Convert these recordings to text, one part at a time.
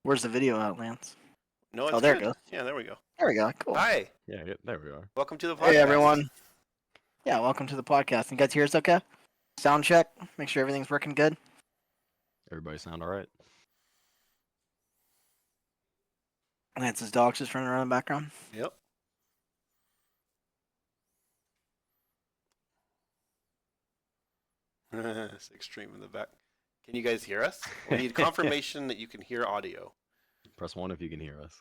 Where's the video at, Lance? No, Oh, it's there it good. goes. Yeah, there we go. There we go. Cool. Hi, Yeah, there we are. welcome to the podcast. Hey, everyone. Yeah, welcome to the podcast. You guys hear us okay? Sound check. Make sure everything's working good. Everybody sound all right? Lance's dog's just running around in the background. Yep. It's extreme in the back. Can you guys hear us? We need confirmation that you can hear audio. Press 1 if you can hear us.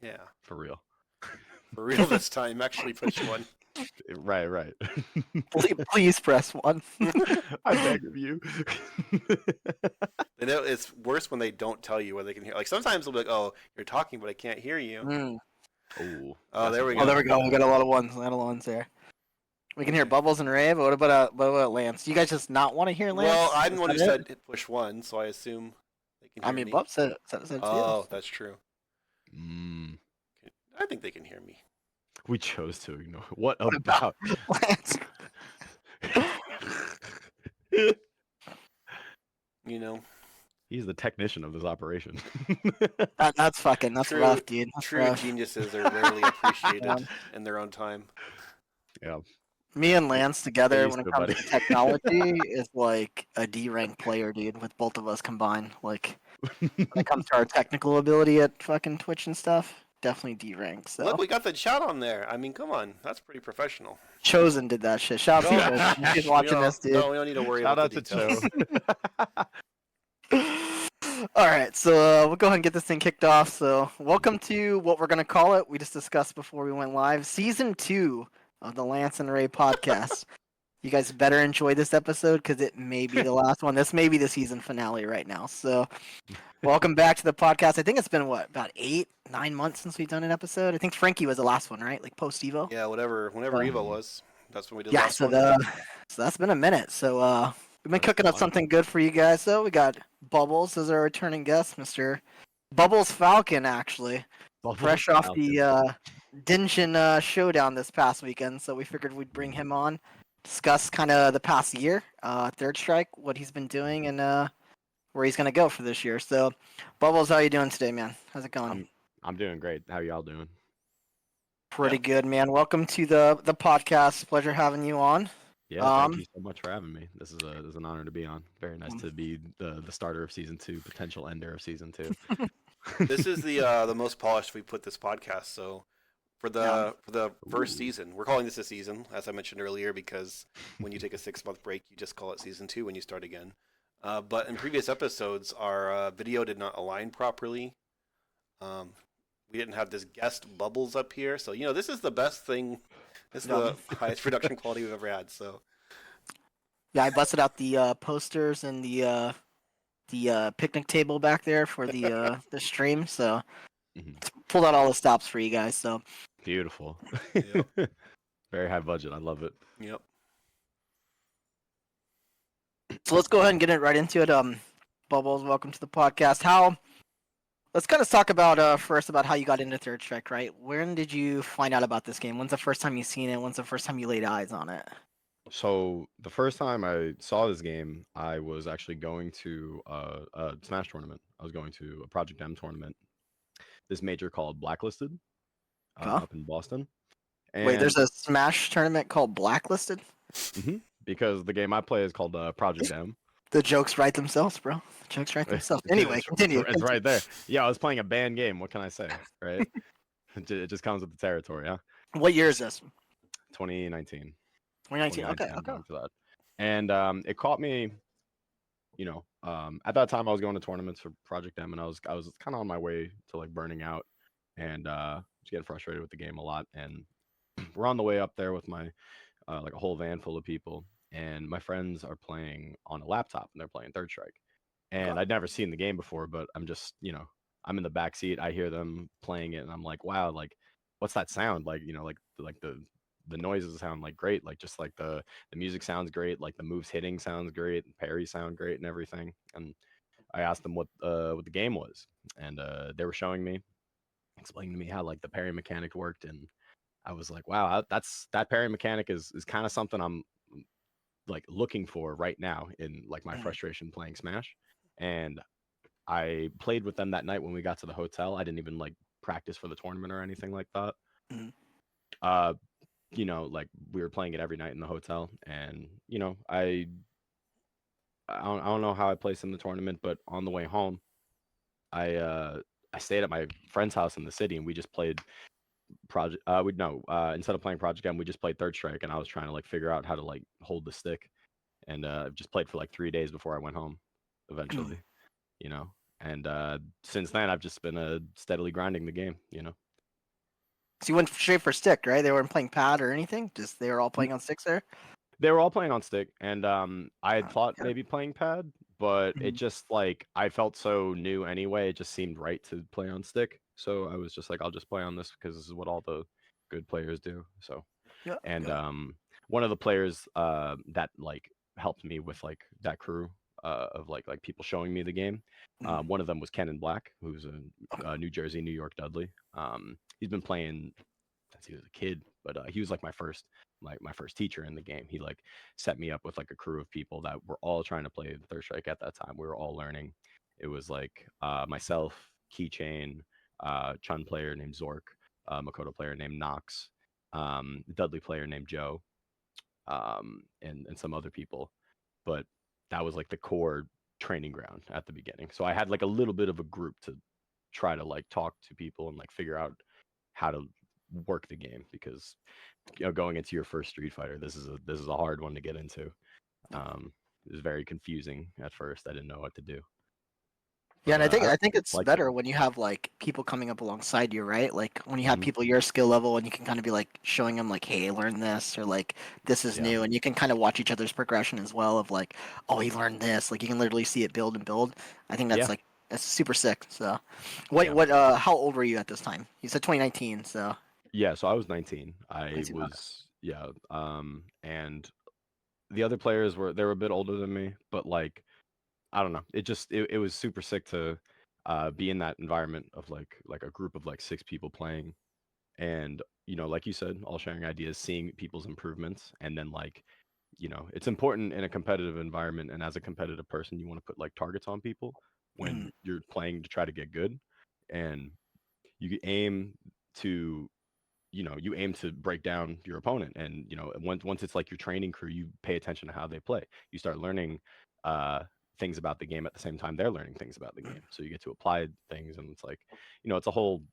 Yeah, For real. for real this time. Actually, push one. Right. Please press 1. I beg of you. They know it's worse when they don't tell you what they can hear. Like sometimes they'll be like, "Oh, you're talking, but I can't hear you." Mm. Oh, there we Oh, go. there we go. We got a lot of ones there. We can hear Bubbles and Ray, but what about Lance? You guys just not want to hear Lance? Well, I'm the one who Is that it? said push one, so I assume they can I hear mean, me. Bub said it too. Oh, that's true. Mm, I think they can hear me. we chose to ignore. What What about? Lance. You know, He's the technician of this operation. That's True- rough, dude. That's true rough. geniuses are rarely appreciated Yeah. in their own time. Yeah. Me and Lance together used when it to, comes buddy. to technology is like a D rank player, dude, with both of us combined. Like when it comes to our technical ability at fucking Twitch and stuff, definitely D rank. So Look, we got the chat on there. I mean, come on, that's pretty professional. Chosen did that shit. Shout out to No. Chosen. He's We watching don't- this, dude. No, we don't need to worry Shout about out the to details. Cho. All right, so we'll go ahead and get this thing kicked off. So, welcome to what we're gonna call it. We just discussed before we went live, season 2 of the Lance and Ray podcast. You guys better enjoy this episode because it may be the last one. This may be the season finale right now. So, welcome back to the podcast. I think it's been about 8-9 months since we've done an episode. I think Frankie was the last one, right? Like post Evo. Yeah, whenever Evo was, that's when we did Yeah, last so one. so that's been a minute. So we've been That's cooking up fun. something good for you guys. So we got Bubbles as our returning guest, Mr. Bubbles Falcon, actually, fresh off the Dinshin showdown this past weekend. So we figured we'd bring him on, discuss kind of the past year, Third Strike, what he's been doing, and where he's gonna go for this year. So, Bubbles, how you doing today, man? How's it going? I'm doing great. How y'all doing? Pretty good, man. Welcome to the podcast. Pleasure having you on. Yeah, thank you so much for having me. This is an honor to be on. Very nice Um, to be the starter of season 2, potential ender of season 2. This is the most polished we put this podcast. So for the first Ooh. season, we're calling this a season, as I mentioned earlier, because when you take a 6-month break, you just call it season 2 when you start again. But in previous episodes, our video did not align properly. We didn't have this guest Bubbles up here, so this is the best thing. This is the highest production quality we've ever had. So Yeah, I busted out the posters and the picnic table back there for the stream. So Mhm. pulled out all the stops for you guys. So Beautiful. Yep. Very high budget. I love it. yep. let's go ahead and get it right into it. Bubbles, welcome to the podcast. Let's kind of talk about first about how you got into Third Strike. Right? When did you find out about this game? When's the first time you seen it? When's the first time you laid eyes on it? So the first time I saw this game, I was actually going to a Smash tournament. I was going to a Project M tournament. This major called Blacklisted Huh? up in Boston. Wait, there's a Smash tournament called Blacklisted. because the game I play is called Project M. The jokes write themselves, bro. The jokes write themselves. Anyway, continue. It's right there. Yeah, I was playing a banned game. What can I say, right? It just comes with the territory, huh? What year is this? 2019. 2019. Okay. 2019, I'm going for that. And it caught me, at that time I was going to tournaments for Project M, and I was kind of on my way to like burning out, and just getting frustrated with the game a lot. And we're on the way up there with my like a whole van full of people, and my friends are playing on a laptop, and they're playing Third Strike. And Okay. I'd never seen the game before, but I'm just, I'm in the back seat. I hear them playing it, and I'm like, wow, like, what's that sound? Like, like the noises sound like great. Like, just like the music sounds great. Like the moves hitting sounds great. Parries sound great and everything. And I asked them what the game was, and they were showing me, explaining to me how like the parry mechanic worked, and I was like, wow, that parry mechanic is kind of something I'm like looking for right now in like my Mhm. frustration playing Smash. And I played with them that night when we got to the hotel. I didn't even like practice for the tournament or anything like that. Mhm. Uh, like we were playing it every night in the hotel, and I don't know how I placed in the tournament, but on the way home, I uh I stayed at my friend's house in the city, and we just played project. We no Instead of playing Project M, we just played Third Strike, and I was trying to like figure out how to like hold the stick, and just played for like 3 days before I went home. Eventually, you know, and since then I've just been steadily grinding the game. So you went straight for stick, right? They weren't playing pad or anything. Just they were all playing on sticks there. They were all playing on stick, and I had Oh, thought yeah. maybe playing pad, but it Mhm. just like I felt so new anyway. It just seemed right to play on stick, so I was just like, I'll just play on this because this is what all the good players do. So, Yeah. and Yeah. one of the players that like helped me with like that crew of like people showing me the game. Mhm. One of them was Kenan Black, who's Okay. a New Jersey, New York Dudley. He's been playing since he was a kid, but he was like my first teacher in the game. He like set me up with like a crew of people that were all trying to play Third Strike at that time. We were all learning. It was like myself, Keychain, Chun player named Zork, Makoto player named Knox, Dudley player named Joe, and some other people. But that was like the core training ground at the beginning. So I had like a little bit of a group to try to like talk to people and like figure out how to work the game, because going into your first Street Fighter, this is a hard one to get into. It was very confusing at first. I didn't know what to do, Yeah, but and I think I I think it's liked it. better when you have like people coming up alongside you, right? Like when you have Mhm. people your skill level and you can kind of be like showing them like, "Hey, learn this," or like, "This is Yeah, new," and you can kind of watch each other's progression as well. Of like, "Oh, he learned this." Like you can literally see it build and build. I think yeah, that's super sick. So, yeah, how old were you at this time? You said 2019, so yeah. So I was 19. I 19. Okay. was Yeah, and the other players were a bit older than me, but like I don't know. It was super sick to be in that environment of like a group of like six people playing, and like you said, all sharing ideas, seeing people's improvements, and then like it's important in a competitive environment, and as a competitive person, you want to put like targets on people Mhm. when you're playing to try to get good, and you aim to you aim to break down your opponent, and once it's like your training crew, you pay attention to how they play. You start learning uh things about the game at the same time they're learning things about the game, so you get to apply things, and it's like it's a whole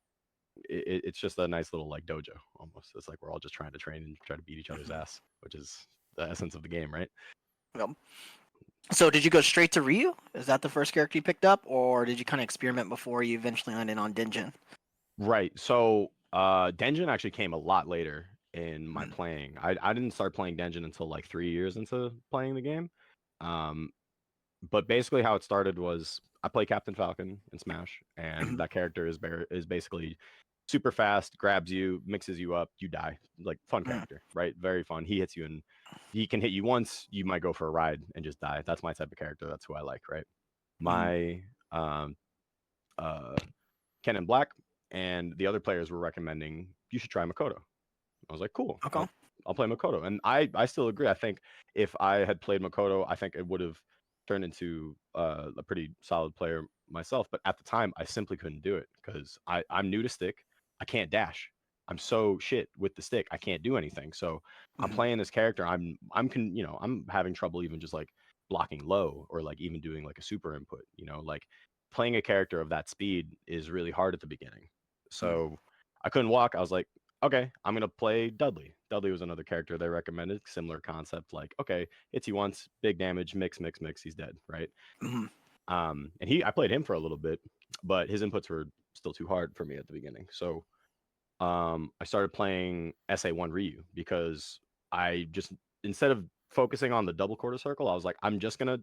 it's just a nice little like dojo almost. It's like we're all just trying to train and try to beat each other's Mhm. ass, which is the essence of the game, right? Yep. So did you go straight to Ryu? Is that the first character you picked up, or did you kind of experiment before you eventually landed on Dinjin? Right. So Denjin actually came a lot later in my Mhm. playing. I didn't start playing Denjin until like 3 years into playing the game. Um, but basically how it started was I play Captain Falcon in Smash, and Mhm. that character is basically super fast, grabs you, mixes you up, you die. Like fun Mhm. character, right? Very fun. He hits you, and he can hit you once, you might go for a ride and just die. That's my type of character. That's who I like, right? Mhm. My uh Ken and Black and the other players were recommending you should try Makoto. I was like, cool, Okay. I'll play Makoto, and I still agree. I think if I had played Makoto, I think it would have turned into a pretty solid player myself. But at the time, I simply couldn't do it because I'm new to stick. I can't dash. I'm so shit with the stick. I can't do anything. So I'm Mhm. playing this character. I'm having trouble even just like blocking low or like even doing like a super input. Like playing a character of that speed is really hard at the beginning. Mhm. So I couldn't walk. I was like, okay, I'm gonna play Dudley. Dudley was another character they recommended. Similar concept, like okay, hits you once, big damage, mix, mix, mix, he's dead, right? Mhm. And I played him for a little bit, but his inputs were still too hard for me at the beginning. So I started playing SA1 Ryu because I just instead of focusing on the double quarter circle, I was like, I'm just gonna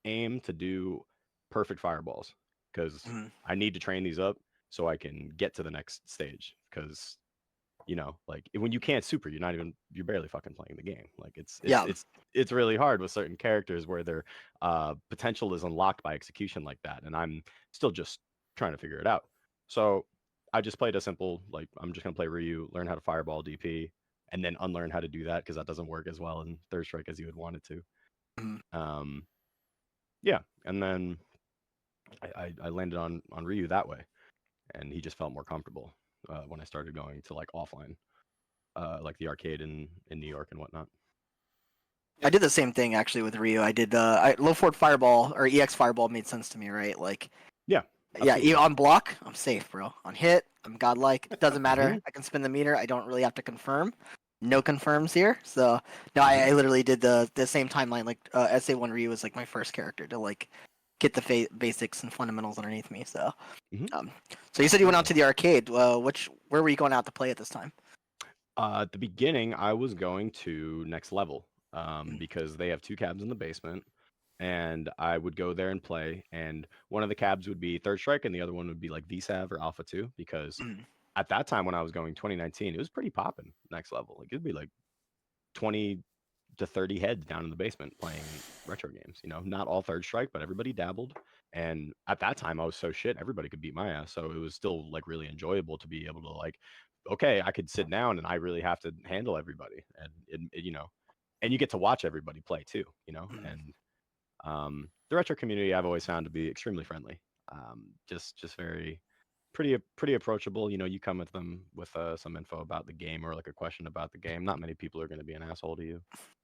aim to do perfect fireballs because Mhm. I need to train these up so I can get to the next stage. Because like when you can't super, you're barely fucking playing the game. Like Yeah. it's really hard with certain characters where their potential is unlocked by execution like that, and I'm still just trying to figure it out. So I just played a simple like I'm just gonna play Ryu, learn how to fireball DP, and then unlearn how to do that because that doesn't work as well in Third Strike as you would want it to. Mhm. Um, yeah, and then I landed on Ryu that way, and he just felt more comfortable when I started going to like offline, like the arcade in New York and whatnot. I did the same thing actually with Ryu. I did low forward fireball or EX fireball made sense to me, right? Like Yeah, yeah, absolutely. on block, I'm safe, bro. On hit, I'm godlike. It doesn't matter. Mhm. I can spin the meter. I don't really have to confirm. No confirms here. So no, Mhm. I literally did the same timeline. Like SA1 Ryu was like my first character to like get the basics and fundamentals underneath me. So Mhm. um, so you said you went out Absolutely. to the arcade. Where were you going out to play at this time? At the beginning, I was going to Next Level Mm, because they have two cabs in the basement, and I would go there and play. And one of the cabs would be Third Strike, and the other one would be like VSAV or Alpha 2. Because mm, at that time when I was going 2019, it was pretty popping Next Level. Like it'd be like 20 to 30 heads down in the basement playing retro games. You know, not all Third Strike, but everybody dabbled. And at that time, I was so shit, everybody could beat my ass. So it was still like really enjoyable to be able to like, okay, I could sit down and I really have to handle everybody, and you know, and you get to watch everybody play too. You know, mm. and the retro community I've always found to be extremely friendly. Just very pretty approachable. You know, you come with them with some info about the game or like a question about the game. Not many people are going to be an asshole to you.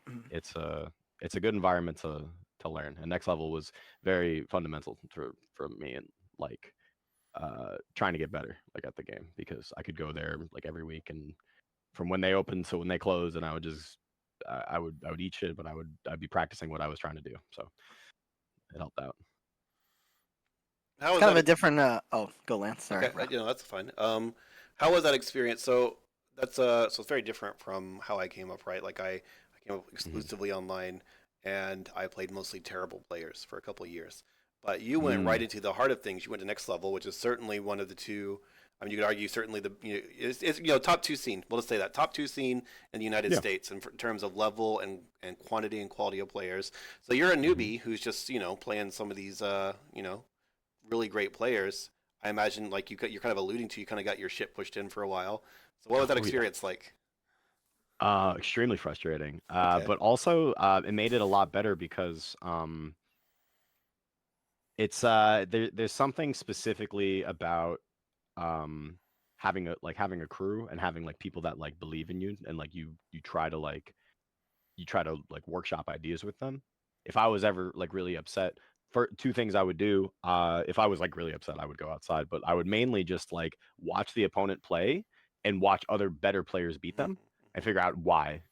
Mm. It's a good environment to learn. And Next Level was very fundamental for me and like trying to get better like at the game, because I could go there like every week, and from when they opened to when they closed, and I would just I would eat shit, but I'd be practicing what I was trying to do. So it helped out. How It's was kind of that? a different. Oh, go Lance. Sorry, Okay, bro. that's fine. How was that experience? So so it's very different from how I came up, right? I came up Hmm. exclusively online, and I played mostly terrible players for a couple of years. But you went right Mm, into the heart of things. You went to Next Level, which is certainly one of the two. I mean, you could argue certainly it's top two scene. We'll just say that top two scene in the United yeah. States in terms of level and quantity and quality of players. So you're a Hmm. newbie who's just playing some of these really great players. I imagine, like you're kind of alluding to, you kind of got your shit pushed in for a while. So what was that Oh yeah. experience like? Extremely frustrating. Okay. But also it made it a lot better because it's there's something specifically about um having a crew and having like people that like believe in you, and like you try to like you try to like workshop ideas with them. If I was ever like really upset, for two things I would do, if I was like really upset, I would go outside, but I would mainly just like watch the opponent play and watch other better players beat Mm-hmm. them and figure out why.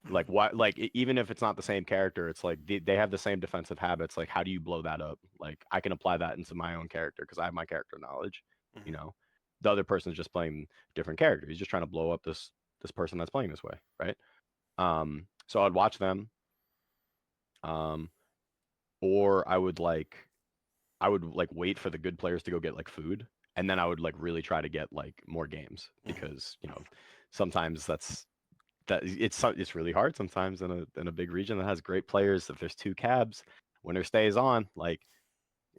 Like Mm. what, like even if it's not the same character, it's like they have the same defensive habits. Like how do you blow that up? Like I can apply that into my own character because I have my character knowledge. You Mm-hmm. know, the other person's just playing different character. He's just trying to blow up this person that's playing this way, right? So I'd watch them, um, or I would like wait for the good players to go get like food, and then I would like really try to get like more games, Mm-hmm. because you know sometimes it's really hard sometimes in a big region that has great players. If there's two cabs, winner stays on. Like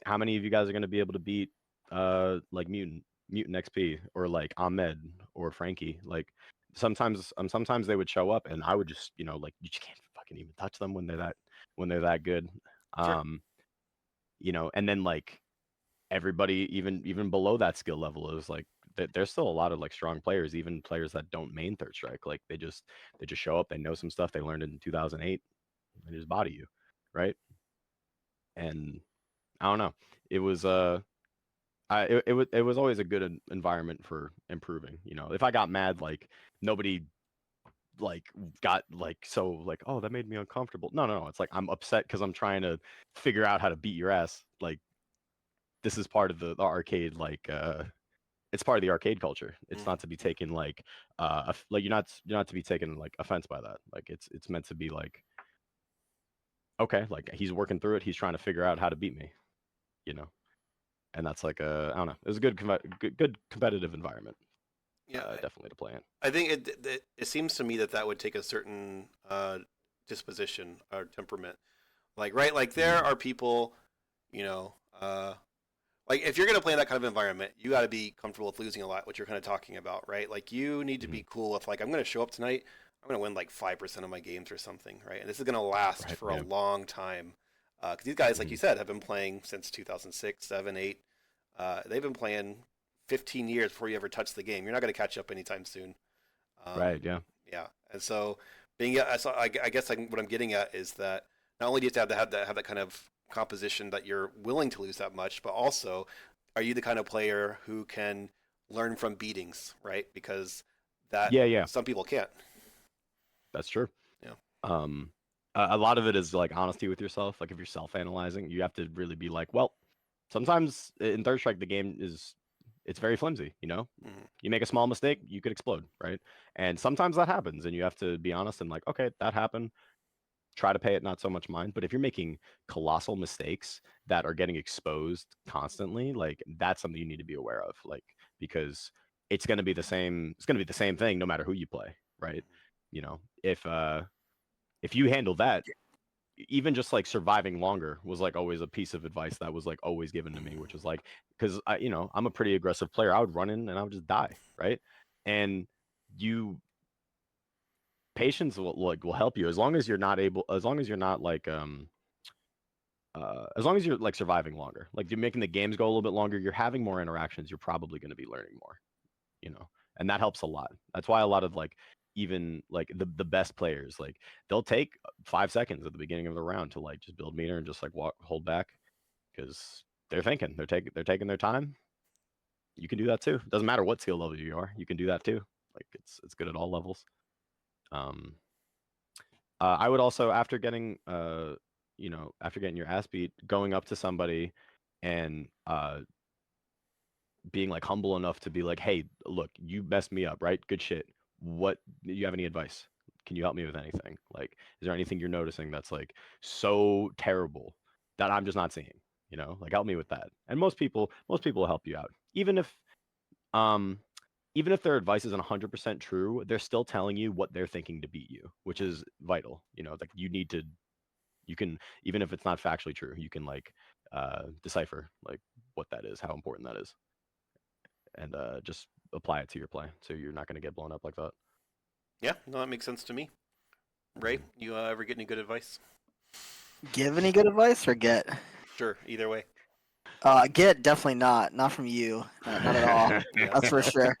how many of you guys are going to be able to beat like Mutant XP or like Ahmed or Frankie? Like sometimes they would show up and I would just like you just can't fucking even touch them when they're that good. Sure. Um, and then like everybody even below that skill level is like there's still a lot of like strong players, even players that don't main Third Strike. Like they just show up, they know some stuff they learned in 2008, they just body you, right? And I don't know. It was it was always a good environment for improving. If I got mad, like nobody like got like so like, oh, that made me uncomfortable. No, no, no. It's like I'm upset because I'm trying to figure out how to beat your ass. Like this is part of the arcade. Like it's part of the arcade culture. It's not to be Mm-hmm. taken like like you're not to be taken like offense by that. Like it's meant to be like, okay, like he's working through it. He's trying to figure out how to beat me. You know. And that's like I don't know. It was a good competitive environment, Yeah, definitely to play in. I think it seems to me that would take a certain disposition or temperament. Like right, like there Mhm. are people, you know, uh, like if you're gonna play in that kind of environment, you got to be comfortable with losing a lot. What you're kind of talking about, right? Like you need to Mhm. be cool with like I'm gonna show up tonight. I'm gonna win like 5% of my games or something, right? And this is gonna last Right. for a Yeah. long time. Because these guys, like you Mhm. said, have been playing since 2006, 7, 8. They've been playing 15 years before you ever touch the game. You're not going to catch up anytime soon. Right. Yeah. Yeah, and so I guess what I'm getting at is that not only do you have to have that kind of composition that you're willing to lose that much, but also, are you the kind of player who can learn from beatings, right? Because that Yeah. Yeah. some people can't. That's true. Yeah. Um, a lot of it is like honesty with yourself. Like if you're self-analyzing, you have to really be like, well, sometimes in Third Strike the game is it's very flimsy. You know, Hmm. you make a small mistake, you could explode, right? And sometimes that happens, and you have to be honest and like, okay, that happened. Try to pay it not so much mind. But if you're making colossal mistakes that are getting exposed constantly, like that's something you need to be aware of, like because it's going to be the same. It's going to be the same thing no matter who you play, right? You know, if you handle that, even just like surviving longer was like always a piece of advice that was like always given to me, which was like, because I, you know, I'm a pretty aggressive player. I would run in and I would just die, right? And you patience will help you as long as you're not able, as long as you're not like as long as you're like surviving longer, like you're making the games go a little bit longer, you're having more interactions, you're probably going to be learning more, you know, and that helps a lot. That's why a lot of like even like the best players, like they'll take 5 seconds at the beginning of the round to like just build meter and just like walk hold back because they're thinking they're taking their time. You can do that too. Doesn't matter what skill level you are, you can do that too. Like it's good at all levels. um I would also, after getting you know, after getting your ass beat, going up to somebody and being like humble enough to be like, hey, look, you messed me up, right? Good shit. What do you have any advice? Can you help me with anything? Like, is there anything you're noticing that's like so terrible that I'm just not seeing? You know, like help me with that. And most people will help you out. Um even if their advice isn't 100% true, they're still telling you what they're thinking to beat you, which is vital. You know, like you can, even if it's not factually true, you can like decipher like what that is, how important that is, and just apply it to your play, so you're not going to get blown up like that. Yeah, no, that makes sense to me. Ray, Mhm. you ever get any good advice? Give any good advice or get? Sure, either way. Get definitely not from you. Not at all. Yeah. That's for sure.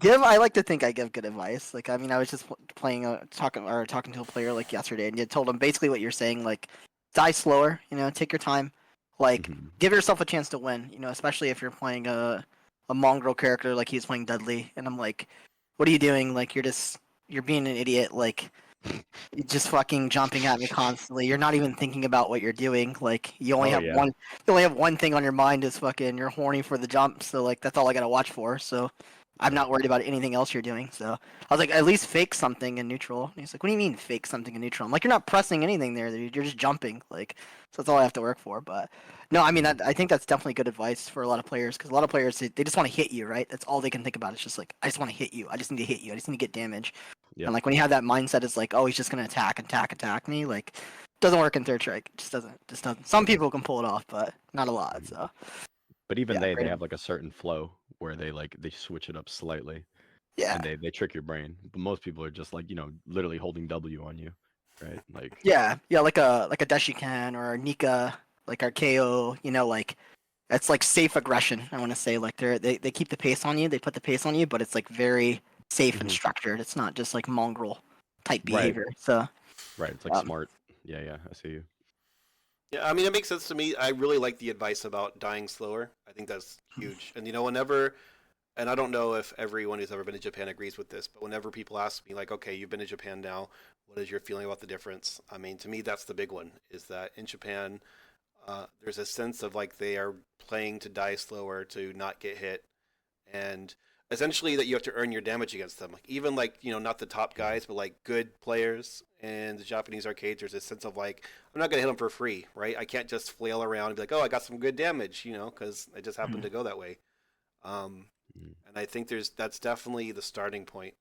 Give. I like to think I give good advice. Like I mean, I was just playing, talking to a player like yesterday, and you told him basically what you're saying. Like, die slower. You know, take your time. Like, Mhm. give yourself a chance to win. You know, especially if you're playing a mongrel character like he's playing Dudley. And I'm like, what are you doing? Like, you're being an idiot. Like, you're just fucking jumping at me constantly. You're not even thinking about what you're doing. Like, Oh yeah. you only have one thing on your mind is fucking you're horny for the jump. So like, that's all I gotta watch for. So I'm Yeah. not worried about anything else you're doing. So I was like, at least fake something in neutral. And he's like, what do you mean fake something in neutral? I'm like, you're not pressing anything there. Dude. You're just jumping. Like, so that's all I have to work for. But no, I mean, Mhm. I think that's definitely good advice for a lot of players because a lot of players they just want to hit you, right? That's all they can think about. It's just like, I just want to hit you. I just need to hit you. I just need to get damage. And Yep. like when you have that mindset, it's like, oh, he's just gonna attack me. Like, doesn't work in Third Strike. It just doesn't. Some people can pull it off, but not a lot. Mhm. So But even yeah, they great. have like a certain flow where they switch it up slightly, Yeah, and they trick your brain. But most people are just like, you know, literally holding W on you, right? Like, yeah, like a Deshikan or a Nika, like our KO. You know, like it's like safe aggression. I want to say like they keep the pace on you. They put the pace on you, but it's like very safe and Mhm. structured. It's not just like mongrel type Right, behavior. So right. It's like um, smart. Yeah, yeah. I see you. Yeah, I mean, it makes sense to me. I really like the advice about dying slower. I think that's huge. And whenever, and I don't know if everyone who's ever been to Japan agrees with this, but whenever people ask me, like, okay, you've been to Japan now, what is your feeling about the difference? I mean, to me, that's the big one. Is that in Japan, there's a sense of like they are playing to die slower, to not get hit, and essentially that you have to earn your damage against them. Like even like not the top Mhm. guys, but like good players in the Japanese arcades. There's a sense of like I'm not gonna hit them for free, right? I can't just flail around and be like, oh, I got some good damage, because it just happened mhm. to go that way. Um, Mhm. and I think that's definitely the starting point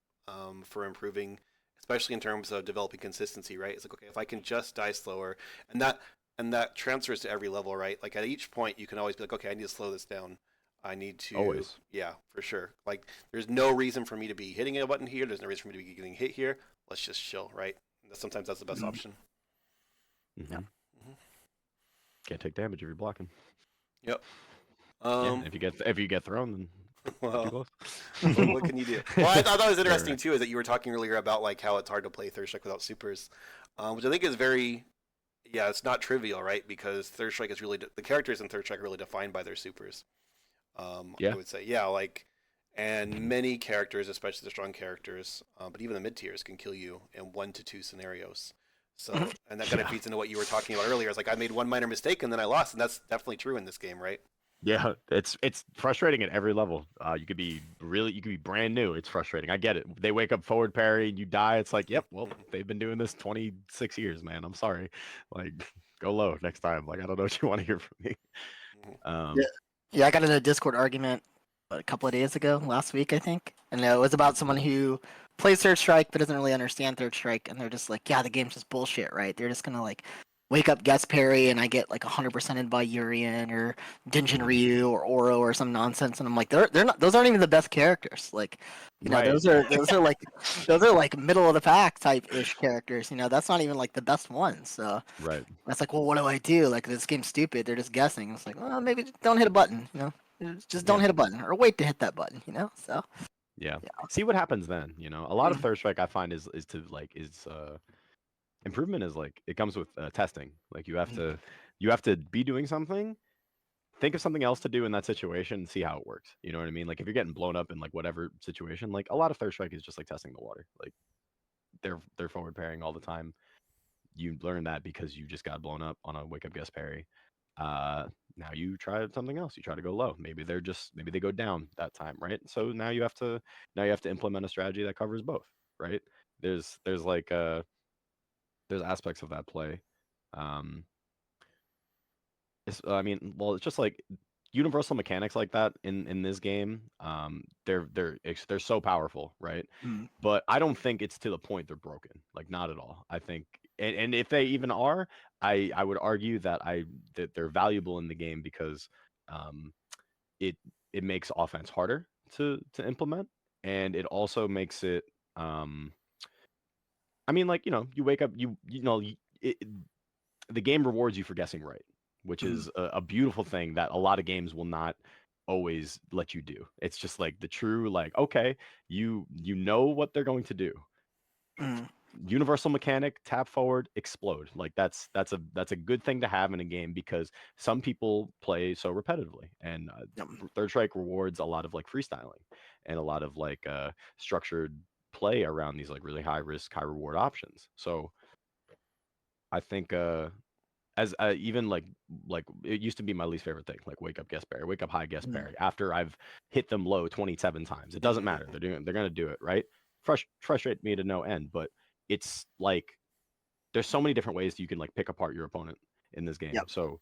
for improving, especially in terms of developing consistency. Right? It's like okay, if I can just die slower, and that transfers to every level, right? Like at each point, you can always be like, okay, I need to slow this down. I need to, Always. yeah, for sure. Like, there's no reason for me to be hitting a button here. There's no reason for me to be getting hit here. Let's just chill, right? Sometimes that's the best option. Mm-hmm. Mhm. Can't take damage if you're blocking. Yep. Yeah, Um, if you get thrown, then not too well, close. what can you do? Well, I thought that was Right, interesting right. too, is that you were talking earlier about like how it's hard to play Third Strike without supers, which I think is very, yeah, it's not trivial, right? Because Third Strike is really the characters in Third Strike are really defined by their supers. I Yeah. would say, yeah, like, and Hmm. many characters, especially the strong characters, but even the mid tiers can kill you in 1 to 2 scenarios. So, and that kind of Yeah. feeds into what you were talking about earlier. It's like I made one minor mistake and then I lost, and that's definitely true in this game, right? Yeah, it's frustrating at every level. You could be brand new. It's frustrating. I get it. They wake up forward parry, you die. It's like, yep, well, they've been doing this 26 years, man. I'm sorry. Like, go low next time. Like, I don't know what you want to hear from me. Yeah. Um, Yeah, I got in a Discord argument a couple of days ago, last week I think, and it was about someone who plays Third Strike but doesn't really understand Third Strike, and they're just like, yeah, the game's just bullshit, right? They're just gonna like wake up guest parry and I get like 100%ed by Urien or Dinjin mhm. Ryu or Oro or some nonsense, and I'm like, they're not, those aren't even the best characters. Like, Right. those are like middle of the pack type ish characters. That's not even like the best ones. So Right. it's like, well, what do I do? Like, this game's stupid. They're just guessing. It's like, well, maybe just don't hit a button. Just don't Yeah. hit a button or wait to hit that button. So Yeah. yeah. See what happens then. A lot of Mm, Third Strike I find is to like is improvement is like it comes with testing. Like mm, you have to be doing something, think of something else to do in that situation and see how it works. You know what I mean? Like if you're getting blown up in like whatever situation, like a lot of Third Strike is just like testing the water. Like they're forward pairing all the time. You learn that because you just got blown up on a wake up guest parry. Uh, Now you try something else. You try to go low. Maybe they go down that time, right? So now you have to implement a strategy that covers both, right? There's like there's aspects of that play. Um, I mean, well, it's just like universal mechanics like that in this game. They're so powerful, right? mm, But I don't think it's to the point they're broken. Like not at all. I think, and if they even are, I would argue that they're valuable in the game because um, it it makes offense harder to implement, and it also makes it. Um, I mean, like you wake up, the game rewards you for guessing right, which mm, is a beautiful thing that a lot of games will not always let you do. It's just like the true like, okay, you know what they're going to do. mm, Universal mechanic, tap forward, explode. Like that's a good thing to have in a game because some people play so repetitively, and yep, Third Strike rewards a lot of like freestyling and a lot of like structured play around these like really high risk, high reward options. So I think as even like it used to be my least favorite thing, like wake up guest parry, wake up high guest mm, parry. After I've hit them low 27 times, it doesn't matter. They're gonna do it right. Frustrate me to no end, but it's like there's so many different ways you can like pick apart your opponent in this game. yep. So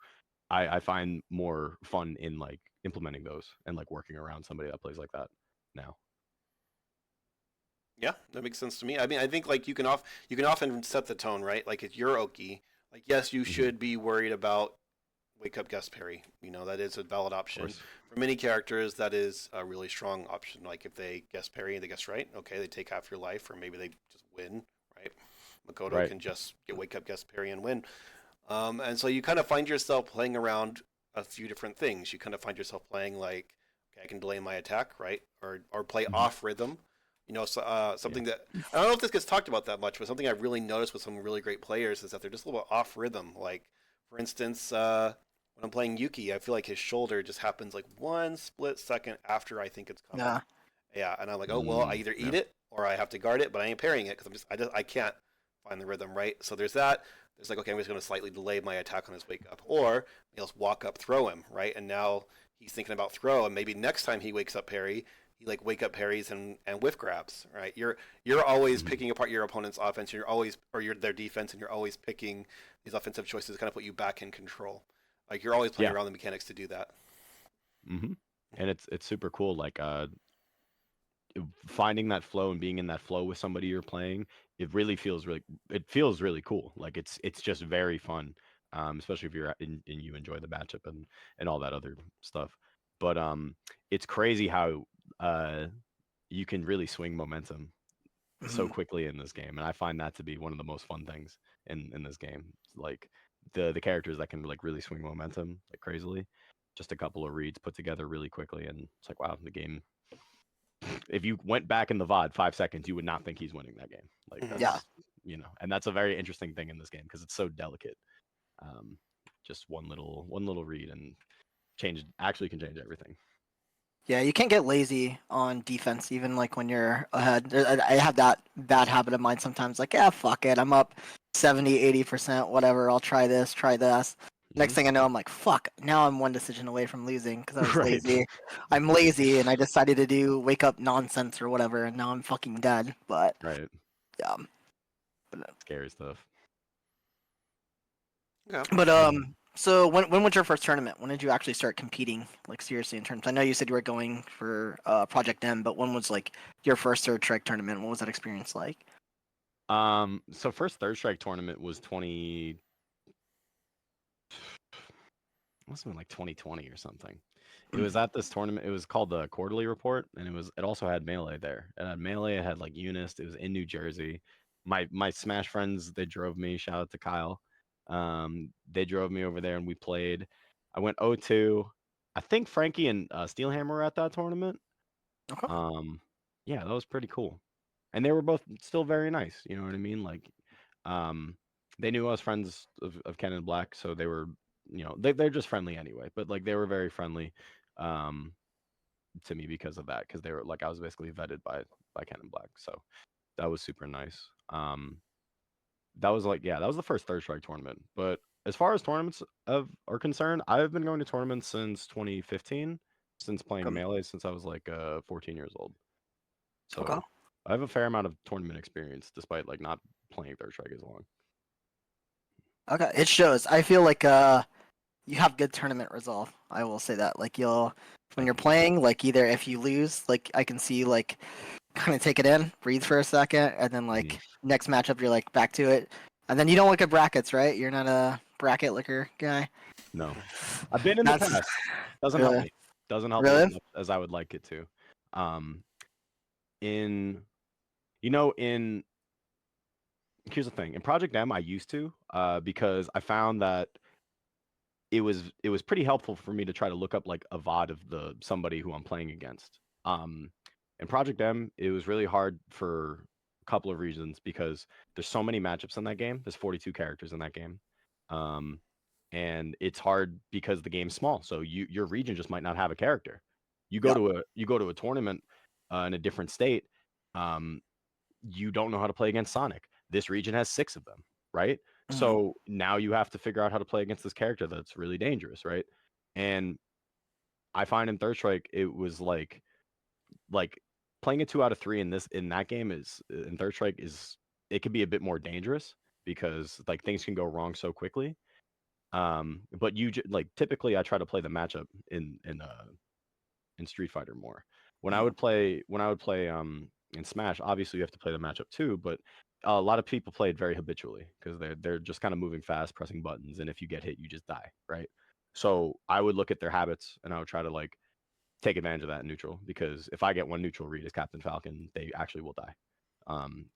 I find more fun in like implementing those and like working around somebody that plays like that now. Yeah, that makes sense to me. I mean, I think like you can often set the tone, right? Like if you're Oki, like yes, you Hmm. should be worried about wake up guest parry. That is a valid Of option. course. For many characters, that is a really strong option. Like if they guest parry and they guess right, okay, they take half your life, or maybe they just win, right? Makoto Right. can just get wake up guest parry and win. And so you kind of find yourself playing around a few different things. You kind of find yourself playing like, okay, I can delay my attack, right? Or play Hmm. off rhythm. Yeah. Something that I don't know if this gets talked about that much, but something I've really noticed with some really great players is that they're just a little bit off rhythm. Like, for instance, when I'm playing Yuki, I feel like his shoulder just happens like 1 split second after I think it's coming. Yeah. Yeah, and I'm like, oh well, I Mm, either eat yeah. it or I have to guard it, but I ain't parrying it because I can't find the rhythm, right? So there's that. There's like, okay, I'm just going to slightly delay my attack on his wake up, or he'll just walk up, throw him, right? And now he's thinking about throw, and maybe next time he wakes up parry, he like wake up parries and whiff grabs, right? You're always Hmm. picking apart your opponent's offense, you're always or your their defense, and you're always picking these offensive choices to kind of put you back in control. Like you're always playing Yeah. around the mechanics to do that. Hmm. And it's super cool. Like finding that flow and being in that flow with somebody you're playing, it feels really cool. Like it's just very fun, especially if you're and you enjoy the matchup and all that other stuff. But it's crazy how uh you can really swing momentum so Mhm. quickly in this game, and I find that to be one of the most fun things in this game. Like the characters that can like really swing momentum like crazily. Just a couple of reads put together really quickly, and it's like wow, the game. If you went back in the VOD 5 seconds, you would not think he's winning that game. Like Mhm. Yeah. that's and that's a very interesting thing in this game because it's so delicate. Um, just one little read and actually can change everything. Yeah, you can't get lazy on defense, even like when you're ahead. I have that bad habit of mine sometimes, like, yeah, fuck it. I'm up 70, 80%, whatever. I'll try this, try this. Next Mhm. thing I know, I'm like, fuck, now I'm one decision away from losing because I was Right. lazy. I'm lazy and I decided to do wake up nonsense or whatever, and now I'm fucking dead. But Right. yeah. Scary stuff. Yeah. But so when was your first tournament? When did you actually start competing like seriously in terms? I know you said you were going for Project M, but when was like your first Third Strike tournament? What was that experience like? So first Third Strike tournament was 20 must have been like 2020 or something. It was at this tournament. It was called the Quarterly Report, and it also had Melee there. It had Melee, it had like Eunice. It was in New Jersey. My Smash friends, they drove me. Shout out to Kyle. They drove me over there and we played. I went 0-2. I think Frankie and Steelhammer were at that tournament. Okay. Yeah, that was pretty cool. And they were both still very nice. You know what I mean? Like, um, they knew I was friends of Ken and Black, so they were, they're just friendly anyway. But like, they were very friendly, um, to me because of that, because they were like, I was basically vetted by Ken and Black, so that was super nice. That was like, yeah, that was the first Third Strike tournament. But as far as tournaments are concerned, I've been going to tournaments since 2015, since playing Um, Melee since I was like 14 years old. okay. So I have a fair amount of tournament experience, despite like not playing Third Strike as long. Okay. It shows. I feel like you have good tournament resolve. I will say that. Like you'll when Thank you're you. playing, like either if you lose, like I can see like kind of take it in, breathe for a second, and then Mhm. like next matchup you're like back to it. And then you don't look at brackets, right? You're not a bracket licker guy. No, I've been in the That's past. Doesn't help really me. Doesn't help me as really much as I would like it to. Um, in in here's the thing. In Project M, I used to, because I found that it was pretty helpful for me to try to look up like a VOD of the somebody who I'm playing against. Um, in Project M, it was really hard for a couple of reasons because there's so many matchups in that game. There's 42 characters in that game. Um, and it's hard because the game's small. So your region just might not have a character. yeah. You go to a tournament in a different state. Um, you don't know how to play against Sonic. This region has 6 of them, right? Mhm. So now you have to figure out how to play against this character that's really dangerous, right? And I find in Third Strike it was like playing a 2 out of 3 in that game is in Third Strike is it could be a bit more dangerous because like things can go wrong so quickly. But like typically I try to play the matchup in Street Fighter more. Mhm. When I would play in Smash, obviously you have to play the matchup too, but a lot of people play it very habitually because they're just kind of moving fast, pressing buttons, and if you get hit, you just die, right? So I would look at their habits and I would try to like take advantage of that in neutral because if I get one neutral read as Captain Falcon, they actually will die,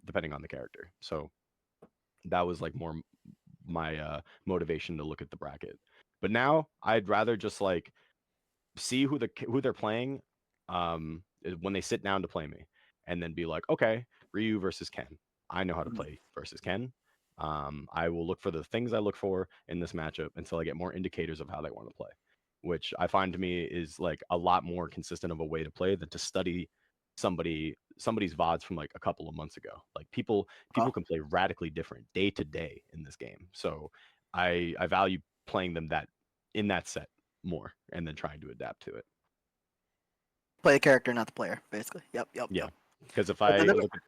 depending on the character. So that was like more my motivation to look at the bracket. But now I'd rather just like see who they're playing when they sit down to play me, and then be like, okay, Ryu versus Ken. I know how to Mhm. play versus Ken. I will look for the things I look for in this matchup until I get more indicators of how they want to play, which I find to me is like a lot more consistent of a way to play than to study somebody's VODs from like a couple of months ago. Like Okay. people can play radically different day to day in this game. So I value playing them that in that set more and then trying to adapt to it. Play the character, not the player, basically. Yep, yep, Yeah, yep. because if But I that, look at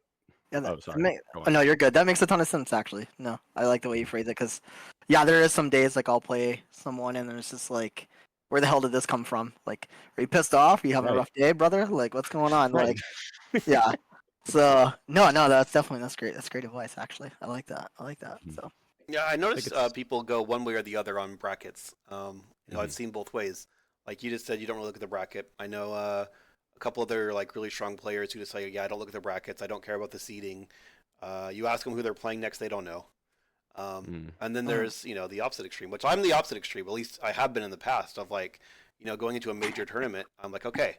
yeah, oh sorry, that go oh on. no, you're good. That makes a ton of sense, actually. No, I like the way you Mhm. phrase it because, yeah, there is some days like I'll play someone and then it's just like, where the hell did this come from? Like, are you pissed off? Are you having a Right, rough day, brother? Like, what's going on? right. Like, yeah. So no, that's great. That's great advice, actually. I like that. I like that. Mhm. So Yeah, I I think notice it's people go one way or the other on brackets. I've mhm. seen both ways. Like you just said, you don't really look at the bracket. I know a couple other like really strong players who just say, yeah, I don't look at the brackets. I don't care about the seeding. You ask them who they're playing next, they don't know. And then there's, the opposite extreme, which I'm the opposite extreme. At least I have been in the past of like, going into a major tournament. I'm like, okay,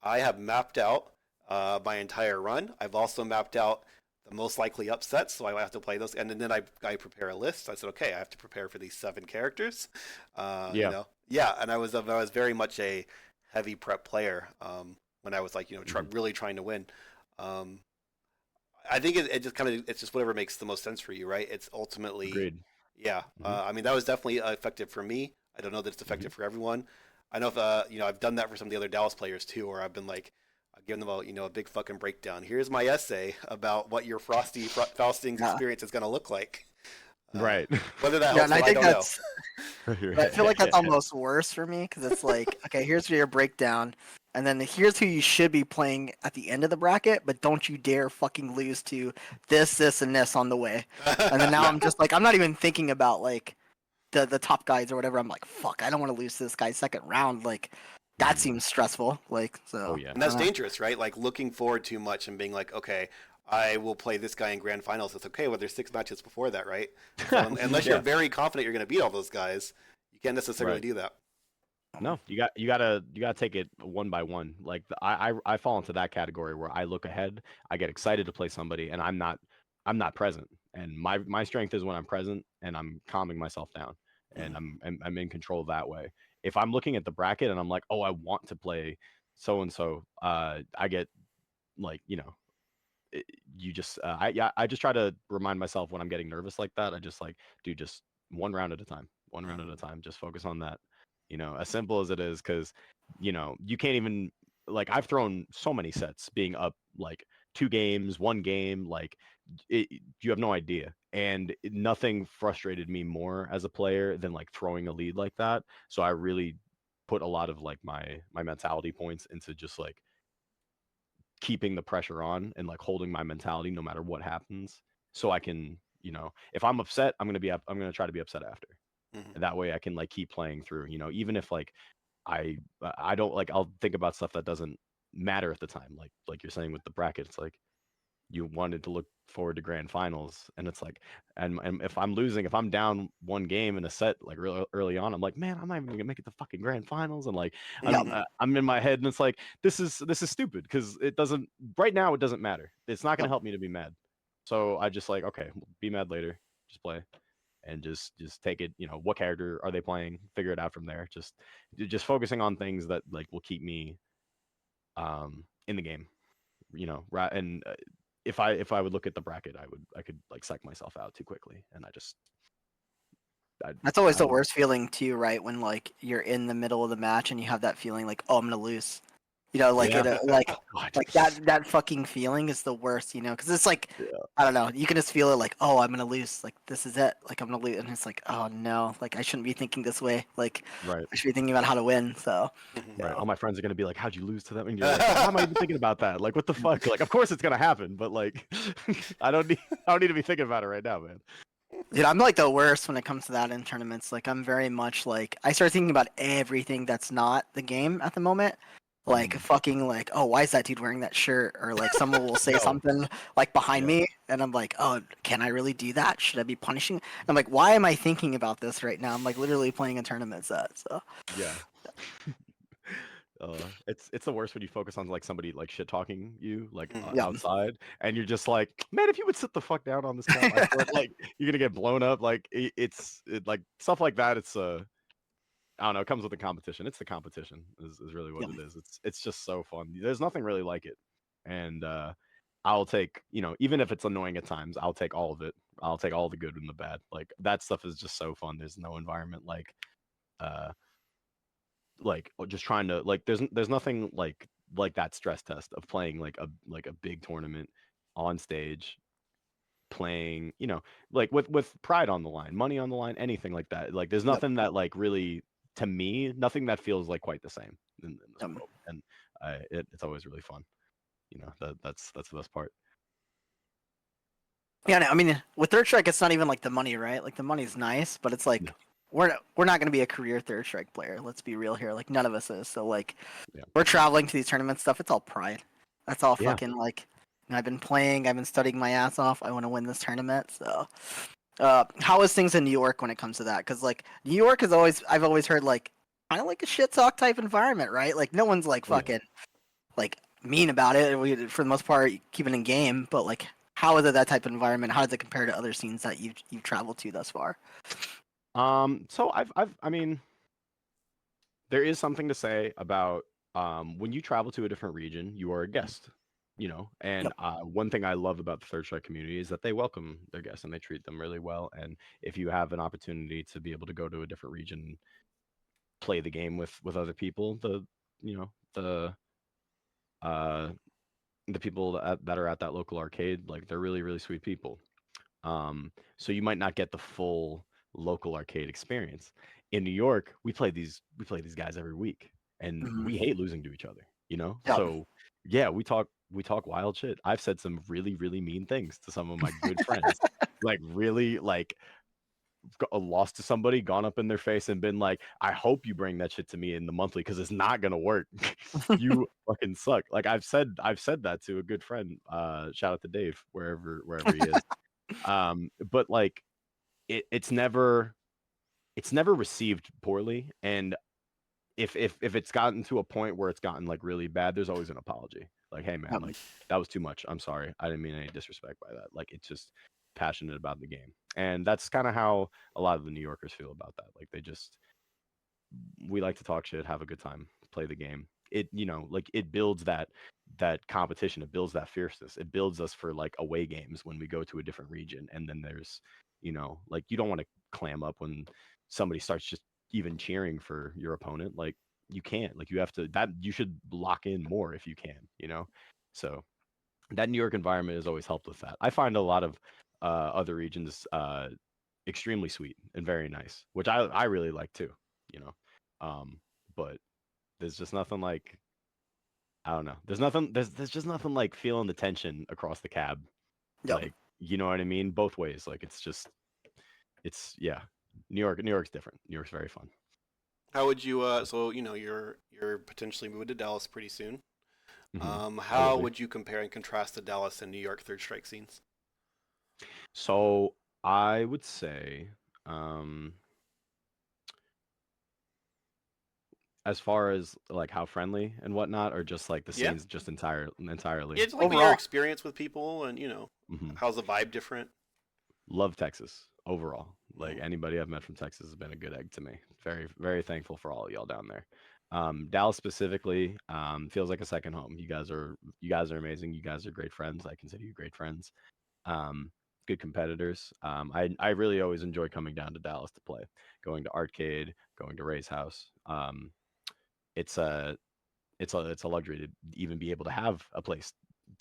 I have mapped out my entire run. I've also mapped out the most likely upsets, so I have to play those. And then I prepare a list. I said, okay, I have to prepare for these 7 characters. Yeah. And I was very much a heavy prep player when I was like, really trying to win. I think it just it's just whatever makes the most sense for you, right? It's ultimately, Agreed. yeah. I mean, that was definitely effective for me. I don't know that it's effective for everyone. I know if I've done that for some of the other Dallas players too, where I've been like, I've given them a big fucking breakdown. Here's my essay about what your Faustings experience is going to look like. Right. Whether that Yeah, helps, and I I think don't know. that's. I feel like that's almost worse for me because it's like, okay, here's your breakdown, and then here's who you should be playing at the end of the bracket, but don't you dare fucking lose to this, and this on the way. And then now I'm just like, I'm not even thinking about like the top guys or whatever. I'm like, fuck, I don't want to lose to this guy second round. Like, that seems stressful. Like, so. Oh yeah. And that's dangerous, right? Like looking forward too much and being like, okay, I will play this guy in grand finals. It's okay, well, there's 6 matches before that, right? So unless you're very confident you're going to beat all those guys, you can't necessarily do that. No, you gotta take it one by one. Like I fall into that category where I look ahead, I get excited to play somebody, and I'm not present. And my strength is when I'm present and I'm calming myself down, and I'm in control that way. If I'm looking at the bracket and I'm like, oh, I want to play so and so, I get like I just try to remind myself when I'm getting nervous like that. I just like, dude, just one round at a time, just focus on that. As simple as it is, because you can't even, like, I've thrown so many sets being up like 2 games, 1 game, like you have no idea. And nothing frustrated me more as a player than like throwing a lead like that. So I really put a lot of like my mentality points into just like keeping the pressure on and like holding my mentality no matter what happens, so I can, if I'm upset, I'm gonna try to be upset after. And that way I can like keep playing through, even if like I don't, like, I'll think about stuff that doesn't matter at the time, like you're saying with the bracket. It's like you wanted to look forward to grand finals, and it's like, and if I'm losing, if I'm down 1 game in a set like real early on, I'm like, man, I'm not even gonna make it to fucking grand finals. And like I'm in my head, and it's like, this is stupid, because it doesn't, right now it doesn't matter, it's not gonna help me to be mad. So I just like, okay, be mad later, just play, and just take it, what character are they playing, figure it out from there. Just focusing on things that like will keep me in the game, right. And if I would look at the bracket, I could like psych myself out too quickly, and That's always the worst feeling too, right? When like you're in the middle of the match and you have that feeling like, oh, I'm gonna lose. Like like that fucking feeling is the worst, because it's like, I don't know, you can just feel it like, oh, I'm gonna lose, like this is it, like I'm gonna lose, and it's like, oh no, like I shouldn't be thinking this way, like right. I should be thinking about how to win. So right, all my friends are gonna be like, how'd you lose to them? And you're like, why am I even thinking about that? Like, what the fuck? Like, of course it's gonna happen, but like I don't need to be thinking about it right now, man. Dude, I'm like the worst when it comes to that in tournaments. Like I'm very much like, I start thinking about everything that's not the game at the moment. Like fucking like, oh, why is that dude wearing that shirt? Or like someone will say something like behind me, and I'm like, oh, can I really do that? Should I be punishing? I'm like, why am I thinking about this right now? I'm like literally playing a tournament set. So yeah. It's the worst when you focus on like somebody like shit talking you like outside, and you're just like, man, if you would sit the fuck down on this couch, I swear, like you're gonna get blown up. Like it's like stuff like that. It's I don't know, it comes with the competition. It's the competition is really what it is. It's just so fun. There's nothing really like it. And I'll take, even if it's annoying at times, I'll take all of it. I'll take all the good and the bad. Like that stuff is just so fun. There's no environment like just trying to, like, there's nothing like that stress test of playing like a big tournament on stage, playing, like with pride on the line, money on the line, anything like that. Like there's nothing that like really, to me, nothing that feels like quite the same in this world. And it's always really fun. That's the best part. yeah, I mean, with Third Strike, it's not even like the money, right? Like the money's nice, but it's like we're not gonna be a career Third Strike player. Let's be real here. Like none of us is. So like we're traveling to these tournament stuff. It's all pride. That's all fucking like. I've been playing. I've been studying my ass off. I want to win this tournament. So How is things in New York when it comes to that? Because like New York is always I've always heard like kind of like a shit talk type environment, right? Like no one's like Oh, yeah. fucking like mean about it. We for the most part keep it in game, but like how is it that type of environment? How does it compare to other scenes that you've traveled to thus far? So I mean, there is something to say about when you travel to a different region, you are a guest, you know. And Yep. one thing I love about the Third Strike community is that they welcome their guests and they treat them really well. And if you have an opportunity to be able to go to a different region, play the game with other people, you know uh the people that are at that local arcade, like they're really really sweet people. So you might not get the full local arcade experience. In New York, we play these guys every week, and Mhm. we hate losing to each other, you know? Yep. So yeah, we talk wild shit. I've said some really, really mean things to some of my good friends. Like really like lost to somebody, gone up in their face and been like, I hope you bring that shit to me in the monthly because it's not gonna work. You fucking suck. Like I've said that to a good friend. Shout out to Dave, wherever he is. But like it's never received poorly. And if it's gotten to a point where it's gotten like really bad, there's always an apology. Like, hey man, Yep. like that was too much. I'm sorry. I didn't mean any disrespect by that. Like it's just passionate about the game. And that's kind of how a lot of the New Yorkers feel about that. Like they just we like to talk shit, have a good time, play the game. It like it builds that competition, it builds that fierceness, it builds us for like away games when we go to a different region. And then there's like you don't want to clam up when somebody starts just even cheering for your opponent. Like you can't, like you have to, that you should lock in more if you can. So that New York environment has always helped with that. I find a lot of other regions extremely sweet and very nice, which I really like too. You know, um, but there's just nothing like, I don't know. There's just nothing like feeling the tension across the cab. Yep. Like, you know what I mean? Both ways. Like yeah. New York's different. New York's very fun. How would you? So you're potentially moving to Dallas pretty soon. I will How be. would you compare and contrast the Dallas and New York Third Strike scenes? So I would say, um, as far as like how friendly and whatnot, or just like the Yeah, scenes just entirely. yeah, just like your Overall, experience with people, and hmm how's the vibe different? Love Texas overall. Like Mhm. anybody I've met from Texas has been a good egg to me. Very, very thankful for all of y'all down there. Dallas specifically feels like a second home. You guys are amazing. You guys are great friends. I consider you great friends. Um, Good competitors. I really always enjoy coming down to Dallas to play, going to Arcade, going to Ray's house. It's a it's a luxury to even be able to have a place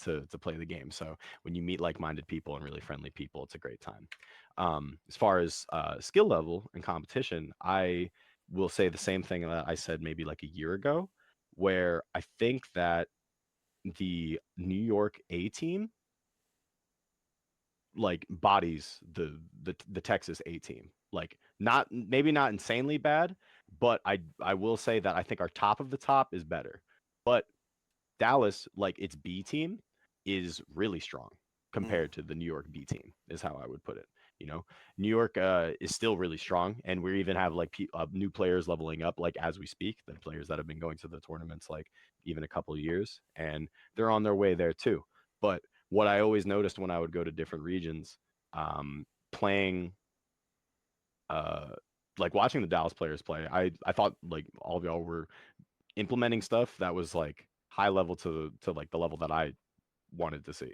to play the game. So when you meet like-minded people and really friendly people, it's a great time. As far as skill level and competition, I will say the same thing that I said maybe like a year ago, where I think that the New York A team like bodies the Texas A team. Like not maybe not insanely bad, but I will say that I think our top of the top is better. But Dallas, like its B team, is really strong Mhm. compared to the New York B team, is how I would put it. New York is still really strong, and we even have like new players leveling up, like as we speak. The players that have been going to the tournaments, like even a couple of years, and they're on their way there too. But what I always noticed when I would go to different regions, playing, uh, like watching the Dallas players play, I thought like all of y'all were implementing stuff that was like high level to like the level that I wanted to see.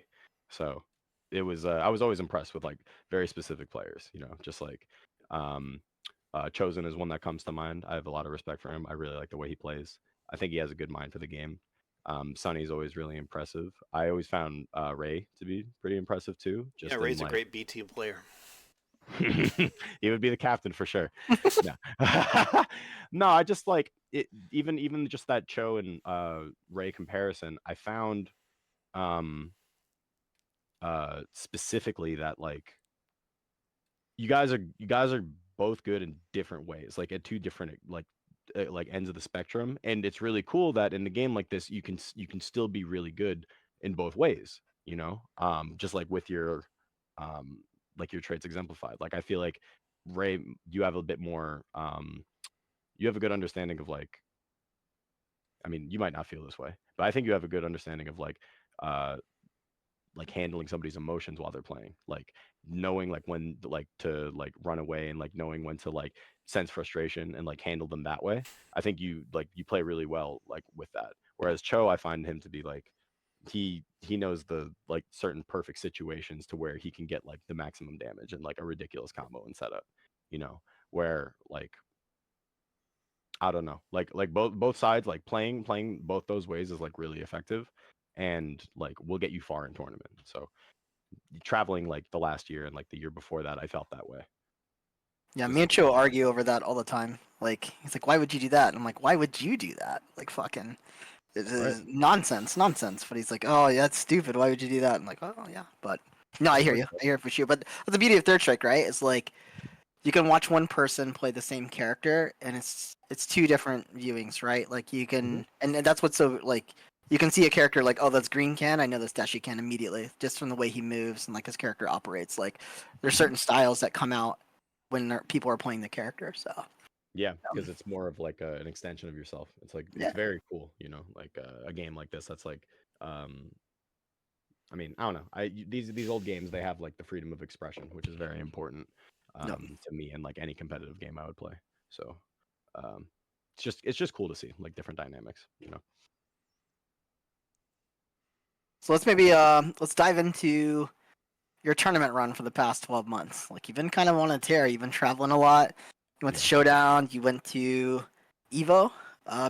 So it was I was always impressed with like very specific players, just like um Chosen is one that comes to mind. I have a lot of respect for him. I really like the way he plays. I think he has a good mind for the game. Sonny's always really impressive. I always found Ray to be pretty impressive too, Yeah, just in Ray's a like great B team player. he would be the captain for sure. No. No, I just like it, even just that Cho and Ray comparison, I found um specifically that like you guys are both good in different ways, like at two different like ends of the spectrum. And it's really cool that in a game like this you can still be really good in both ways, just like with your um like your traits exemplified. Like I feel like Ray, you have a bit more you have a good understanding of like, I mean, you might not feel this way, but I think you have a good understanding of uh like handling somebody's emotions while they're playing, like knowing like when like to like run away and like knowing when to like sense frustration and like handle them that way. I think you play really well like with that. Whereas Cho, I find him to be like he knows the like certain perfect situations to where he can get like the maximum damage and like a ridiculous combo and setup, you know, where like I don't know. Like both sides like playing both those ways is like really effective and like will get you far in tournament. So traveling like the last year and like the year before that, I felt that way Yeah, me and specifically. Cho argue over that all the time. Like, he's like, "Why would you do that?" And I'm like, "Why would you do that?" Like, fucking, it Right. is nonsense, nonsense. But he's like, "Oh, yeah, that's stupid. Why would you do that?" I'm like, "Oh, yeah." But no, I Of hear course. you. I hear it for sure. But the beauty of Third Strike, right, is like you can watch one person play the same character, and it's two different viewings, right? Like you Mhm. can, and that's what's so like. You can see a character like, oh, that's Green can. I know that's Dashi can immediately, just from the way he moves and like his character operates. Like, there's Mhm. certain styles that come out when people are playing the character. So, Yeah, because um, it's more of like an extension of yourself. It's like it's yeah, very cool, you know, like a game like this. That's like, um, I mean, I don't know. These old games they have like the freedom of expression, which is very important no. to me in like any competitive game I would play. So um, it's just cool to see like different dynamics, you know. So let's maybe let's dive into your tournament run for the past 12 months. Like you've been kind of on a tear. You've been traveling a lot. You went to Yeah. Showdown. You went to Evo,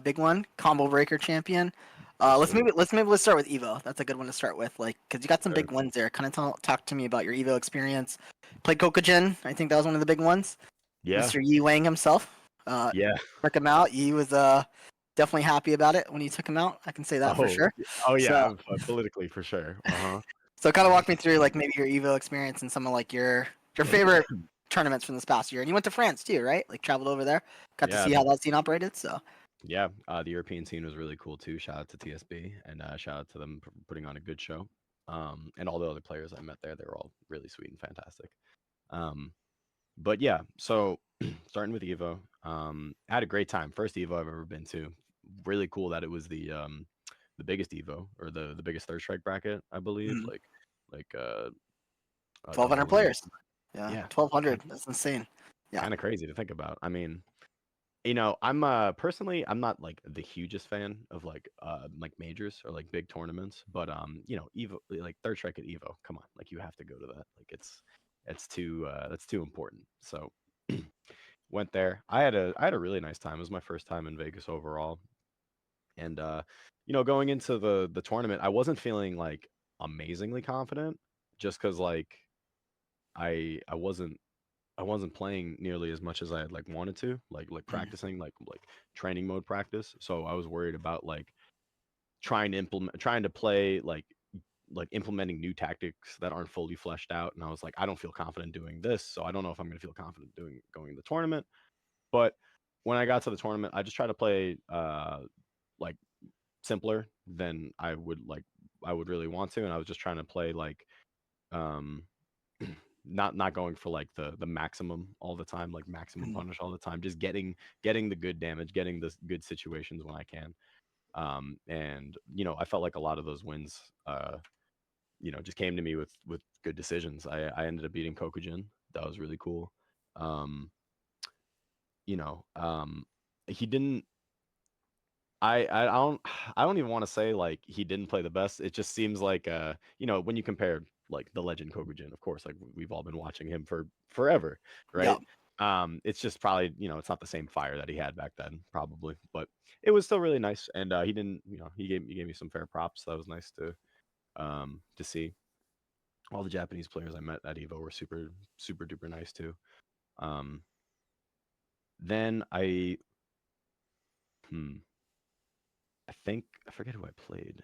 big one, combo breaker champion. Yes, Let's sir. let's start with Evo. That's a good one to start with. Like, cause you got some Sure. big ones there. Kind of talk to me about your Evo experience. Played Kokujin. I think that was one of the big ones. Yeah. Mr. Yi Wang himself. Uh, Yeah. took him out. He was definitely happy about it when you took him out. I can say that for Oh. sure. Oh yeah. So Politically for sure. Uh so kind of huh. walk me through like maybe your Evo experience and some of like your favorite tournaments from this past year. And you went to France too, right? Like traveled over there, got to Yeah. see how that scene operated. So Yeah, the European scene was really cool too. Shout out to TSB and shout out to them for putting on a good show. And all the other players I met there, they were all really sweet and fantastic. Um, but yeah, so starting with Evo, I had a great time. First Evo I've ever been to. Really cool that it was the biggest Evo or the biggest third strike bracket, I believe. mm, Like 1,200 doubles and players. Yeah, yeah, 1,200. That's insane. Yeah. kind of crazy to think about. I mean, you know, I'm personally I'm not like the hugest fan of like majors or like big tournaments, but you know, Evo like third strike at Evo, come on, like you have to go to that. Like it's too that's too important. So went there. I had a really nice time. It was my first time in Vegas overall. And you know, going into the tournament, I wasn't feeling like amazingly confident just cuz like I wasn't playing nearly as much as I had like wanted to, like Mm. practicing, like training mode practice. So I was worried about like trying to play like implementing new tactics that aren't fully fleshed out. And I was like, I don't feel confident doing this, so I don't know if I'm gonna feel confident doing going to the tournament. But when I got to the tournament, I just tried to play like simpler than I would really want to, and I was just trying to play like um not going for like the maximum all the time, like maximum Mm. punish all the time, just getting the good damage, getting the good situations when I can. And you know, I felt like a lot of those wins you know, just came to me with good decisions. I ended up beating Kokujin. That was really cool. um you know, he didn't I don't even want to say like he didn't play the best. It just seems like you know, when you compare like the legend Kokujin, of course, like we've all been watching him for forever, Yeah. right? It's just probably, you know, it's not the same fire that he had back then, probably, but it was still really nice. And he didn't, you know, he gave me some fair props. That was nice to see. All the Japanese players I met at Evo were super super duper nice too. Um, then hmm, I think I forget who I played.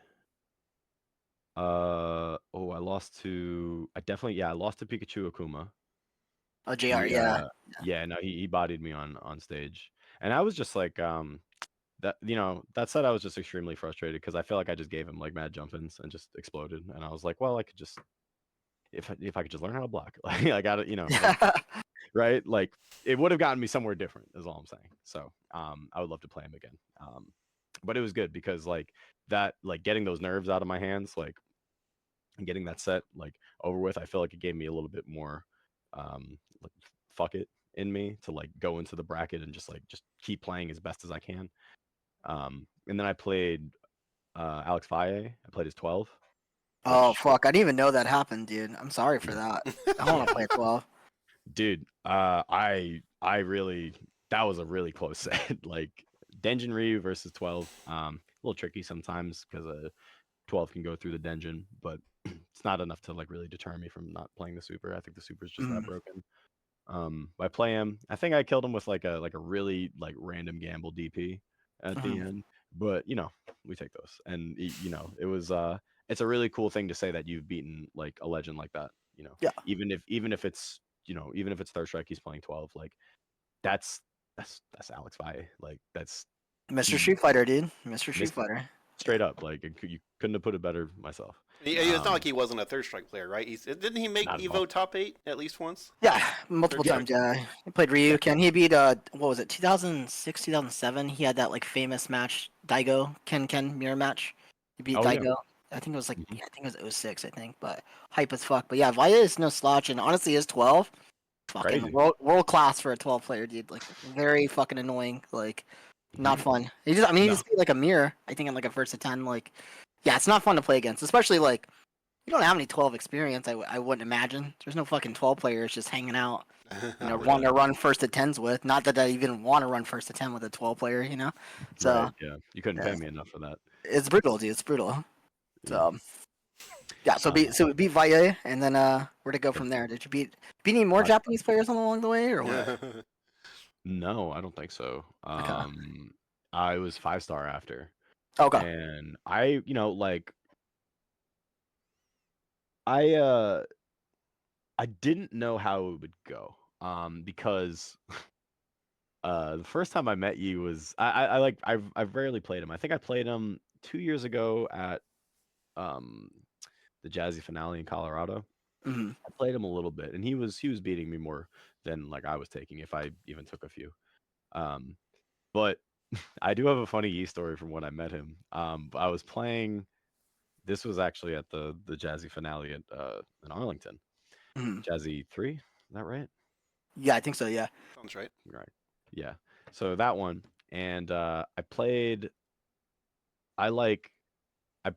Oh, I definitely, yeah, I lost to Pikachu Akuma. Oh, JR. He Yeah. yeah, no, he bodied me on stage. And I was just like that, you know, that said, I was just extremely frustrated because I feel like I just gave him like mad jump ins and just exploded. And I was like, well, I could just if I could just learn how to block, like I got to, like, right? Like it would have gotten me somewhere different, is all I'm saying. So I would love to play him again. But it was good because like that, like getting those nerves out of my hands, like and getting that set like over with, I feel like it gave me a little bit more like fuck it in me to like go into the bracket and just keep playing as best as I can. And then I played Alex Faye. I played his 12, Oh which fuck! I didn't even know that happened, dude. I'm sorry for that. I want to play 12. dude, I really, that was a really close set. Like Denjin Ryu versus 12, a little tricky sometimes because 12 can go through the Denjin, but it's not enough to like really deter me from not playing the super. I think the super is just that Mm. broken. I play him. I think I killed him with like a really like random gamble DP at the Mhm. end, but we take those, and it was it's a really cool thing to say that you've beaten like a legend like that. Yeah, Even if it's even if it's third strike, he's playing 12. Like that's that's Alex Valle. Like that's Mr. he Street Fighter, dude. Mr. Street missed Fighter. straight up. Like you couldn't have put it better myself. It's not like he wasn't a third strike player, right? Didn't he make Not at all. Evo top 8 at least once? Yeah, multiple Third times. strike. Yeah, he played Ryu. Ken. He beat what was it? 2006, 2007. He had that like famous match, Daigo Ken mirror match. He beat Oh yeah. Daigo. I think it was like Mhm. I think it was 06, I think, but hype as fuck. But yeah, Vaya is no slouch, and honestly, his 12, fucking Crazy. world class for a 12 player, dude. Like very fucking annoying. Like not Mhm. fun. He just, I mean, he No. just beat like a mirror. I think in like a first to 10. Like, yeah, it's not fun to play against, especially like you don't have any 12 experience. I wouldn't imagine. There's no fucking 12 players just hanging out. Want to run first to tens with. Not that I even want to run first to 10 with a 12 player. So Right. Yeah. You couldn't yeah, pay me enough for that. it's brutal, dude. It's brutal. Yeah. So yeah, so Uh, we beat Valle, and then where to go yep. from there? Did you beat any more Uh, Japanese players along the way, or what? no, I don't think so. Okay. I was 5-star after, Okay. and like I I didn't know how it would go. Because the first time I met you was I like I've rarely played him. I think I played him 2 years ago at um the Jazzy finale in Colorado. Hmm. I played him a little bit, and he was beating me more than like I was taking, if I even took a few. Um, but I do have a funny story from when I met him. I was playing. This was actually at the Jazzy finale at in Arlington. Hmm. Jazzy 3, is that right? Yeah, I think so. Yeah. Sounds right. Right. Yeah. So that one, and I played. I like.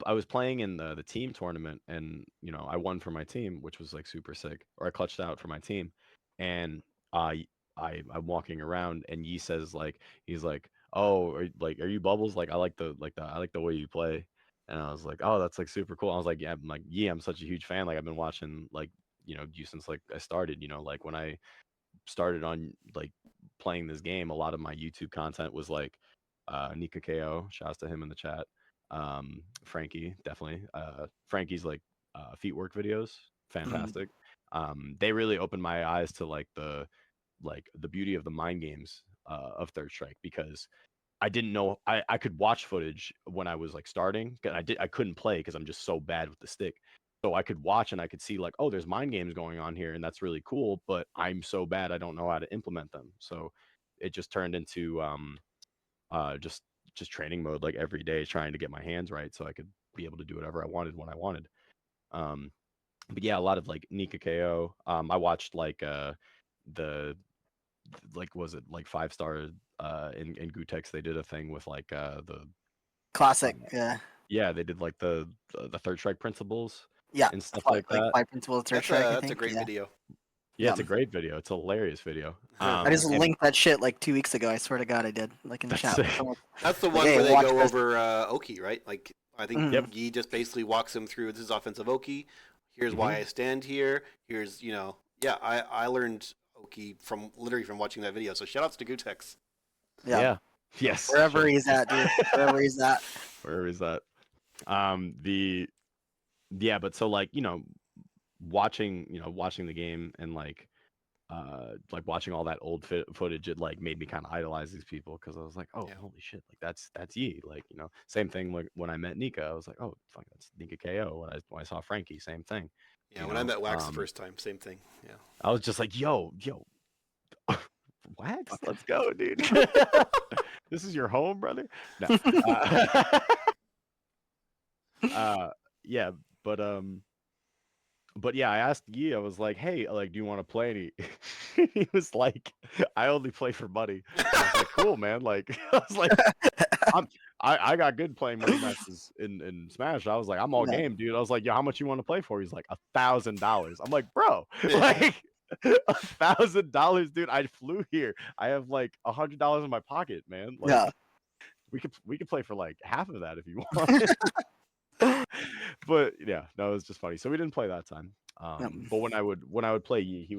I was playing in the team tournament, and I won for my team, which was like super sick. Or I clutched out for my team, and I'm walking around, and Yi says like he's like, oh, are you Bubbles? Like I like the way you play, and I was like, oh, that's like super cool. I was like, yeah, I'm like, yeah, I'm such a huge fan. Like I've been watching like you since like I started. Like when I started on like playing this game, a lot of my YouTube content was like Nika KO. Shouts to him in the chat. Frankie, definitely. Frankie's like feet work videos, Hmm. fantastic. They really opened my eyes to like the beauty of the mind games of Third Strike, because I didn't know I could watch footage when I was like starting. I couldn't play because I'm just so bad with the stick. So I could watch and I could see like, oh, there's mind games going on here, and that's really cool. But I'm so bad I don't know how to implement them. So it just turned into just training mode, like every day, trying to get my hands right so I could be able to do whatever I wanted when I wanted. Um, but yeah, a lot of like Nika KO. I watched like the like was it like 5-star in Gutex, they did a thing with like the uh, Classic. Yeah. yeah, they did like the third strike principles Yeah. and stuff like Like that. five principles of third strike, I That's a think. great Yeah. video. Yeah, Yeah. it's a great video. It's a hilarious video. I just And linked that shit like 2 weeks ago. I swear to God, I did. Like in the that's chat. sick. That's the Like, one hey, where they watch go this. over Oki, right? Like I think Mhm. Yep. Yi just basically walks him through this is offensive Oki. Here's Hmm. why I stand here. Here's yeah. I learned Oki from literally from watching that video. So shout outs to Gutex. Yeah. Yeah. Yes. Wherever Sure. he's at, dude. Wherever he's at. Where is that? The Yeah, but so like watching the game, and like like watching all that old footage, it like made me kind of idolize these people because I was like, oh, Yeah. holy shit, like that's Yi. Like, you know, same thing like when I met Nika, I was like, oh, fuck, that's Nika KO. When I saw Frankie, same thing. Yeah, You when I know, met Wax the first time, same thing. Yeah. I was just like, yo, Wax, let's go, dude. This is your home, brother. No, uh, yeah, but yeah, I asked Yi, I was like, hey, like, do you want to play any? He was like, I only play for money. I was like, cool, man. Like, I was like, I got good playing money matches in Smash. I was like, I'm all Yeah. game, dude. I was like, yo, how much you want to play for? He's like, $1,000. I'm like, bro, Yeah. like $1,000, dude. I flew here. I have like $100 in my pocket, man. Like, Yeah. we could play for like half of that if you want. But yeah, no, it was just funny. So we didn't play that time. Yep. But when I would play Yi, he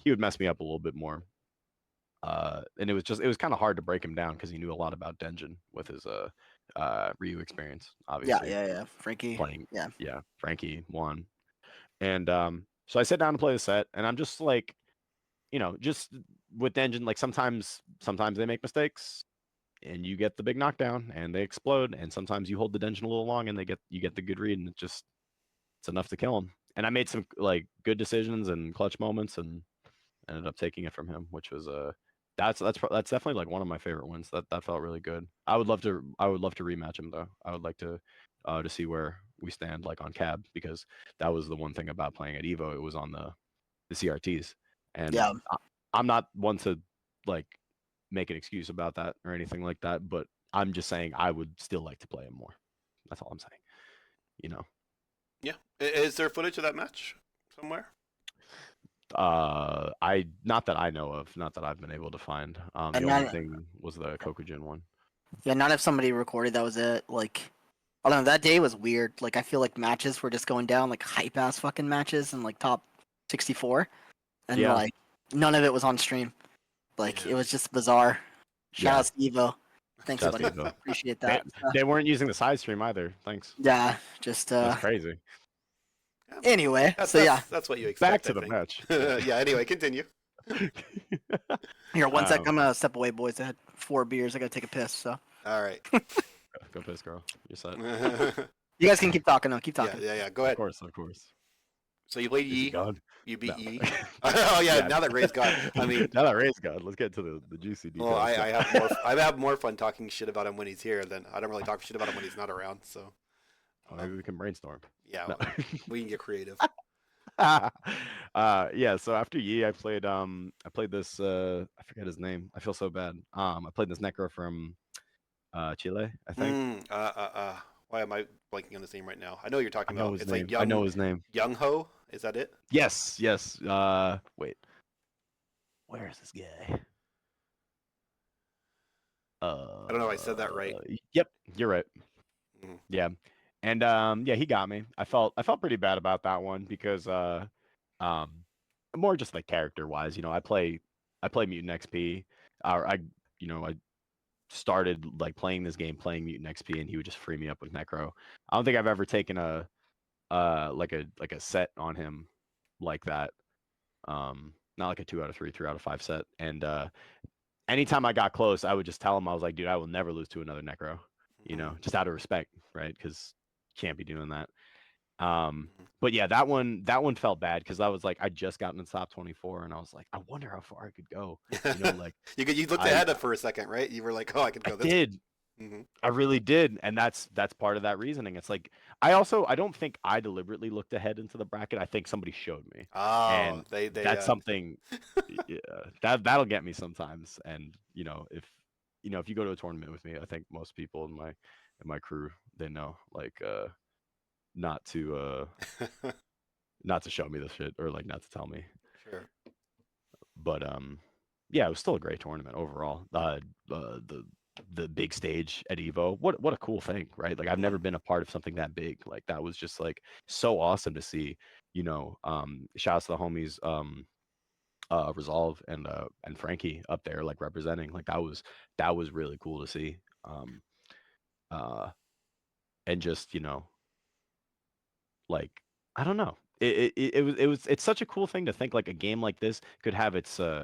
would mess me up a little bit more. And it was kind of hard to break him down because he knew a lot about Denjin with his Ryu experience, Yeah, obviously yeah. Frankie. playing. Yeah. Yeah, Frankie won, and so I sat down to play the set, and I'm just like, you know, just with Denjin, like sometimes they make mistakes, and you get the big knockdown, and they explode, and sometimes you hold the Denjin a little long, and you get the good read, and it's enough to kill him. And I made some like good decisions and clutch moments, and ended up taking it from him, which was that's definitely like one of my favorite wins. That felt really good. I would love to rematch him though. I would like to see where we stand like on cab, because that was the one thing about playing at Evo. It was on the CRTs, and Yeah. I'm not one to like make an excuse about that or anything like that, but I'm just saying I would still like to play him more. That's all I'm saying. You know. Yeah. Is there footage of that match somewhere? I not that I know of, not that I've been able to find. The And only not, thing was the Kokujin one. yeah, not if somebody recorded that was it. Like, I don't know. That day was weird. Like, I feel like matches were just going down, like hype ass fucking matches, and like top 64, and Yeah. like none of it was on stream. Like, Yeah. it was just bizarre. Shout Yeah. out to Evo. Thanks, Shouts buddy. to Evo. Appreciate They, that. they weren't using the side stream either. Thanks. Yeah, just That's crazy. anyway. That's, So yeah, that's what you expect. Back to I the think. match. Yeah. Anyway, continue. here, one sec. Um, I'm gonna step away, boys. I had 4 beers. I gotta take a piss. So All right. Go piss, girl. You're set. you guys can keep talking. No, keep Yeah. talking. Yeah. Go Of ahead. course, of course. So you played Is he Yi. gone? You beat No. Yi. Oh yeah, Yeah. Now that Ray's gone, I mean, now that Ray's gone, let's get to the juicy details. well, I have more fun talking shit about him when he's here than I don't really talk shit about him when he's not around. So Maybe we can brainstorm. yeah, No. we can get creative. Yeah, so after Yi, I played this I forget his name. I feel so bad. I played this Necro from Chile, I think. Why am I blanking on his name right now? I know what you're talking I know about. his It's name. like I know his name. Young Ho. Is that it? Yes. Wait. Where is this guy? I don't know if I said that right. Yep, you're right. Mhm. Yeah. And yeah, he got me. I felt pretty bad about that one because more just like character wise, you know, I play Mutant XP. I started like playing this game playing Mutant XP, and he would just free me up with Necro. I don't think I've ever taken a like a set on him like that. Not like a 2 out of 3, 3 out of 5 set. And anytime I got close, I would just tell him, I was like, dude, I will never lose to another Necro, you know, just out of respect, right? Because can't be doing that. But yeah, that one felt bad because I was like, I just got in the top 24, and I was like, I wonder how far I could go. You know, like you looked ahead for a second, right? You were like, oh, I could go I this. did. Mhm. I really did, and that's part of that reasoning. It's like I don't think I deliberately looked ahead into the bracket. I think somebody showed me, Oh, and they that's something yeah, that'll get me sometimes. And you know, if you go to a tournament with me, I think most people in my crew, they know like not to show me this shit, or like not to tell me. Sure. But yeah, it was still a great tournament overall. The big stage at Evo, what a cool thing, right? Like I've never been a part of something that big. Like that was just like so awesome to see. You know, shout out to the homies Resolve and Frankie up there like representing. Like that was really cool to see. Uh and just, you know, like I don't know. it's such a cool thing to think like a game like this could have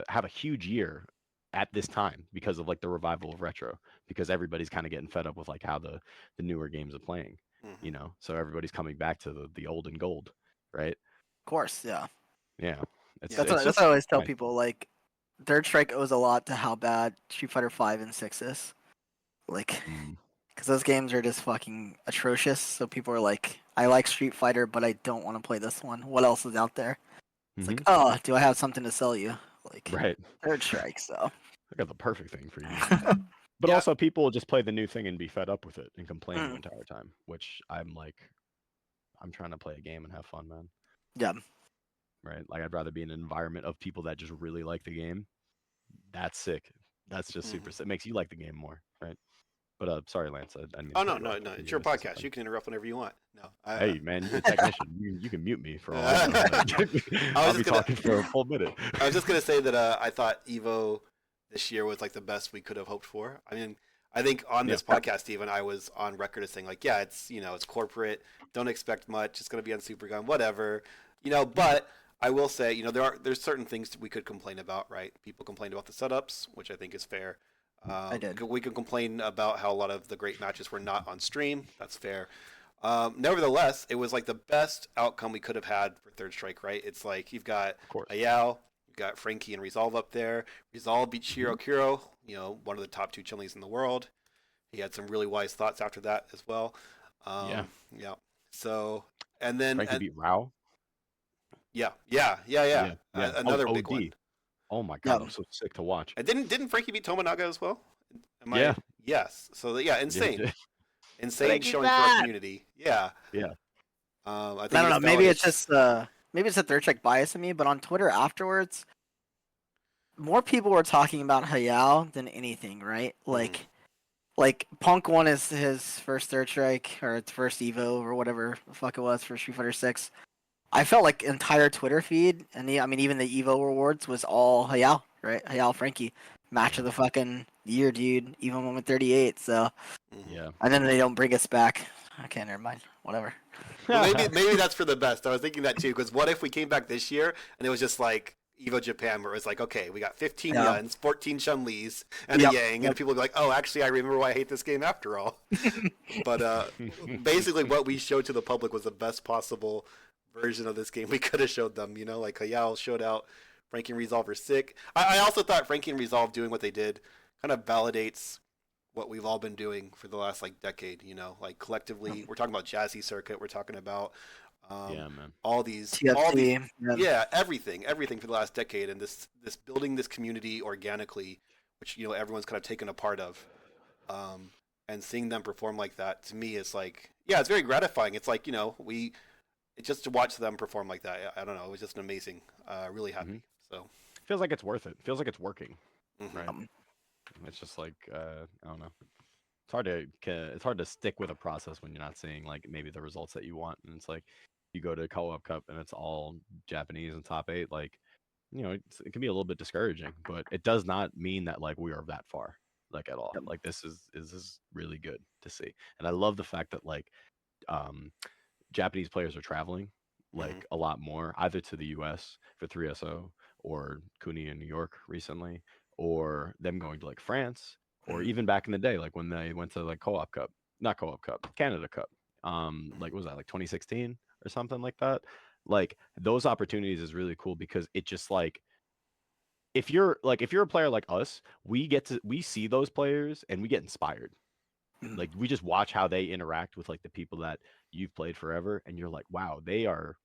have a huge year at this time because of like the revival of retro, because everybody's kind of getting fed up with like how the newer games are playing, Mhm. so everybody's coming back to the old and gold, right? Of course, yeah. Yeah, Yeah, That's it's what I just always tell nice. people. Like, Third Strike owes a lot to how bad Street Fighter 5 and 6 is. Like, Mm, because those games are just fucking atrocious. So people are like, I like Street Fighter, but I don't want to play this one. What else is out there? It's like, hmm oh, do I have something to sell you? Like, right. Third Strike. So, I got the perfect thing for you. mm, But Yeah. also, people will just play the new thing and be fed up with it and complain the entire time, which I'm like, I'm trying to play a game and have fun, man. yeah. Right? Like, I'd rather be in an environment of people that just really like the game. That's sick. That's just super Mhm. sick. It makes you like the game more, right? But sorry, Lance, I didn't mean to Oh cut no, you no, off. no! You It's were your gonna say podcast. something. You can interrupt whenever you want. No, Hey, man, you're a technician. You can mute me for all I know. I I'll was be just gonna. talking for a full minute. I was just gonna say that I thought Evo this year was like the best we could have hoped for. I mean, I think on Yeah. this podcast even I was on record as saying like, yeah, it's it's corporate. Don't expect much. It's gonna be on Super Gun, whatever. But I will say, there's certain things we could complain about, right? People complained about the setups, which I think is fair. I did. We can complain about how a lot of the great matches were not on stream. That's fair. Nevertheless, it was like the best outcome we could have had for Third Strike, right? It's like you've got Of course. Ayao, you've got Frankie and Resolve up there. Resolve beat Shiro Mhm. Kuro, one of the top two Chun-Lis in the world. He had some really wise thoughts after that as well. Yeah. Yeah. So, and then, Frankie beat Rao. yeah. Yeah. Oh, Another big one. OD. Oh my Yeah. god, that was so sick to watch. And didn't Frankie beat Tomonaga as well? Yeah. Yes. So yeah, Yeah, insane, yeah. insane Frankie's showing for our bad. community. Yeah. Yeah. I I think don't it know. just Maybe it's validates. just maybe it's a Third Strike bias in me. But on Twitter afterwards, more people were talking about Hayao than anything. Right? Mhm. Like Punk won his first Third Strike or its first Evo or whatever the fuck it was for Street Fighter 6. I felt like entire Twitter feed and I mean even the Evo rewards was all Hayao, right? Hayao Frankie. Match of the fucking year, dude. Evo moment 38. So Mhm. Yeah. and then they don't bring us back. Okay, never mind. Whatever. Well, maybe that's for the best. I was thinking that too, because what if we came back this year and it was just like Evo Japan, where it was like, okay, we got 15 Yeah. Yuns, 14 Chun Li's, and Yep, a Yang, yep. and people would be like, oh, actually, I remember why I hate this game after all. But basically, what we showed to the public was the best possible version of this game we could have showed them. Like Hayao showed out Frankie and Resolve are sick. I also thought Frankie and Resolve doing what they did kind of validates what we've all been doing for the last like decade. Like collectively, we're talking about Jazzy Circuit. We're talking about Yeah, man. all these TFT. yeah, everything for the last decade, and this building this community organically, which everyone's kind of taken a part of, and seeing them perform like that to me is like, yeah, it's very gratifying. It's like it's just to watch them perform like that. I don't know, it was just amazing. Really happy. Mhm. So Feels like it's worth it. Feels like it's working. mhm. Right. It's just like I don't know. It's hard to stick with a process when you're not seeing like maybe the results that you want. And it's like you go to Co-op Cup and it's all Japanese and top 8. Like it can be a little bit discouraging, but it does not mean that like we are that far like at all. Yep. Like this is really good to see, and I love the fact that like um, Japanese players are traveling like a lot more, either to the U.S. for 3SO or Kuni in New York recently, or them going to like France, or Mhm. even back in the day, like when they went to like Co-op Cup, not Co-op Cup, Canada Cup. Like what was that like 2016 or something like that? Like those opportunities is really cool because it just like if you're a player like us, we see those players and we get inspired. Mhm. Like we just watch how they interact with like the people that you've played forever, and you're like, wow, they are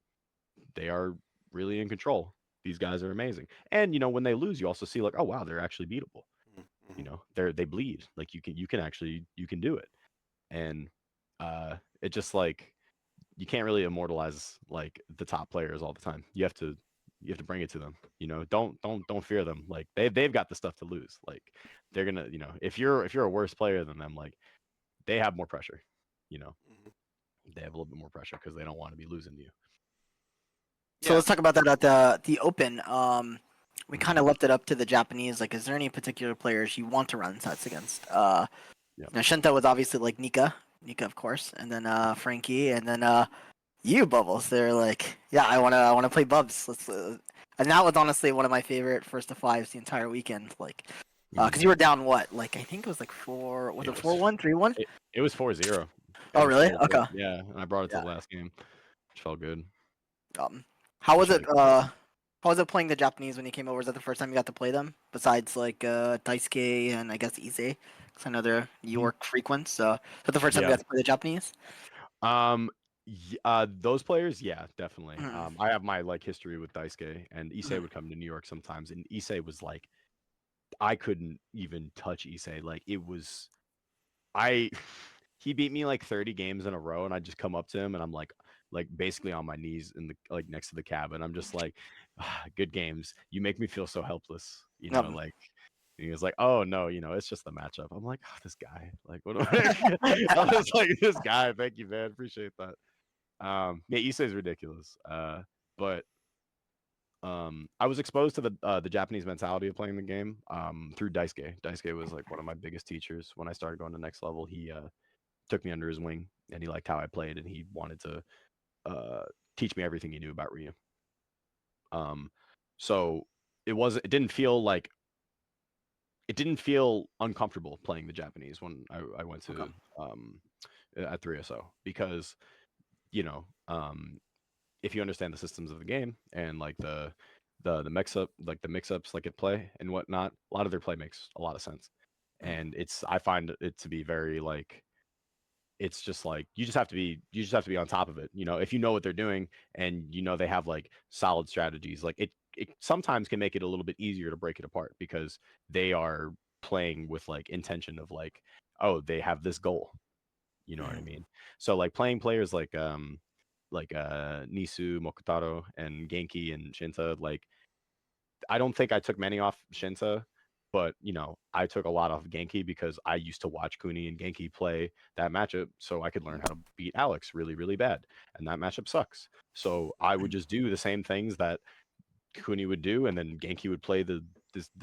really in control. These guys are amazing. And when they lose, you also see like, oh wow, they're actually beatable. They bleed. Like you can do it. And it just like you can't really immortalize like the top players all the time. You have to bring it to them. Don't fear them. Like they've got the stuff to lose. Like they're gonna, if you're a worse player than them, like they have more pressure. You know, they have a little bit more pressure because they don't want to be losing to you. So Yeah. let's talk about that at the Open. We kind of left it up to the Japanese. Like, is there any particular players you want to run sets against? Yeah. Now Shenta was obviously like Nika, of course, and then Frankie, and then you, Bubbles. They're like, yeah, I wanna play Bubs. Let's. And that was honestly one of my favorite first to fives the entire weekend. Like, because you were down what? Like I think it was like four. Was It it was 4-1, 3-1? it was 4-0. It Oh was really? 4 Okay. yeah, and I brought it to Yeah. the last game, which felt good. How was Wish I it? had How was it playing the Japanese when you came over? Was that the first time you got to play them? Besides like Daisuke and I guess Ise, because I know they're New Mhm. York frequents. So, is that the first time you Yeah. got to play the Japanese? Those players, yeah, definitely. Mm. I have my like history with Daisuke, and Issei Mm. would come to New York sometimes, and Issei was like, I couldn't even touch Issei. Like it was, I, he beat me like 30 games in a row, and I just come up to him, and I'm like basically on my knees in the like next to the cabin. I'm just like, good games. You make me feel so helpless, Um, like. And he was like, "Oh no, it's just the matchup." I'm like, "Oh, this guy, like, what?" I was like, "This guy, thank you, man, appreciate that." Yeah, Issei is ridiculous. But I was exposed to the Japanese mentality of playing the game through Daisuke. Daisuke was like one of my biggest teachers when I started going to next level. He took me under his wing and he liked how I played and he wanted to teach me everything he knew about Ryu. Um, so it didn't feel uncomfortable playing the Japanese when I went okay. to at 3SO because you know um if you understand the systems of the game and like the mix ups like at play and whatnot, a lot of their play makes a lot of sense. Mm. And I find it to be very like it's just like you just have to be on top of it. If you know what they're doing and they have like solid strategies, like it sometimes can make it a little bit easier to break it apart because they are playing with like intention of like, oh, they have this goal. You know what I Mm. mean? So like playing players like Nisu, Mokutaro, and Genki and Shinta, like I don't think I took many off Shinta, but I took a lot off Genki because I used to watch Kuni and Genki play that matchup so I could learn how to beat Alex really, really bad. And that matchup sucks. So I would Mm. just do the same things that Kuni would do, and then Genki would play the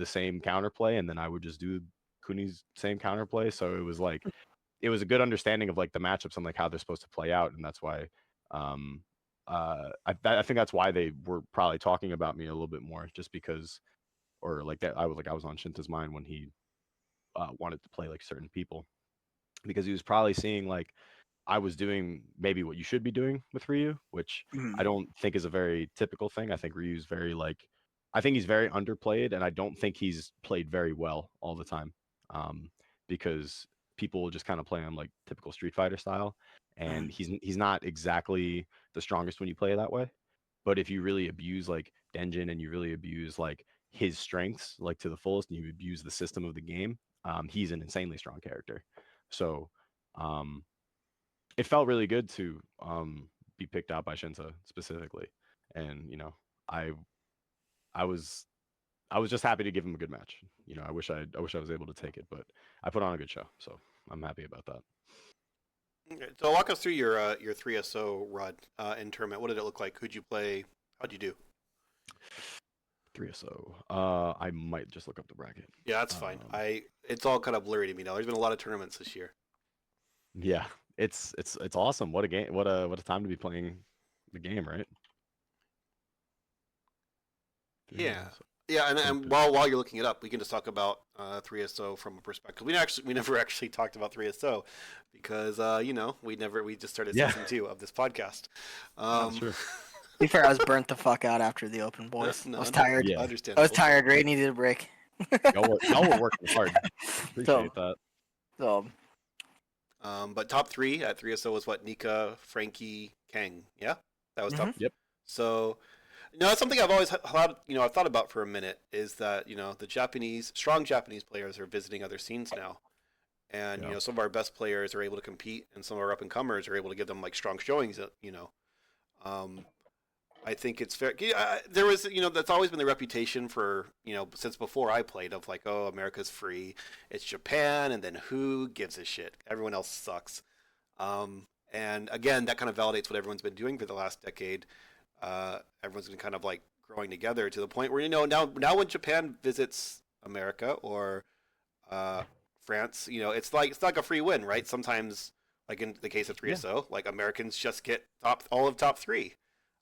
same counterplay, and then I would just do Kuni's same counterplay. So it was like it was a good understanding of like the matchups and like how they're supposed to play out, and that's why um I think that's why they were probably talking about me a little bit more, just because or like that I was on Shinta's mind when he wanted to play like certain people because he was probably seeing like I was doing maybe what you should be doing with Ryu, which I Mm. don't think is a very typical thing. I think Ryu's very like I think he's very underplayed, and I don't think he's played very well all the time. Um, because people will just kind of play him like typical Street Fighter style, and Mm. he's not exactly the strongest when you play that way. But if you really abuse like Denjin and you really abuse like his strengths like to the fullest, and you abuse the system of the game, he's an insanely strong character. So um, it felt really good to be picked out by Shinta specifically, and I I was I was just happy to give him a good match. I wish I was able to take it, but I put on a good show, so I'm happy about that. Okay, so walk us through your 3SO run in tournament. What did it look like? Who'd you play? How'd you do? 3SO. I might just look up the bracket. Yeah, that's fine. It's all kind of blurry to me now. There's been a lot of tournaments this year. Yeah, it's awesome. What a game! What a time to be playing the game, right? Yeah. 3SO. Yeah, and, Pull up and while you're looking it up, we can just talk about 3SO from a perspective. We never actually talked about 3SO because we just started Yeah, season 2 of this podcast. that's Um, true. To be fair, I was burnt the fuck out after the open, boys. I no, was tired. Yeah, I was understandable. tired. Ray needed a break. y'all were working hard. So, Appreciate that. so But top 3 at 3SO was what? Nika, Frankie, Kang. Yeah, that was hmm top. So, it's something I've always thought. I've thought about for a minute is that the strong Japanese players are visiting other scenes now, and Yeah. some of our best players are able to compete, and some of our up and comers are able to give them like strong showings. Um, I think it's fair. Yeah, there was, that's always been the reputation for, since before I played of like, oh, America's free, it's Japan, and then who gives a shit? Everyone else sucks. And again, that kind of validates what everyone's been doing for the last decade. Everyone's been kind of like growing together to the point where now when Japan visits America or uh, France, it's like a free win, right? Sometimes Like in the case of Yeah. 3SO, like Americans just get all of top three.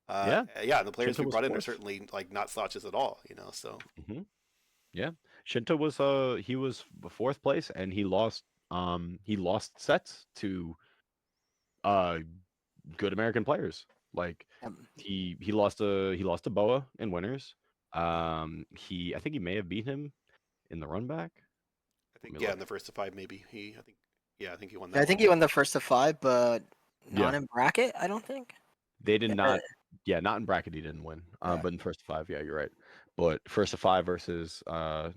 Yeah. Yeah, and the players Shinto we was brought in are fourth. certainly like not slouches at all, So Hmm. Yeah, Shinto was he was fourth place, and he lost sets to uh good American players. Like Um, he lost to Boa in winners. I think he may have beat him in the run back. I Let think me yeah, in look. the first of five maybe I think he won I that think one. he won the first of 5, but not Yeah, in bracket. I don't think. they did Uh, not. Yeah, not in bracket he didn't win. yeah. But in first of five, yeah, you're right. But first of five versus the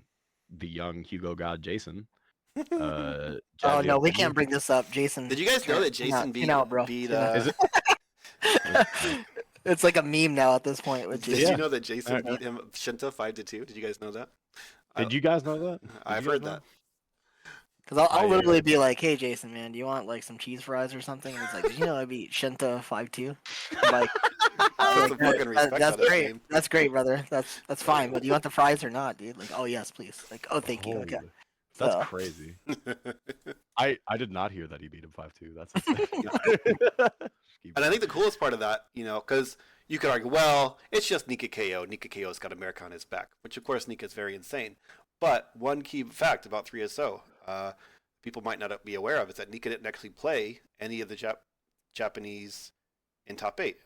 young Hugo God Jason, Oh no, Jadzio we Penny. can't bring this up, Jason. Did you guys know that Tune out, Jason tune out, bro. beat Tune out. Is it? Okay. It's like a meme now at this point with Did Jason. you know that Jason Alright. beat him Shinta 5-2? Did you guys know that? Did you guys know that? Did I've you guys heard know? that. Because I'll I literally be like, "Hey, Jason, man, do you want like some cheese fries or something?" And he's like, "Did you know I beat Shinta 5-2?" I'm like, Put some fucking respect That's on his great. name. That's great, brother. That's fine. But do you want the fries or not, dude?" Like, "Oh yes, please." Like, "Oh, thank you." Okay. Holy, that's So crazy. I did not hear that he beat him 5-2. That's insane. Keep And I going. think the coolest part of that, because you could argue, well, it's just Nika KO. Nika KO's got America on his back, which of course Nika's very insane. But one key fact about 3SO, people might not be aware of, is that Nika didn't actually play any of the Japanese in top 8.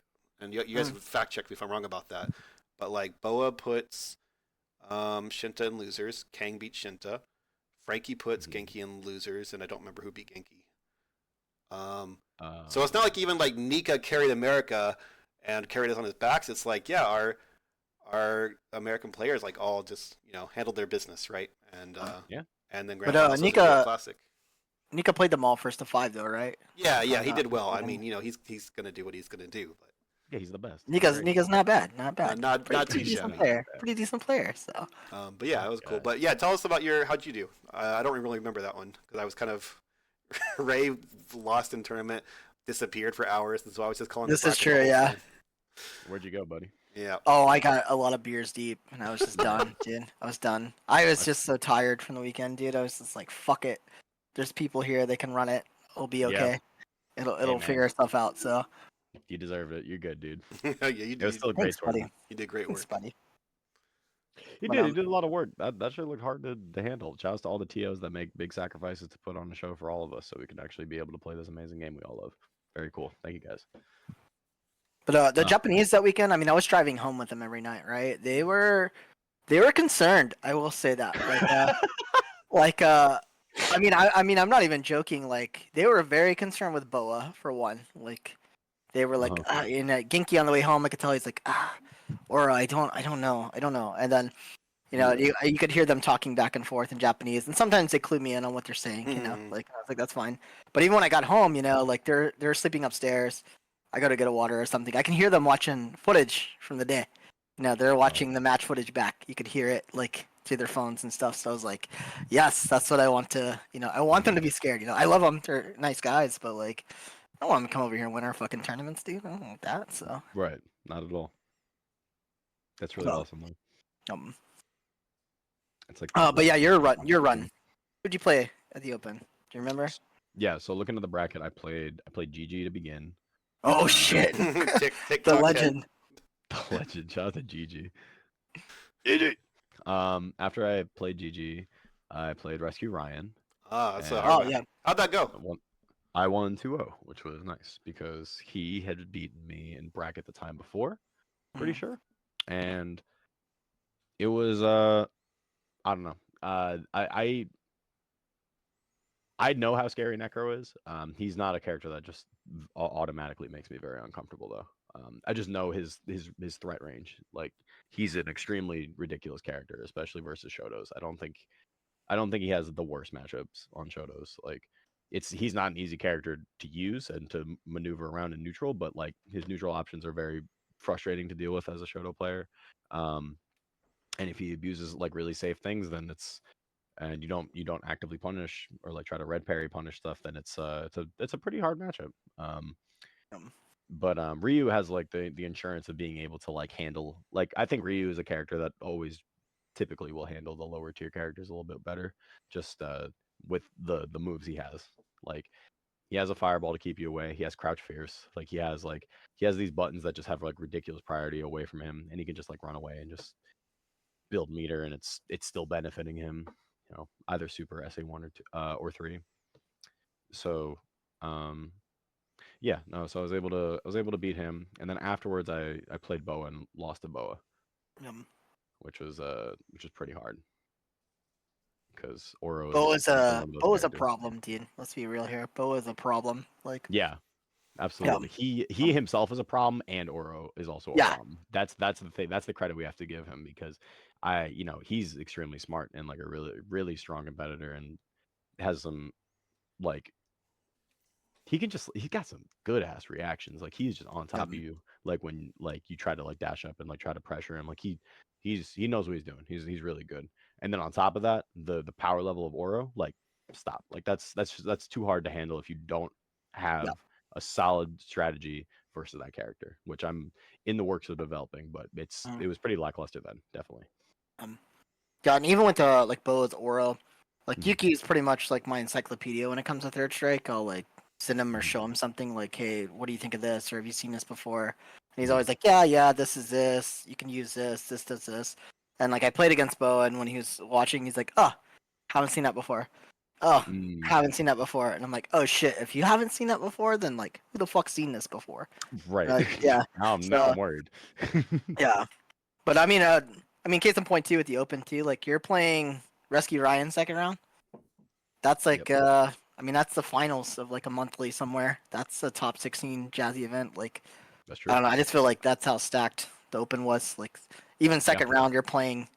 And you guys Mm. would fact check me if I'm wrong about that. But like Boa puts Shinta in losers, Kang beats Shinta, Frankie puts Mhm. Genki in losers, and I don't remember who beat Genki. Um, So it's not like even like Nika carried America and carried us on his backs. It's like yeah, our American players like all just handled their business right, and Yeah. and then But Grand Finals was a real Nika classic. played them all first to 5 though, right? Yeah, If yeah, I'm he not did well. I mistaken. mean, he's gonna do what he's gonna do, yeah, he's the best. He's Nika's great. Nika's not bad, not but bad. not too Pretty decent shabby. player. Pretty decent player. So But yeah, it was cool. Okay. But yeah, tell us about how'd you do? I don't really remember that one because I was kind of Ray lost in tournament, disappeared for hours, and so I was just calling. this the is bracket the true. whole Yeah. time. Where'd you go, buddy? Yeah. Oh, I got a lot of beers deep, and I was just done, dude. I was done. I was just so tired from the weekend, dude. I was just like, fuck it. There's people here. They can run it. It'll be Yeah. okay. It'll man. figure itself out. So You deserve it. You're good, dude. Yeah, you It was did. still a great thanks, buddy. tournament. You did great Thanks, work. buddy. He But, did. He did a lot of work. That should look hard to handle. Shouts to all the TOs that make big sacrifices to put on a show for all of us, so we can actually be able to play this amazing game we all love. Very cool. Thank you, guys. But the Japanese that weekend, I mean, I was driving home with them every night, right? They were concerned. I will say that. Like, I mean, I'm not even joking. Like, they were very concerned with Boa for one. Like, they were like, in Genki on the way home, I could tell he's like, or I don't know. And then, you could hear them talking back and forth in Japanese, and sometimes they clue me in on what they're saying. Mhm. Like I was like, that's fine. But even when I got home, like they're sleeping upstairs. I go to get a water or something. I can hear them watching footage from the day. They're watching the match footage back. You could hear it like through their phones and stuff. So I was like, yes, that's what I want to. I want them to be scared. I love them. They're nice guys, but like, I don't want them to come over here and win our fucking tournaments, dude. I don't want that. So, Right. Not at all. That's really So- awesome, though. It's like. but yeah, your run. Who'd you play at the Open? Do you remember? Yeah. So looking at the bracket, I played GG to begin. Oh shit, Tick, tick, the tock, legend. The legend. Shout out to GG. GG. After I played GG, I played Rescue Ryan. that's a And- hard Oh one. yeah. How'd that go? I won 2-0, which was nice because he had beaten me in bracket the time before, pretty Mhm. sure. And it was I don't know. I know how scary Necro is. He's not a character that just automatically makes me very uncomfortable though. I just know his threat range. Like he's an extremely ridiculous character, especially versus Shotos. I don't think he has the worst matchups on Shotos. Like he's not an easy character to use and to maneuver around in neutral, but like his neutral options are very frustrating to deal with as a Shoto player. And if he abuses like really safe things, then and you don't actively punish or like try to red parry punish stuff, then it's a pretty hard matchup. Um, But Ryu has like the insurance of being able to like handle, like I think Ryu is a character that always typically will handle the lower tier characters a little bit better, just with the moves he has. Like He has a fireball to keep you away. He has crouch fierce. He has these buttons that just have like ridiculous priority away from him, and he can just like run away and just build meter, and it's still benefiting him. Either super SA1 or 2 or 3. So um yeah, no, so I was able to beat him, and then afterwards I played Boa and lost to Boa, Um, which was pretty hard because Oro Bo is is definitely a one of those Bo is a characters. problem, dude. Let's be real here. Bo is a problem. Like, Yeah, yeah, absolutely. He himself is a problem, and Oro is also a yeah, problem. That's the thing. That's the credit we have to give him because he's extremely smart and like a really really strong competitor and has some like he's got some good ass reactions. Like he's just on yeah. top of you. Like when like you try to like dash up and like try to pressure him. Like he knows what he's doing. He's really good. And then on top of that, the power level of Oro, like stop. Like that's too hard to handle if you don't Yeah. have a solid strategy versus that character, which I'm in the works of developing, but it Mm. was pretty lackluster then, definitely. Um, yeah, and even with like Boa's Oro, like Mhm, Yuki is pretty much like my encyclopedia when it comes to Third Strike. I'll like send him or mhm, show him something like, "Hey, what do you think of this?" or "Have you seen this before?" And he's mhm. always like, "Yeah, yeah, this is this. You can use this. This does this." And like I played against Boa, and when he was watching, he's like, "Oh, haven't seen that before. Oh, Mm, haven't seen that before." And I'm like, "Oh shit! If you haven't seen that before, then like who the fuck's seen this before?" right. Like, yeah. Now So I'm worried. yeah, but I mean, case in point too with the Open too. Like you're playing Rescue Ryan second round. That's Yep, like I mean that's the finals of like a monthly somewhere. That's a top 16 Jazzy event. Like that's I true. don't know. I just feel like that's how stacked the Open was. Like even Yeah. second round, you're playing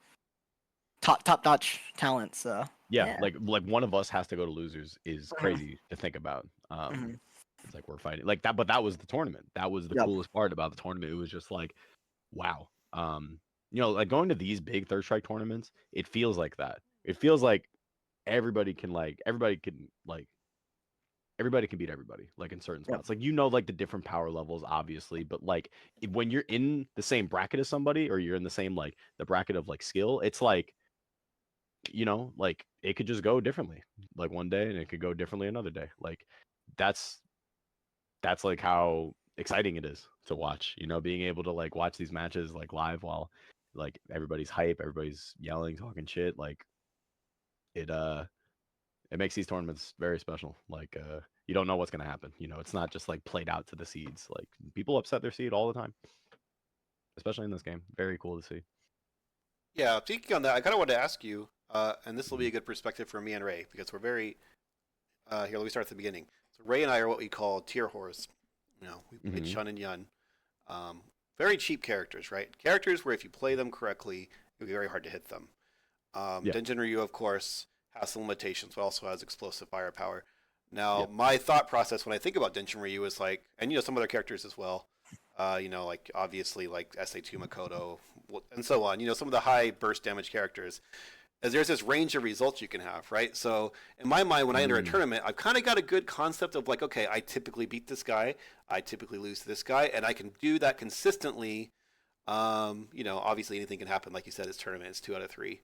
top notch talent. So Yeah, yeah. like one of us has to go to losers is Mhm, crazy to think about. mhm. It's like we're fighting like that, but that was the tournament. That was the Yep. coolest part about the tournament. It was just like, wow. Like going to these big third strike tournaments, it feels like that. It feels like everybody can beat everybody like in certain Yep. spots. Like like the different power levels obviously, but like when you're in the same bracket as somebody or you're in the same like the bracket of like skill, it's like like it could just go differently like one day and it could go differently another day. Like that's like how exciting it is to watch, being able to like watch these matches like live while like everybody's hype, everybody's yelling, talking shit. Like it it makes these tournaments very special. Like you don't know what's going to happen. It's not just like played out to the seeds. Like people upset their seed all the time, especially in this game. Very cool to see. Yeah, speaking on that, I kind of wanted to ask you, and this will be Mhm. a good perspective for me and Ray because we're very here. Let me start at the beginning. So Ray and I are what we call tier whores. We played Mhm. Shun and Yun. Um, very cheap characters, right? Characters where if you play them correctly, it would be very hard to hit them. Yeah. Denjin Ryu, of course, has some limitations, but also has explosive firepower. Now, Yep. my thought process when I think about Denjin Ryu is like, and some other characters as well. Like obviously like SA2 Makoto and so on. Some of the high burst damage characters. As there's this range of results you can have, right? So in my mind, when I enter a Mm. tournament, I've kind of got a good concept of like, okay, I typically beat this guy, I typically lose to this guy, and I can do that consistently. Obviously anything can happen. Like you said, it's tournament, it's 2 out of 3.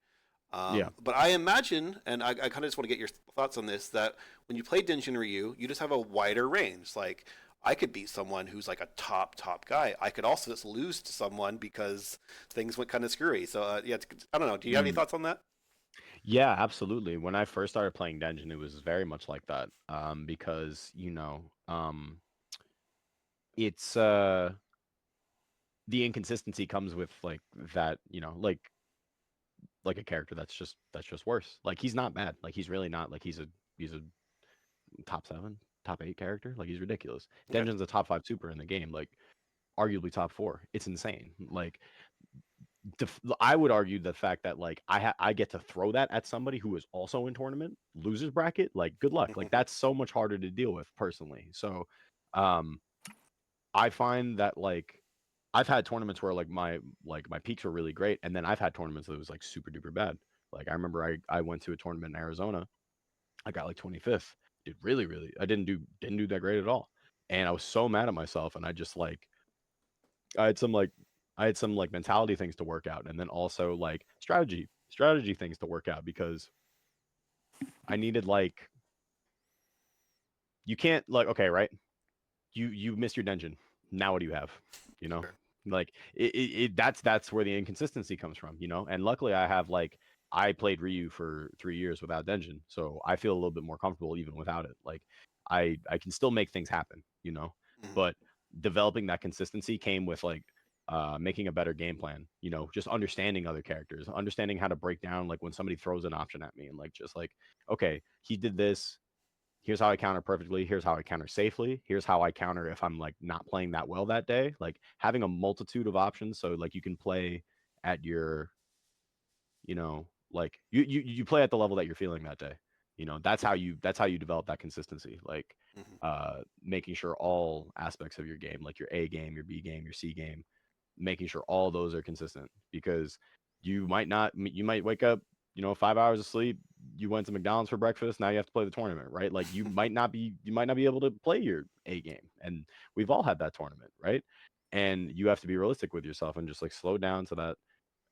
Yeah. But I imagine, and I kind of just want to get your thoughts on this, that when you play Denshin Ryu, you just have a wider range. Like, I could beat someone who's like a top guy. I could also just lose to someone because things went kind of screwy. So, yeah, I don't know. Do you have any Mm. thoughts on that? Yeah, absolutely. When I first started playing Dungeon, it was very much like that. Because it's the inconsistency comes with like that, like a character that's just worse. Like he's not bad. Like he's really not. Like he's a top 7, top 8 character. Like he's ridiculous. Okay. Dungeon's a top 5 super in the game. Like arguably top 4. It's insane. Like I would argue the fact that like I get to throw that at somebody who is also in tournament losers bracket. Like good luck. Like that's so much harder to deal with personally. So, um, I find that like I've had tournaments where like my peaks were really great, and then I've had tournaments that was like super duper bad. Like I remember I went to a tournament in Arizona. I got like 25th. Did really really. I didn't do that great at all, and I was so mad at myself. And I just like I had some like I had some like mentality things to work out, and then also like strategy things to work out because I needed like you can't like okay, right? You missed your dungeon. Now what do you have? You know, Sure. like that's where the inconsistency comes from. You know, and luckily I have like I played Ryu for 3 years without dungeon, so I feel a little bit more comfortable even without it. Like I can still make things happen. You know, Mhm. but developing that consistency came with like making a better game plan, you know, just understanding other characters, understanding how to break down like when somebody throws an option at me and like just like okay, he did this, here's how I counter perfectly, here's how I counter safely, here's how I counter if I'm like not playing that well that day. Like having a multitude of options so like you can play at your, you know, like you play at the level that you're feeling that day. You know, that's how you develop that consistency. Like Mhm. making sure all aspects of your game, like your A game, your B game, your C game, making sure all those are consistent because you might wake up, you know, 5 hours of sleep, you went to McDonald's for breakfast, now you have to play the tournament, right? Like you might not be able to play your A game. And we've all had that tournament, right? And you have to be realistic with yourself and just like slow down to that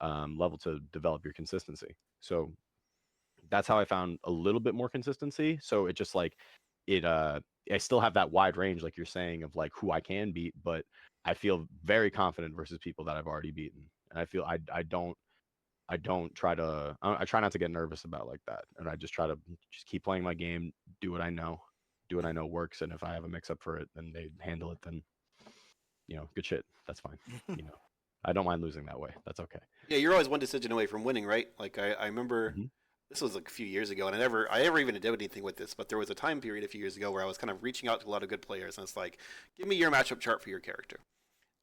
level to develop your consistency. So that's how I found a little bit more consistency. So it just like it I still have that wide range like you're saying of like who I can beat, but I feel very confident versus people that I've already beaten. And I feel I don't try to I try not to get nervous about like that. And I just try to just keep playing my game, do what I know, do what I know works, and if I have a mix up for it and they handle it then you know, good shit. That's fine. You know. I don't mind losing that way. That's okay. Yeah, you're always one decision away from winning, right? Like I remember Mhm. this was like a few years ago, and I never even did anything with this, but there was a time period a few years ago where I was kind of reaching out to a lot of good players, and it's like, give me your matchup chart for your character.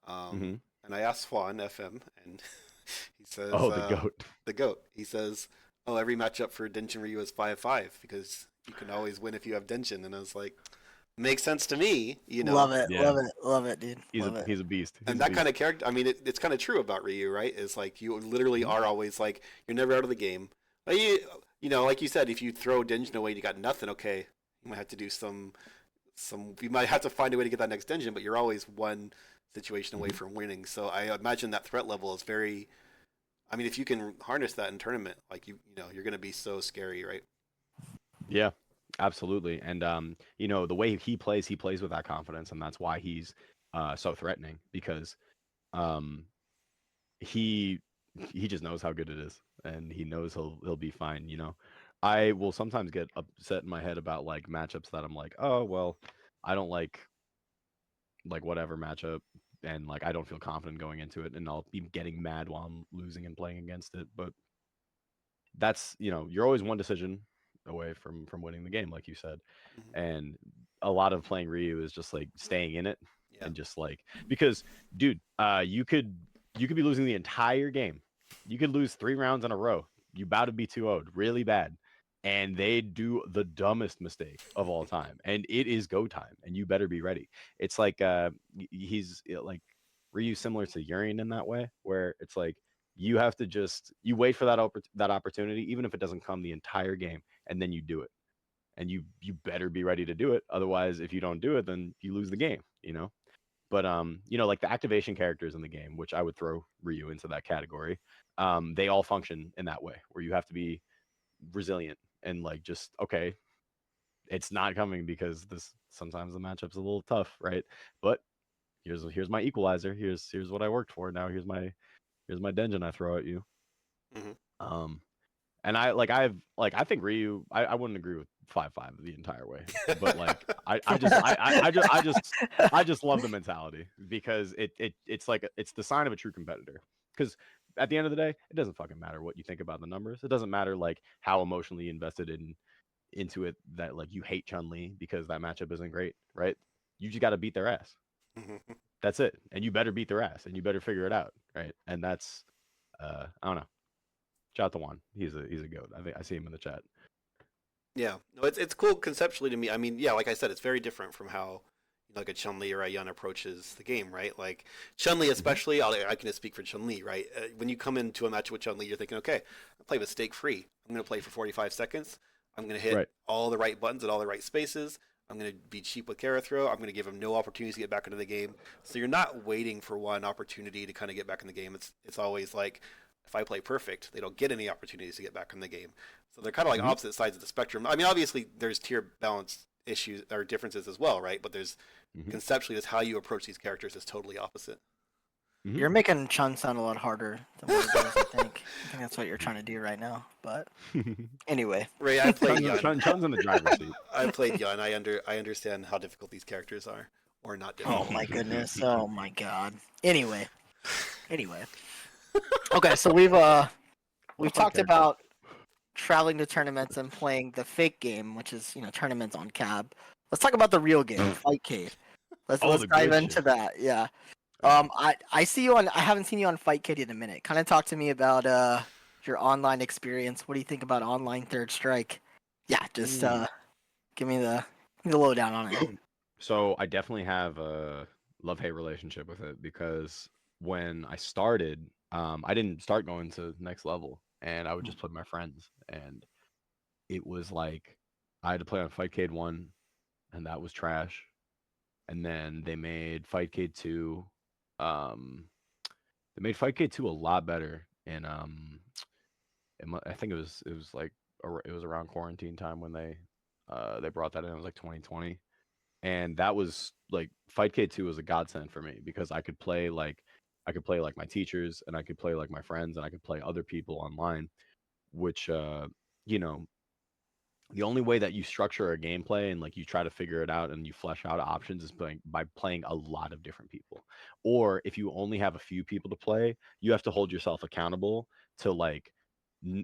Mhm. And I asked Swan FM, and he says, Oh, the goat. the goat. He says, oh, every matchup for Denshin Ryu is 5-5 because you can always win if you have Denshin. And I was like, makes sense to me, you know. Love it, Yeah. love it, love it, dude. He's a Love it. he's a beast. He's And a that kind beast. of character, I mean, it's kind of true about Ryu, right? Is like you literally Mhm. are always like you're never out of the game. Like you know, like you said, if you throw Denshin away and you got nothing, okay, you might have to do some. You might have to find a way to get that next Denshin, but you're always one situation away Mhm. from winning. So I imagine that threat level is very. I mean, if you can harness that in tournament, like you know, you're gonna be so scary, right? Yeah, absolutely. And you know, the way he plays with that confidence, and that's why he's so threatening because um he he just knows how good it is, and he knows he'll be fine. You know, I will sometimes get upset in my head about like matchups that I'm like, oh well, I don't like whatever matchup, and like I don't feel confident going into it, and I'll be getting mad while I'm losing and playing against it. But that's you know you're always one decision away from winning the game, like you said. Mm-hmm. And a lot of playing Ryu is just like staying in it Yeah. and just like because dude, you could be losing the entire game. You could lose 3 rounds in a row. You about to be 2-0'd really bad. And they do the dumbest mistake of all time. And it is go time. And you better be ready. It's like he's like Ryu similar to Urian in that way, where it's like you have to just you wait for that opportunity, even if it doesn't come the entire game, and then you do it and you better be ready to do it. Otherwise, if you don't do it, then you lose the game, you know? But you know, like the activation characters in the game, which I would throw Ryu into that category, they all function in that way where you have to be resilient and like just okay, it's not coming because this sometimes the matchup's a little tough, right? But here's my equalizer. Here's what I worked for. Now here's my dungeon I throw at you. Mm-hmm. Um And I think Ryu I wouldn't agree with 5-5 the entire way. But like I just love the mentality because it's like it's the sign of a true competitor. Because at the end of the day, it doesn't fucking matter what you think about the numbers. It doesn't matter like how emotionally invested into it that like you hate Chun-Li because that matchup isn't great, right? You just gotta beat their ass. Mm-hmm. That's it. And you better beat their ass and you better figure it out. Right. And that's I don't know. Shout out to Juan. He's a goat. I think I see him in the chat. Yeah, no, it's cool conceptually to me. I mean, yeah, like I said, it's very different from how like a Chun Li or a Yun approaches the game, right? Like Chun Li, Mhm. especially, I can just speak for Chun Li, right? When you come into a match with Chun Li, you're thinking, okay, I play mistake free. I'm going to play for 45 seconds. I'm going to hit Right. all the right buttons at all the right spaces. I'm going to be cheap with Kara throw. I'm going to give him no opportunities to get back into the game. So you're not waiting for one opportunity to kind of get back in the game. It's always like if I play perfect, they don't get any opportunities to get back in the game. So they're kind of like Mhm. opposite sides of the spectrum. I mean, obviously there's tier balance issues or differences as well, right? But there's Mhm. conceptually, it's how you approach these characters is totally opposite. You're making Chun sound a lot harder than what it is, I think. I think that's what you're trying to do right now. But anyway. Ray, I played Chun's in the driver's seat. I played Yun. I understand how difficult these characters are, or not Oh difficult. my goodness. Oh my god. Anyway. Okay, so we've talked character. about traveling to tournaments and playing the fake game, which is, tournaments on cab. Let's talk about the real game, Fightcade. Let's Oh, the dive good into shit. that. Yeah. I see you on. I haven't seen you on Fightcade in a minute. Kind of talk to me about your online experience. What do you think about online Third Strike? Yeah, just give me the lowdown on it. So I definitely have a love-hate relationship with it because when I started, I didn't start going to next level, and I would just play with my friends, and it was like I had to play on Fightcade 1, and that was trash. And then they made Fightcade 2. Um, they made Fightcade 2 a lot better, and I think it was like it was around quarantine time when they brought that in. It was like 2020, and that was like Fightcade 2 was a godsend for me because I could play like my teachers, and I could play like my friends, and I could play other people online, which you know the only way that you structure a gameplay and like you try to figure it out and you flesh out options is by playing a lot of different people. Or if you only have a few people to play, you have to hold yourself accountable to like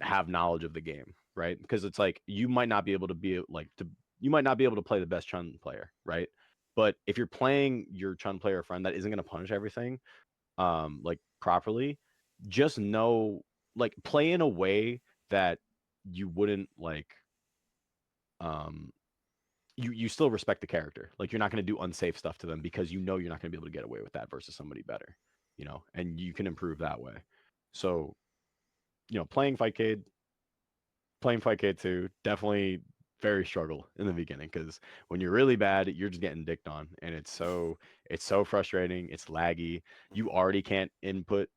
have knowledge of the game, right? Because it's like you might not be able to be like to you might not be able to play the best Chun player, right? But if you're playing your Chun player friend that isn't going to punish everything like properly, just know like play in a way that you wouldn't like um you still respect the character. Like you're not going to do unsafe stuff to them because you know you're not going to be able to get away with that versus somebody better, and you can improve that way. So, playing Fightcade 2, definitely very struggle in the beginning because when you're really bad, you're just getting dicked on, and it's so frustrating. It's laggy. You already can't input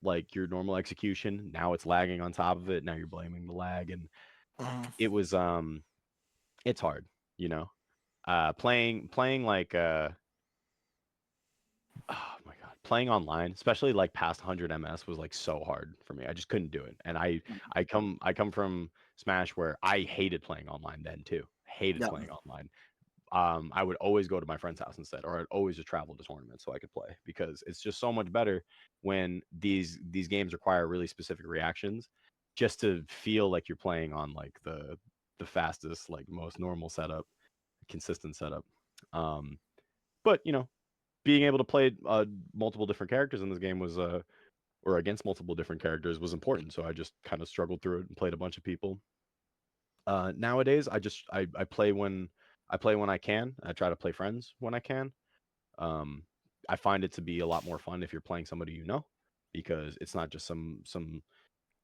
like your normal execution. Now it's lagging on top of it. Now you're blaming the lag, and Mhm. it was it's hard, you know. Playing like oh my god, playing online, especially like past 100 ms was like so hard for me. I just couldn't do it. And I come from Smash where I hated playing online then too. Hated Yeah. playing online. I would always go to my friend's house instead, or I'd always just travel to tournaments so I could play because it's just so much better when these games require really specific reactions just to feel like you're playing on like the fastest, like most normal setup, consistent setup. Um, but being able to play multiple different characters in this game was or against multiple different characters was important. So I just kind of struggled through it and played a bunch of people. Nowadays, I play when I can. I try to play friends when I can. Um, I find it to be a lot more fun if you're playing somebody because it's not just some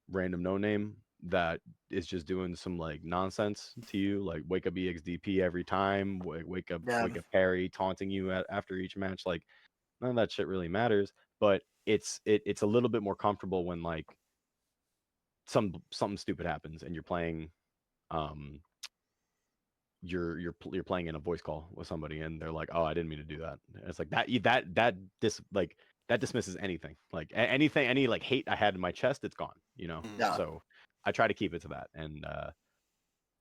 random no name that is just doing some like nonsense to you, like wake up EXDP every time, Yeah. wake up parry, taunting you after each match. Like none of that shit really matters. But it's a little bit more comfortable when like something stupid happens and you're playing um you're playing in a voice call with somebody and they're like, oh, I didn't mean to do that. And it's like that dismisses anything, like anything, any like hate I had in my chest, it's gone, Yeah. so I try to keep it to that. And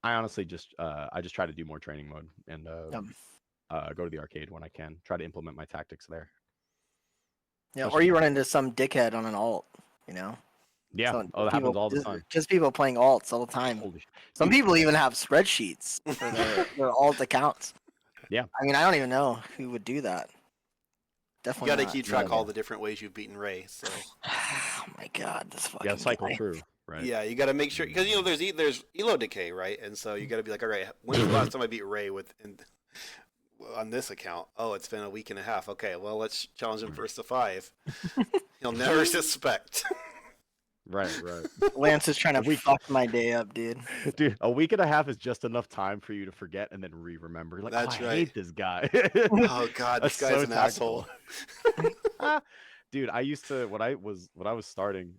I honestly just try to do more training mode and Yeah. go to the arcade when I can, try to implement my tactics there. Yeah. Much Or as you run possible. into some dickhead on an alt. You know. Yeah. So Oh, that happens people all the time. just people playing alts all the time. Holy shit. Some Dude. people even have spreadsheets for their alt accounts. Yeah. I mean, I don't even know who would do that. You Definitely got to not. keep None track of all us. the different ways you've beaten Ray. So Oh my god, this Yeah, fucking cycle guy. through, right? yeah, you got to make sure because there's elo decay, right? And so you got to be like, all right, when's the last time I beat Ray on this account? Oh, it's been a week and a half. Okay, well let's challenge him first to 5. He'll never suspect. Right. Lance is trying A to week. fuck my day up, dude. Dude, a week and a half is just enough time for you to forget and then remember. Like, oh, I That's right. hate this guy. Oh God, this That's guy's so an asshole. tactical. Dude, I used to when I was starting,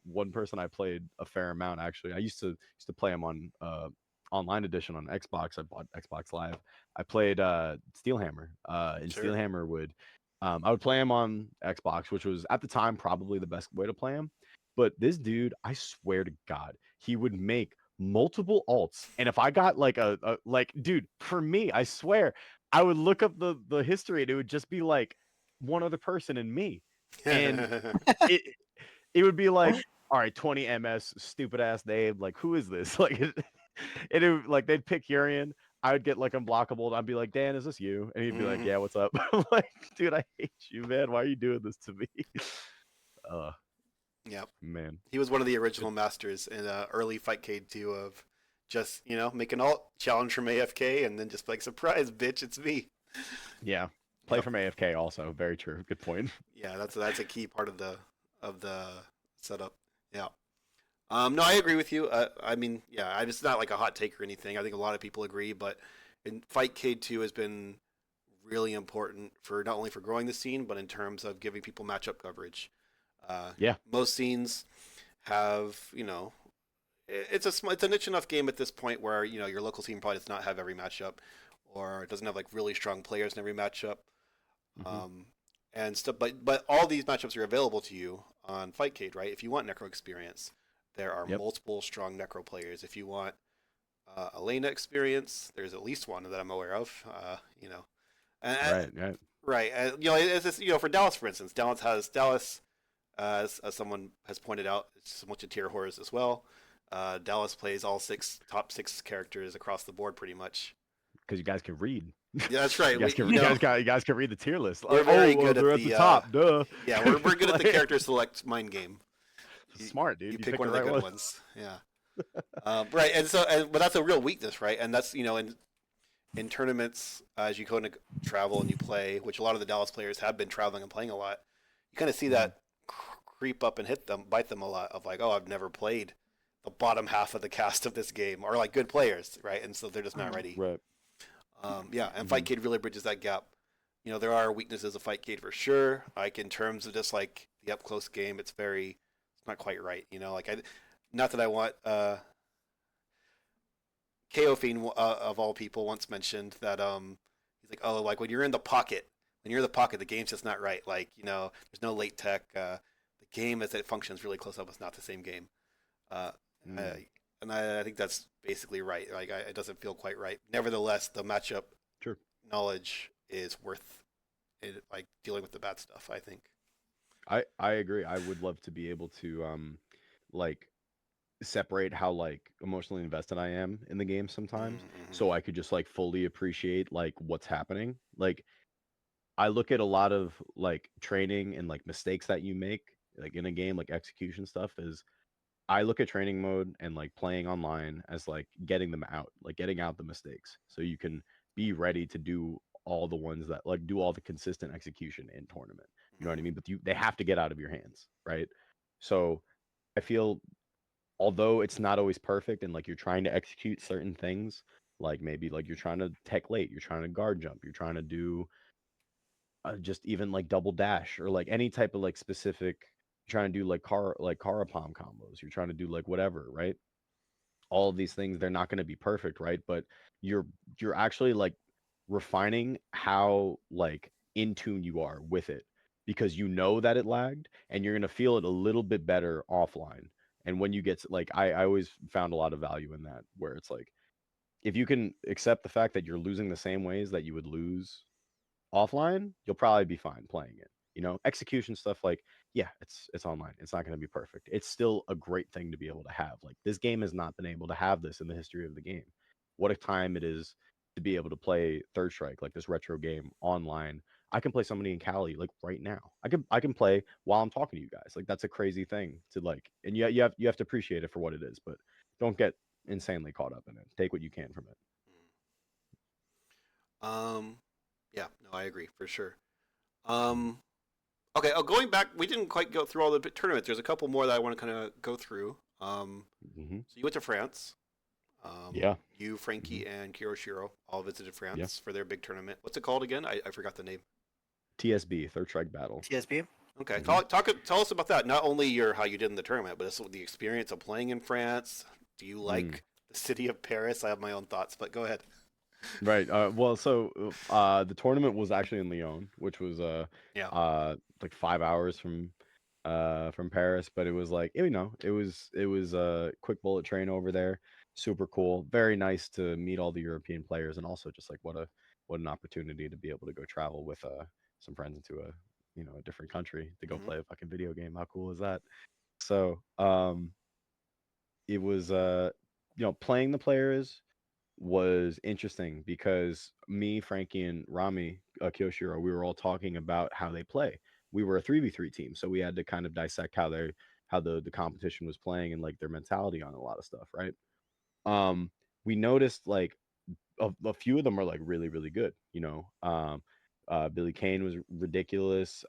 one person I played a fair amount actually. I used to play him on online edition on Xbox. I bought Xbox Live. I played Steelhammer. And Sure. Steelhammer would I would play him on Xbox, which was at the time probably the best way to play him. But this dude, I swear to God, he would make multiple alts. And if I got like a like, dude, for me, I swear, I would look up the history and it would just be like one other person and me. And it it would be like, all right, 20 MS, stupid ass name. Like, who is this? Like, like they'd pick Urian. I would get like unblockable. And I'd be like, Dan, is this you? And he'd be like, Mhm. yeah, what's up? I'm like, dude, I hate you, man. Why are you doing this to me? Uh, Yeah. man. He was one of the original masters in early Fightcade 2 of just, make an alt, challenge from AFK, and then just like, surprise, bitch, it's me. Yeah. Play Yep. from AFK also. Very true. Good point. Yeah, that's a key part of the setup. Yeah. No, I agree with you. I mean, yeah, it's not like a hot take or anything. I think a lot of people agree, but in Fightcade 2 has been really important for not only for growing the scene, but in terms of giving people matchup coverage. Yeah. Most scenes have, it's a niche enough game at this point where your local team probably does not have every matchup, or it doesn't have like really strong players in every matchup. Mhm. And stuff, but all these matchups are available to you on Fightcade, right? If you want Necro experience, there are Yep. multiple strong Necro players. If you want Elena experience, there's at least one that I'm aware of. And, Right. right. It's just, for Dallas, for instance, Dallas, as someone has pointed out, it's a bunch of tier horrors as well. Dallas plays all top six characters across the board, pretty much. Because you guys can read. Yeah, that's right. You guys can read the tier list. We're very good they're at at the top. Duh. Yeah, we're good at the Like, character select mind game. Smart, dude. You You pick picked one of the the right good one. ones. Yeah. Right, but that's a real weakness, right? And that's in tournaments as you go and travel and you play, which a lot of the Dallas players have been traveling and playing a lot. You kind of see that creep up and bite them a lot of like, oh, I've never played the bottom half of the cast of this game, or like good players, right? And so they're just not ready. Right. Yeah, and Mhm. Fightcade really bridges that gap. There are weaknesses of Fightcade for sure. Like in terms of just like the up close game, it's not quite right. Not that I want. KO Fiend of all people once mentioned that he's like, oh, like when you're in the pocket, the game's just not right. Like there's no late tech. The game as it functions really close up is not the same game. Uh, and I think that's basically right. Like it doesn't feel quite right. Nevertheless, the matchup Sure. knowledge is worth it, like dealing with the bad stuff. I think. I agree. I would love to be able to like separate how like emotionally invested I am in the game sometimes, Mm-hmm. so I could just like fully appreciate like what's happening. Like I look at a lot of like training and like mistakes that you make like in a game, like execution stuff is I look at training mode and like playing online as like getting them out, like getting out the mistakes so you can be ready to do all the ones that like do all the consistent execution in tournament. You know what I mean? But they have to get out of your hands, right? So I feel although it's not always perfect and like you're trying to execute certain things, like maybe like you're trying to tech late, you're trying to guard jump, you're trying to do just even like double dash or like any type of like specific trying to do like car palm combos, you're trying to do like whatever, right? All of these things they're not going to be perfect, right? But you're you're actually like refining how like in tune you are with it because you know that it lagged and you're going to feel it a little bit better offline. And when you get like I always found a lot of value in that where it's like if you can accept the fact that you're losing the same ways that you would lose offline, you'll probably be fine playing it. Execution stuff like, yeah, it's online. It's not going to be perfect. It's still a great thing to be able to have. Like this game has not been able to have this in the history of the game. What a time it is to be able to play Third Strike, like this retro game online. I can play somebody in Cali like right now. I can play while I'm talking to you guys. Like that's a crazy thing to like, and you have to appreciate it for what it is, but don't get insanely caught up in it. Take what you can from it. Yeah, no, I agree for sure. Okay, going back, we didn't quite go through all the tournaments. There's a couple more that I want to kind of go through. Mm-hmm. So you went to France. Yeah. You, Frankie, and Kiroshiro all visited France Yeah. for their big tournament. What's it called again? I forgot the name. TSB, Third Strike Battle. TSB. Okay, Mhm. tell us about that. Not only how you did in the tournament, but also the experience of playing in France. Do you like the city of Paris? I have my own thoughts, but go ahead. Right. Well, so the tournament was actually in Lyon, which was Yeah. like 5 hours from Paris, but it was like it was a quick bullet train over there. Super cool. Very nice to meet all the European players, and also just like what an opportunity to be able to go travel with some friends into a different country to go Hmm. play a fucking video game. How cool is that? So it was playing the players was interesting because me, Frankie, and Rami Kyoshiro, we were all talking about how they play. We were a 3v3 team, so we had to kind of dissect how the competition was playing and like their mentality on a lot of stuff, right? Um, we noticed like a few of them are like really really good. Billy Kane was ridiculous.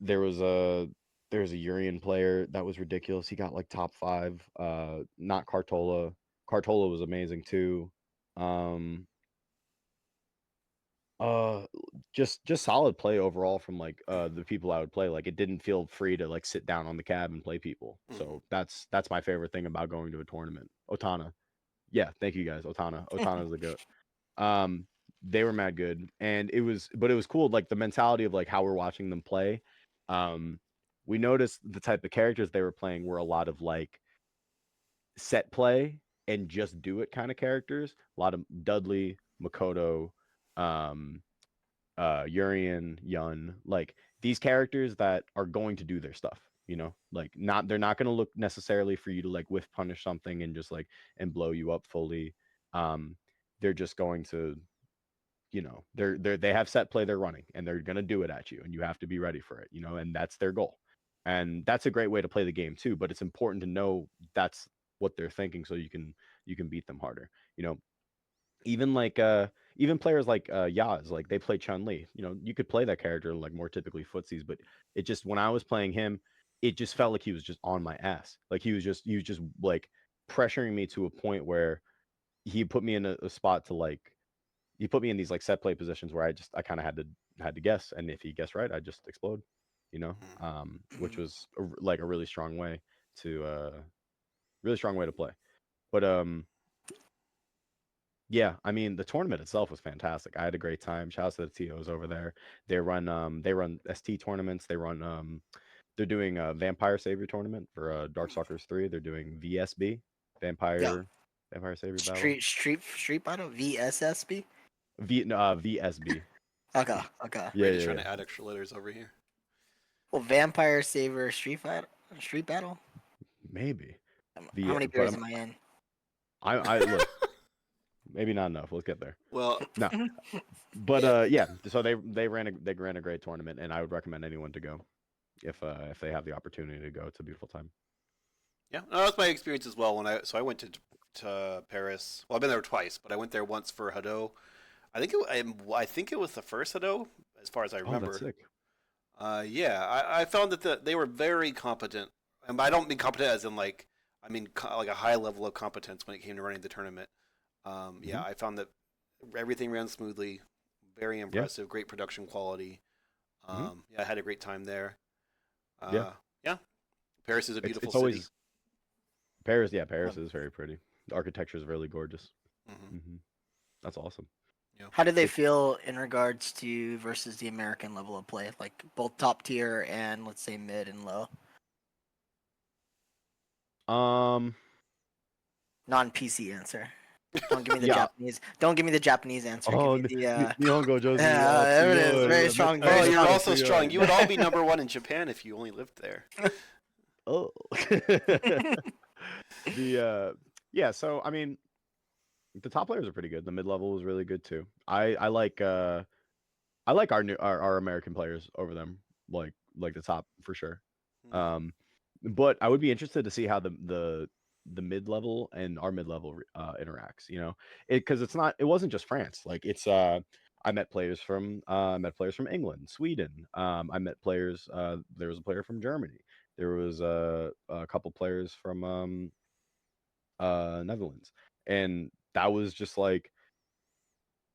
There was a there was a Urian player that was ridiculous. He got like top five. Not Cartola. Cartola was amazing too. Um, uh, just solid play overall from like the people I would play. Like it didn't feel free to like sit down on the cab and play people. Hmm. So that's my favorite thing about going to a tournament. Otana, yeah, thank you guys. Otana's the goat. Um, they were mad good, and it was cool. Like the mentality of like how we're watching them play. Um, we noticed the type of characters they were playing were a lot of like set play and just do it kind of characters. A lot of Dudley, Makoto, um, Urian, Yun, like these characters that are going to do their stuff. Like they're not going to look necessarily for you to like whiff punish something and just like and blow you up fully. Um, they're just going to they have set play they're running and they're going to do it at you and you have to be ready for it, and that's their goal. And that's a great way to play the game too, but it's important to know that's what they're thinking so you can beat them harder. Even like even players like Yaz, like they play Chun Li. You could play that character like more typically footsies, but it just when I was playing him, it just felt like he was just on my ass. Like he was just like pressuring me to a point where he put me in a spot to like he put me in these like set play positions where I kind of had to guess, and if he guessed right, I just explode, which was like a really strong way to play. But yeah, I mean the tournament itself was fantastic. I had a great time. Shout out to the TOs over there. They run ST tournaments. They're doing a Vampire Savior tournament for Darkstalkers 3. They're doing VSB, Yeah. Vampire Savior Battle. Street Battle VSSB. VSB. Okay, okay. Yeah, Brady's yeah, trying yeah. to add extra letters over here. Well, Vampire Saver Street Battle. Maybe. How V many but beers am I in? I look, maybe not enough. Let's get there. Well, No. But yeah, so they ran a great tournament and I would recommend anyone to go if they have the opportunity to go. It's a beautiful time. yeah, no, that's my experience as well. I went to Paris. Well, I've been there twice, but I went there once for Hado. I think it was the first Hado, as far as I Oh, that's remember. sick. Yeah, I found that they were very competent, and I don't mean competent as in like I mean like a high level of competence when it came to running the tournament. Yeah, Hmm. I found that everything ran smoothly, very Yeah. impressive, great production quality. Hmm. Yeah, I had a great time there. Yeah. Yeah, Paris is a beautiful It's city. always Paris. Yeah, Uh, Paris is very pretty. The architecture is really gorgeous. Hmm. Hmm. That's awesome. Yeah. How do they It, feel in regards to versus the American level of play, like both top tier and let's say mid and low? um. Non PC answer. Don't give me the Yeah. Japanese. Don't give me the Japanese answer. Give Oh, me the. Nihongo Josie. There it is. Very strong. Very Oh, you're strong. also strong. You would all be number one in Japan if you only lived there. Oh. the yeah. So I mean, the top players are pretty good. The mid level is really good too. I like our American players over them, like the top for sure. Mhm. Um, but I would be interested to see how the mid level and our mid level interacts. Because it wasn't just France. Like I met players from England, Sweden. I met players. There was a player from Germany. There was a couple players from Netherlands, and that was just like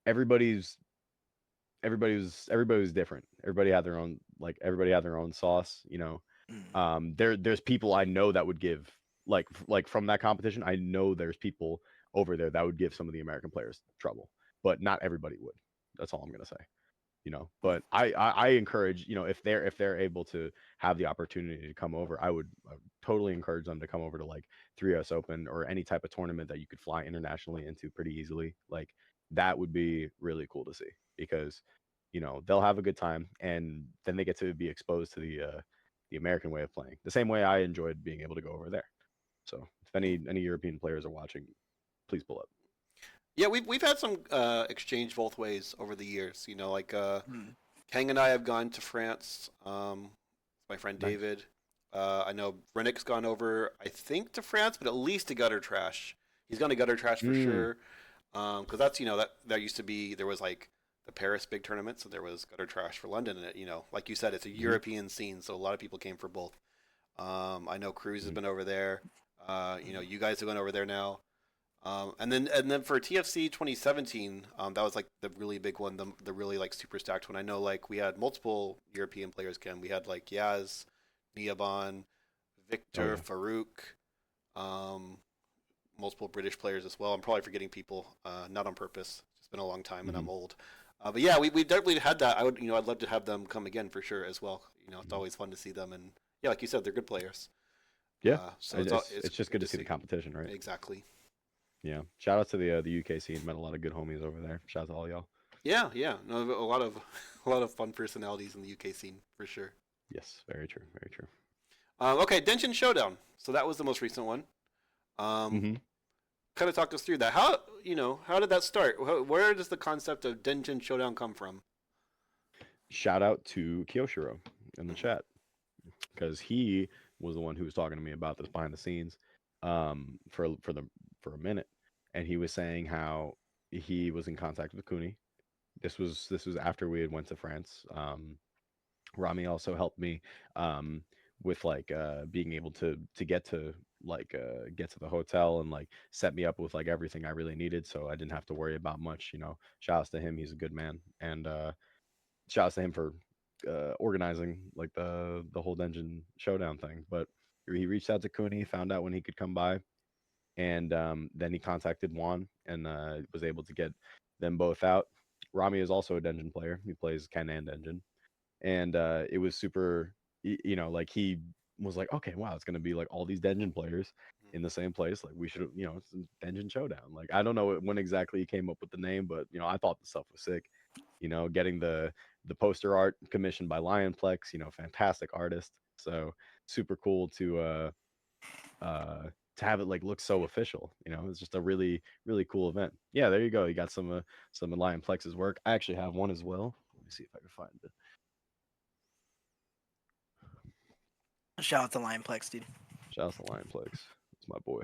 everybody's everybody was different. Everybody had their own sauce. There's people I know that would give like from that competition. I know there's people over there, that would give some of the American players trouble, but not everybody would. That's all I'm gonna say. But I encourage, if they're able to have the opportunity to come over, I would totally encourage them to come over to like 3S Open or any type of tournament that you could fly internationally into pretty easily. Like that would be really cool to see because they'll have a good time, and then they get to be exposed to the American way of playing, the same way I enjoyed being able to go over there. So if any European players are watching, please pull up. Yeah, we've had some exchange both ways over the years. Like Hmm. Kang and I have gone to France. My friend Nice. David. I know Rennick's gone over, I think, to France, but at least to Gutter Trash. He's gone to Gutter Trash for Mm, sure. Because that's that used to be, there was like the Paris big tournament, so there was Gutter Trash for London, and like you said, it's a mhm, European scene, so a lot of people came for both. I know Cruz has mhm. been over there. You guys have gone over there now. And then for TFC 2017, that was like the really big one, the really like super stacked one. I know like we had multiple European players come. We had like Yaz, Niaban, Oh Victor, yeah. Farouk, um, multiple British players as well. I'm probably forgetting people, not on purpose. It's been a long time and Hmm. I'm old. But yeah, we definitely had that. I'd love to have them come again for sure as well. It's Hmm. always fun to see them, and yeah, like you said, they're good players. Yeah, So it- it's all it's it's it's just good good to to see the see. competition, right? Exactly. Yeah. Shout out to the UK scene. Met a lot of good homies over there. Shout out to all y'all. Yeah, yeah. No, a lot of a lot of fun personalities in the UK scene for sure. Yes, very true, very true. Okay, Denshin Showdown. So that was the most recent one. Um, Hmm. kind of talk us through that. How did that start? Where does the concept of Denshin Showdown come from? Shout out to Kyoshiro in the Hmm. chat because he was the one who was talking to me about this behind the scenes, for a minute, and he was saying how he was in contact with Kuni. This was after we had went to France. Rami also helped me, um, with like being able to get to the hotel and like set me up with like everything I really needed, so I didn't have to worry about much. Shouts to him, he's a good man, and shouts to him for organizing like the whole dungeon showdown thing. But he reached out to Cooney, found out when he could come by, and then he contacted Juan and was able to get them both out. Rami is also a dungeon player. He plays Ken and Dungeon, and it was super. Like he was like, okay, wow, it's gonna be like all these dungeon players in the same place. Like we should, it's a dungeon showdown. Like I don't know when exactly he came up with the name, but I thought the stuff was sick. Getting the poster art commissioned by Lionplex. Fantastic artist. So super cool uh to have it like look so official. It's just a really really cool event. Yeah, there you go. You got some of Lionplex's work. I actually have one as well. Let me see if I can find it. Shout out to Lionplex, dude. Shout out to Lionplex. It's my boy.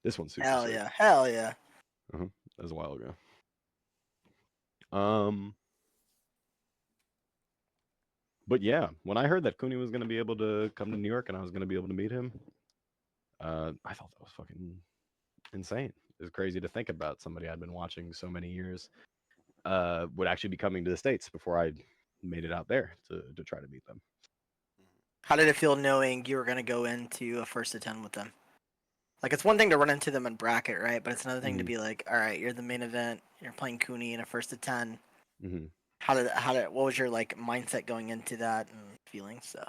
This one's super Hell sick. yeah, hell yeah. Uh-huh. That was a while ago. Um, but yeah, when I heard that Cooney was gonna be able to come to New York and I was gonna be able to meet him, I thought that was fucking insane. It was crazy to think about somebody I'd been watching so many years would actually be coming to the States before I made it out there to try to meet them. How did it feel knowing you were gonna go into a first to 10 with them? Like it's one thing to run into them in bracket, right? But it's another thing to Hmm. be like, all right, you're the main event. You're playing Cooney in a first to 10. Hmm. What was your like mindset going into that and feelings? So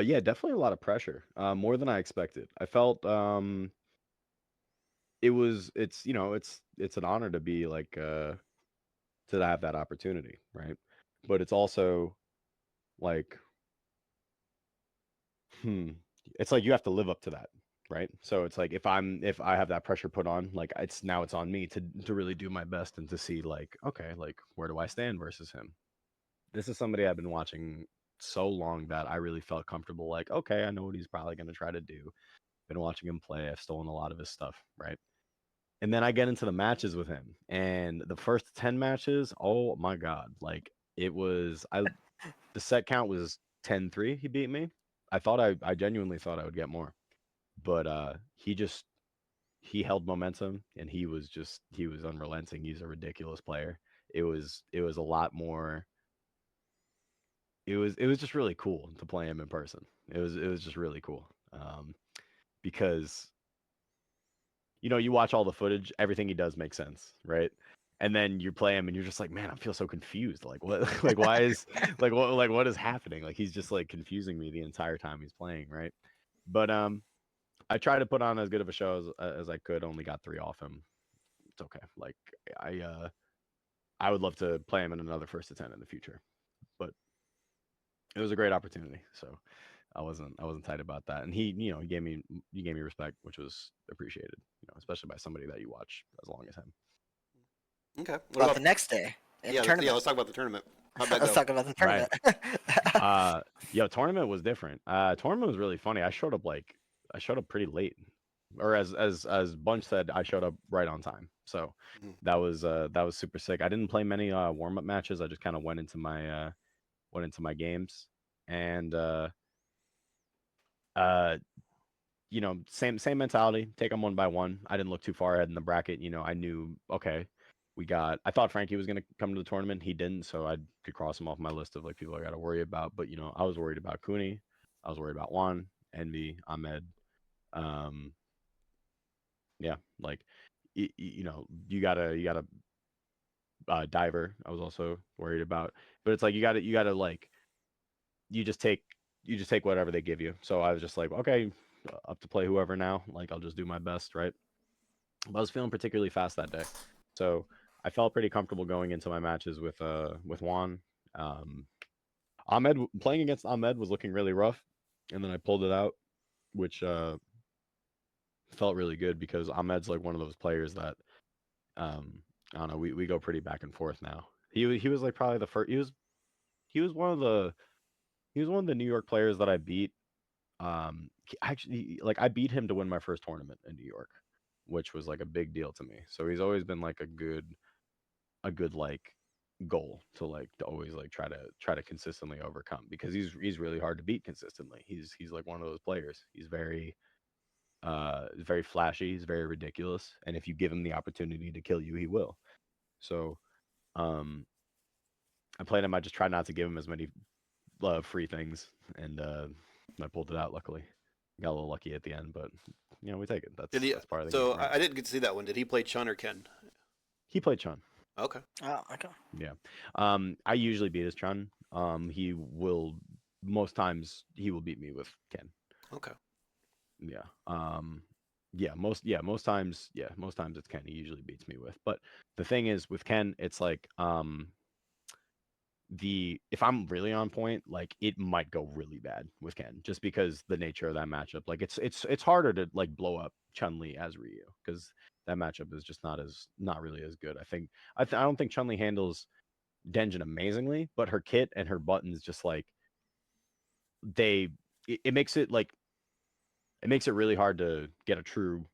Yeah, definitely a lot of pressure. More than I expected. I felt it's an honor to be like to have that opportunity, right? But it's also like, hmm, it's like you have to live up to that, right? So it's like if I have that pressure put on, like it's on me to really do my best and to see like, okay, like where do I stand versus him? This is somebody I've been watching so long that I really felt comfortable. Like, okay, I know what he's probably going to try to do. Been watching him play. I've stolen a lot of his stuff, right? And then I get into the matches with him, and the first 10 matches, oh my god, like it was I the set count was 10-3. He beat me. I genuinely thought I would get more, but he held momentum, and he was unrelenting. He's a ridiculous player. It was a lot more. It was just really cool to play him in person. It was just really cool, because you watch all the footage, everything he does makes sense, right? And then you play him, and you're just like, man, I feel so confused. Like what? Like why is what is happening? Like he's just like confusing me the entire time he's playing, right? But I tried to put on as good of a show as I could. Only got 3 off him. It's okay. Like I would love to play him in another first to 10 in the future, but it was a great opportunity. So I wasn't tight about that. And he gave me respect, which was appreciated. Especially by somebody that you watch as long as him. Okay. What About about the next day in yeah? tournament. Let's talk about the tournament. How'd that Let's go? talk about the Right. tournament. Tournament was different. Tournament was really funny. I showed up pretty late, or as Bunch said, I showed up right on time. So Mhm. that was super sick. I didn't play many warm up matches. I just kind of went into my games, and uh, same mentality. Take them one by one. I didn't look too far ahead in the bracket. I knew, okay, I thought Frankie was gonna come to the tournament. He didn't, so I could cross him off my list of like people I got to worry about. But I was worried about Cooney. I was worried about Juan, Envy, Ahmed. Um, yeah, like you gotta Diver. I was also worried about, but it's like you gotta like you just take you just take whatever they give you. So I was just like, okay, up to play whoever now. Like I'll just do my best, right? But I was feeling particularly fast that day, so I felt pretty comfortable going into my matches with Juan. Um, playing against Ahmed was looking really rough, and then I pulled it out, which felt really good because Ahmed's like one of those players that I don't know. We go pretty back and forth now. He was like probably the first. He was one of the he was one of the New York players that I beat. Actually, like I beat him to win my first tournament in New York, which was like a big deal to me. So he's always been like a good like goal to always like try to consistently overcome because he's really hard to beat consistently. He's like one of those players. He's very flashy, he's very ridiculous, and if you give him the opportunity to kill you, he will. So, um I played him. I just tried not to give him as many free things, and I pulled it out. Luckily, got a little lucky at the end, but we take it. Did That's he? that's part of the game, So right? I didn't get to see that one. Did he play Chun or Ken? He played Chun. Okay. Oh, okay. Yeah. I usually beat his Chun. He will most times he will beat me with Ken. Okay. Yeah. Most times it's Ken. He usually beats me with. But the thing is with Ken, it's like if I'm really on point, like it might go really bad with Ken, just because the nature of that matchup. Like it's harder to like blow up Chun Li as Ryu because that matchup is just not really as good. I don't think Chun Li handles Denjin amazingly, but her kit and her buttons just like they it makes it really hard to get a true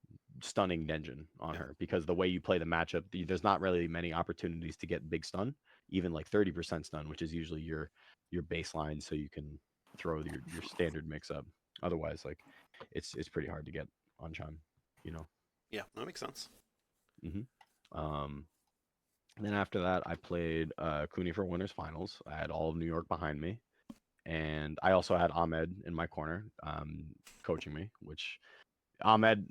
stunning Denjin on Yeah. her because the way you play the matchup, there's not really many opportunities to get big stun, even like 30% stun, which is usually your baseline, so you can throw your standard mix up. Otherwise, like it's pretty hard to get on Chun, you know. Yeah, that makes sense. Um, then after that, I played Cooney for winners finals. I had all of New York behind me, and I also had Ahmed in my corner, coaching me, which Ahmed,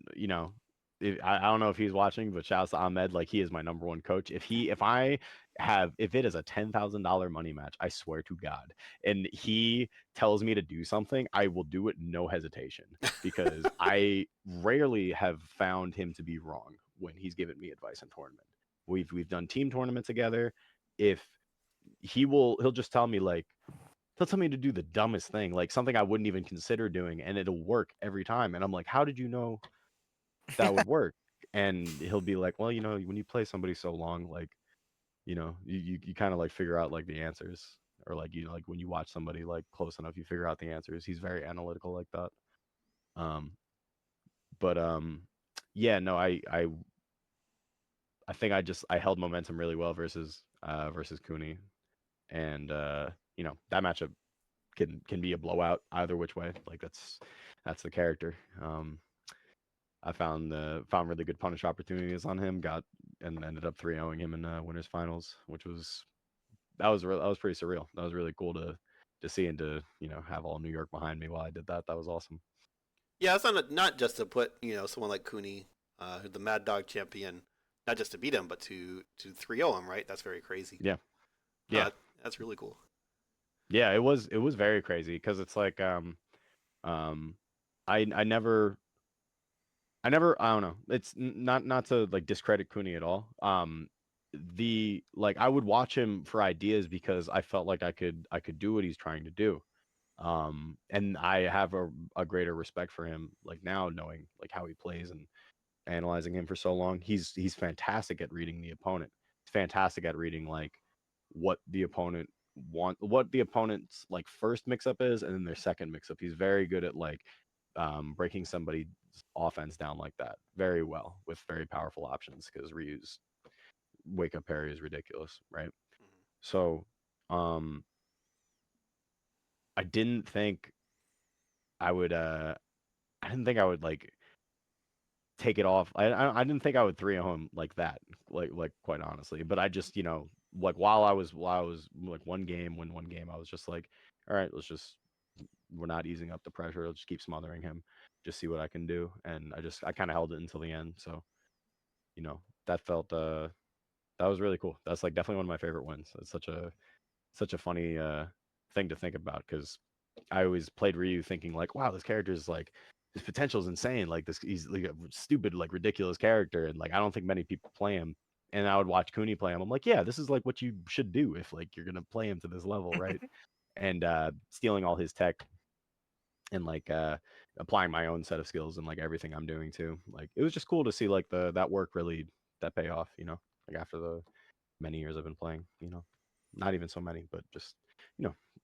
I don't know if he's watching, but shouts to Ahmed. Like he is my number one coach. If it is a $10,000 money match, I swear to God, and he tells me to do something, I will do it no hesitation because I rarely have found him to be wrong when he's given me advice in tournament. We've done team tournament together. If he'll just tell me like he'll tell me to do the dumbest thing, like something I wouldn't even consider doing, and it'll work every time. And I'm like, how did you know that would work? And he'll be like, well, when you play somebody so long, like, you kind of like figure out like the answers, or like like when you watch somebody like close enough, you figure out the answers. He's very analytical like that. Um, but yeah, no, I think I held momentum really well versus Cooney, and that matchup can be a blowout either which way. Like that's the character. I found really good punish opportunities on him. Got and ended up 3-0ing him in winners finals, which that was pretty surreal. That was really cool to see and to have all New York behind me while I did that. That was awesome. Yeah, it's not just to put someone like Cooney the Mad Dog champion, not just to beat him, but to 3-0 him, right? That's very crazy. Yeah. No, Yeah. that's really cool. Yeah, it was very crazy because it's like um I never I don't know. It's not to like discredit Cooney at all. The like I would watch him for ideas because I felt like I could do what he's trying to do. And I have a greater respect for him like now knowing like how he plays and analyzing him for so long. He's fantastic at reading the opponent. He's fantastic at reading like what the opponent's like first mix up is and then their second mix up. He's very good at like breaking somebody's offense down like that very well with very powerful options because Ryu's wake up parry is ridiculous, right? Mhm. So um I didn't think I would I didn't think I would like take it off. I didn't think I would 3 him like that, like quite honestly. But I just like while I was like win one game, I was just like, all right, we're not easing up the pressure. I'll just keep smothering him, just see what I can do. And I kind of held it until the end. So that felt that was really cool. That's like definitely one of my favorite wins. It's such a funny thing to think about because I always played Ryu thinking like, wow, this character is like his potential is insane. Like he's like a stupid, like ridiculous character, and like I don't think many people play him. And I would watch Cooney play him. I'm like, yeah, this is like what you should do if like you're gonna play him to this level, right? And stealing all his tech and like applying my own set of skills and like everything I'm doing too. Like it was just cool to see like that work really that pay off. Like after the many years I've been playing. Not even so many, but just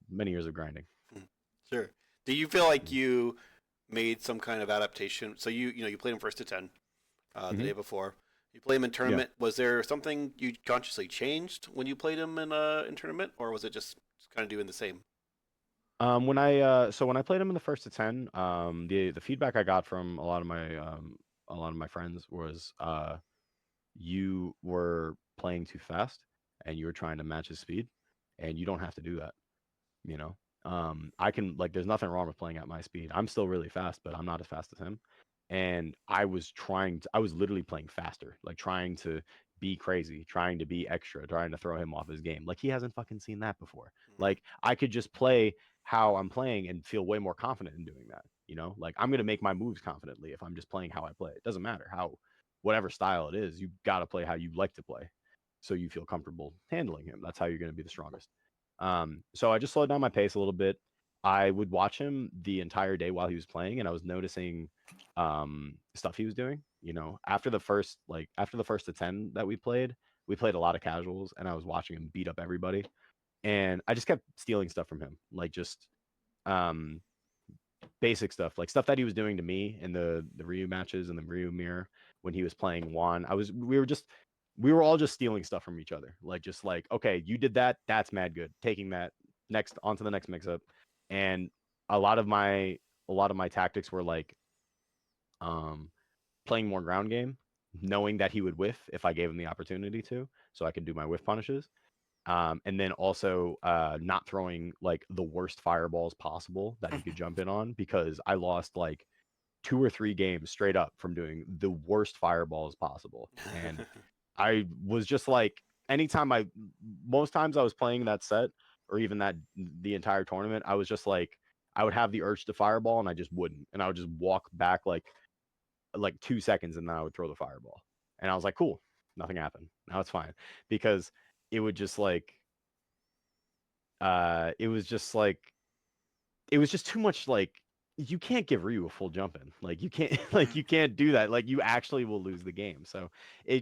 many years of grinding. Mhm. Sure. Do you feel like Mm. you made some kind of adaptation? So you played him first to 10 the Mm-hmm. day before. You played him in Yeah. tournament. Was there something you consciously changed when you played him in tournament, or was it just kind of doing the same? When I played him in the first to 10, the feedback I got from a lot of my friends was you were playing too fast and you were trying to match his speed, and you don't have to do that. You know, I can like there's nothing wrong with playing at my speed. I'm still really fast, but I'm not as fast as him. And I was literally playing faster, like trying to be crazy, trying to be extra, trying to throw him off his game. Like he hasn't fucking seen that before. Mhm. Like I could just play how I'm playing and feel way more confident in doing that. Like I'm gonna make my moves confidently if I'm just playing how I play. It doesn't matter whatever style it is, you gotta play how you like to play, so you feel comfortable handling him. That's how you're gonna be the strongest. So I just slowed down my pace a little bit. I would watch him the entire day while he was playing, and I was noticing stuff he was doing. After the first to 10 that we played a lot of casuals, and I was watching him beat up everybody, and I just kept stealing stuff from him, like just um basic stuff, like stuff that he was doing to me in the Ryu matches and the Ryu mirror when he was playing Juan. We were all just stealing stuff from each other. Like just like, okay, you did that, that's mad good. Taking that next onto the next mix up. And a lot of my tactics were like um playing more ground game, knowing that he would whiff if I gave him the opportunity to, so I could do my whiff punishes. And then also not throwing like the worst fireballs possible that he could jump in on because I lost like 2 or 3 games straight up from doing the worst fireballs possible. And I was just like, most times I was playing that set or even the entire tournament, I was just like, I would have the urge to fireball and I just wouldn't. And I would just walk back like 2 seconds and then I would throw the fireball. And I was like, cool, nothing happened. Now it's fine. Because it would just like, it was just like, it was just too much like, you can't give Ryu a full jump in. Like you can't like you can't do that. Like you actually will lose the game. So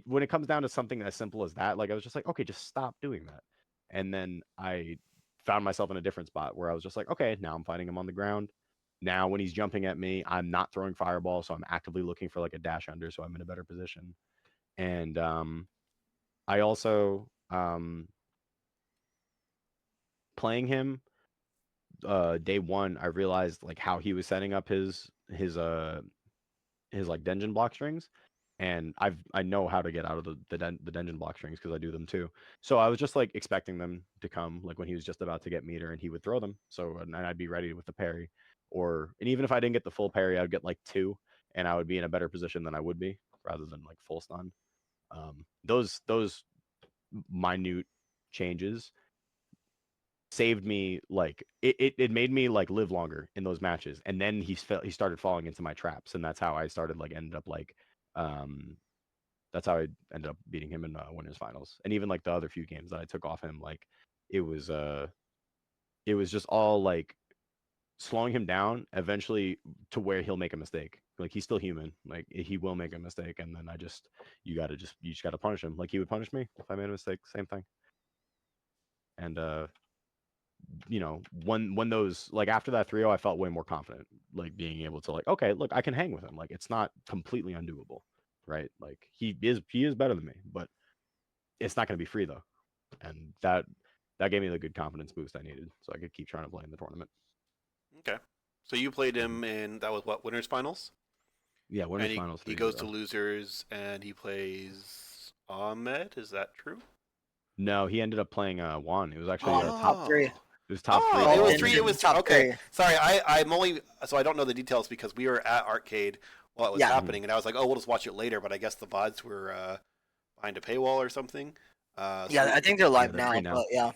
when it comes down to something as simple as that, like I was just like, okay, just stop doing that. And then I found myself in a different spot where I was just like, okay, now I'm fighting him on the ground. Now when he's jumping at me, I'm not throwing fireball, so I'm actively looking for like a dash under, so I'm in a better position. And I also playing him day one, I realized like how he was setting up his like dungeon block strings, and I know how to get out of the dungeon block strings because I do them too. So I was just like expecting them to come like when he was just about to get meter, and he would throw them. So and I'd be ready with the parry, and even if I didn't get the full parry, I'd get like two, and I would be in a better position than I would be. rather than like full stun. Those minute changes saved me, like it made me like live longer in those matches. And then he started falling into my traps, and that's how I started like ended up like that's how I ended up beating him in winners finals. And even like the other few games that I took off him, like it was uh it was just all like slowing him down eventually to where he'll make a mistake. Like he's still human. Like he will make a mistake, and then you just gotta punish him like he would punish me if I made a mistake. Same thing. And when those, like after that 3-0, I felt way more confident, like being able to like, okay, look, I can hang with him. Like it's not completely undoable, right? Like he is better than me, but it's not gonna be free though. And that gave me the good confidence boost I needed, so I could keep trying to play in the tournament. Okay. So you played him in that was what, winners finals? Yeah, And winners finals he 3 goes to 0. losers and he plays Ahmed. Is that true? No, he ended up playing Juan. It was actually Top three. it was top Oh, three. it All was all three. It Dungeon was losers. three. top Okay, three. sorry. I'm only so I don't know the details because we were at Arcade while it was Yeah. happening, and I was like, oh, we'll just watch it later. But I guess the VODs were behind a paywall or something. Yeah, I think they're live they're now, free now. but yeah.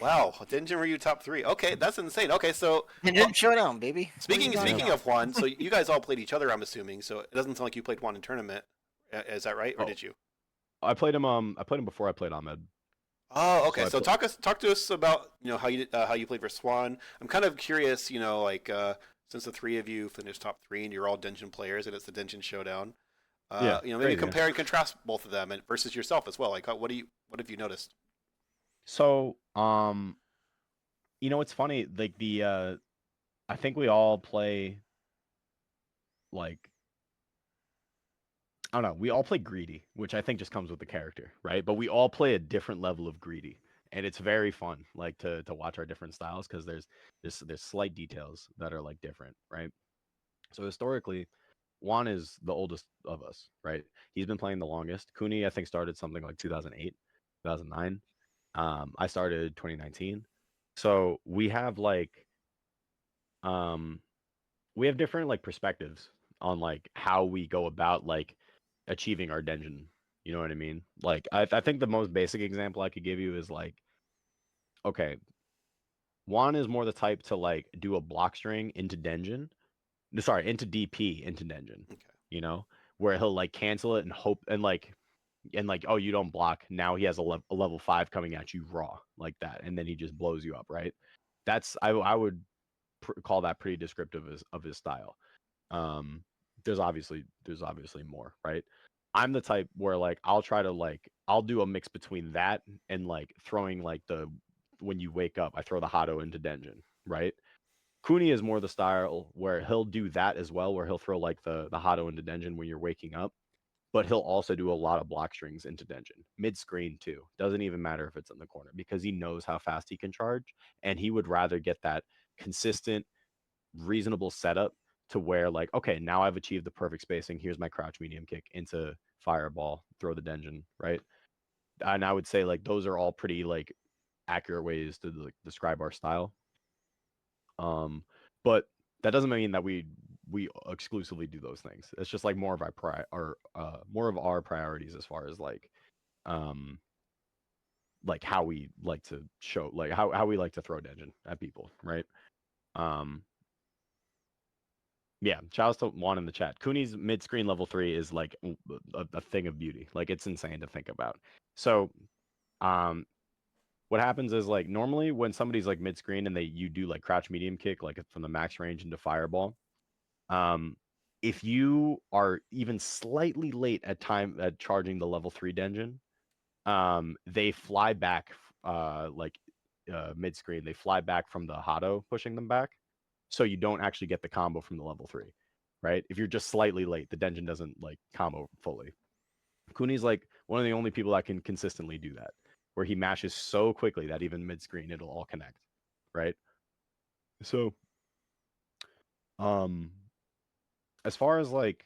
Wow, Denjin Ryu top 3. Okay, that's insane. Okay, so Ninja Showdown, baby. speaking What are you talking speaking about? of Juan, so you guys all played each other, I'm assuming. So it doesn't sound like you played Juan in tournament. Is that right, or Oh, did you? I played him before I played Ahmed. Oh, So okay. I So played. talk to us about how you played for Swan. I'm kind of curious, like since the three of you finished top 3 and you're all Dungeon players and it's the Dungeon Showdown. Yeah, Maybe crazy. compare and contrast both of them and versus yourself as well. Like, what have you noticed? So it's funny, like I think we all play like, I don't know, we all play greedy, which I think just comes with the character, right? But we all play a different level of greedy. And it's very fun, like to watch our different styles, because there's slight details that are like different, right? So historically, Juan is the oldest of us, right? He's been playing the longest. Cooney, I think, started something like 2008, 2009. I started 2019. So um we have different like perspectives on like how we go about like achieving our dungeon. You know what I mean? Like I think the most basic example I could give you is like, okay, Juan is more the type to like do a block string into dungeon. Sorry, into DP into dungeon. Okay. You know, where he'll like cancel it and hope and like, oh, you don't block. Now he has a level 5 coming at you raw like that, and then he just blows you up, right? I would call that pretty descriptive of his style. Um, there's obviously more, right? I'm the type where like I'll do a mix between that and like throwing like the when you wake up, I throw the Hado into dungeon, right? Cooney is more the style where he'll do that as well, where he'll throw like the Hado into dungeon when you're waking up, but he'll also do a lot of block strings into dungeon mid screen too. Doesn't even matter if it's in the corner because he knows how fast he can charge, and he would rather get that consistent, reasonable setup to where like, okay, now I've achieved the perfect spacing. Here's my crouch medium kick into fireball, throw the dungeon, right? And I would say like those are all pretty like accurate ways to like describe our style. But that doesn't mean that we exclusively do those things. It's just like more of more of our priorities as far as um like how we like to show, like how we like to throw dungeon at people, right? Um yeah, shout out to Juan in the chat. Cooney's mid screen level 3 is like a thing of beauty. Like it's insane to think about. So um what happens is like normally when somebody's like mid screen and you do like crouch medium kick like from the max range into fireball, um if you are even slightly late at charging the level 3 dungeon, they fly back mid screen. They fly back from the Hado pushing them back, so you don't actually get the combo from the level 3, right? If you're just slightly late, the dungeon doesn't like combo fully. Cooney's like one of the only people that can consistently do that, where he mashes so quickly that even mid screen it'll all connect, right? So um as far as like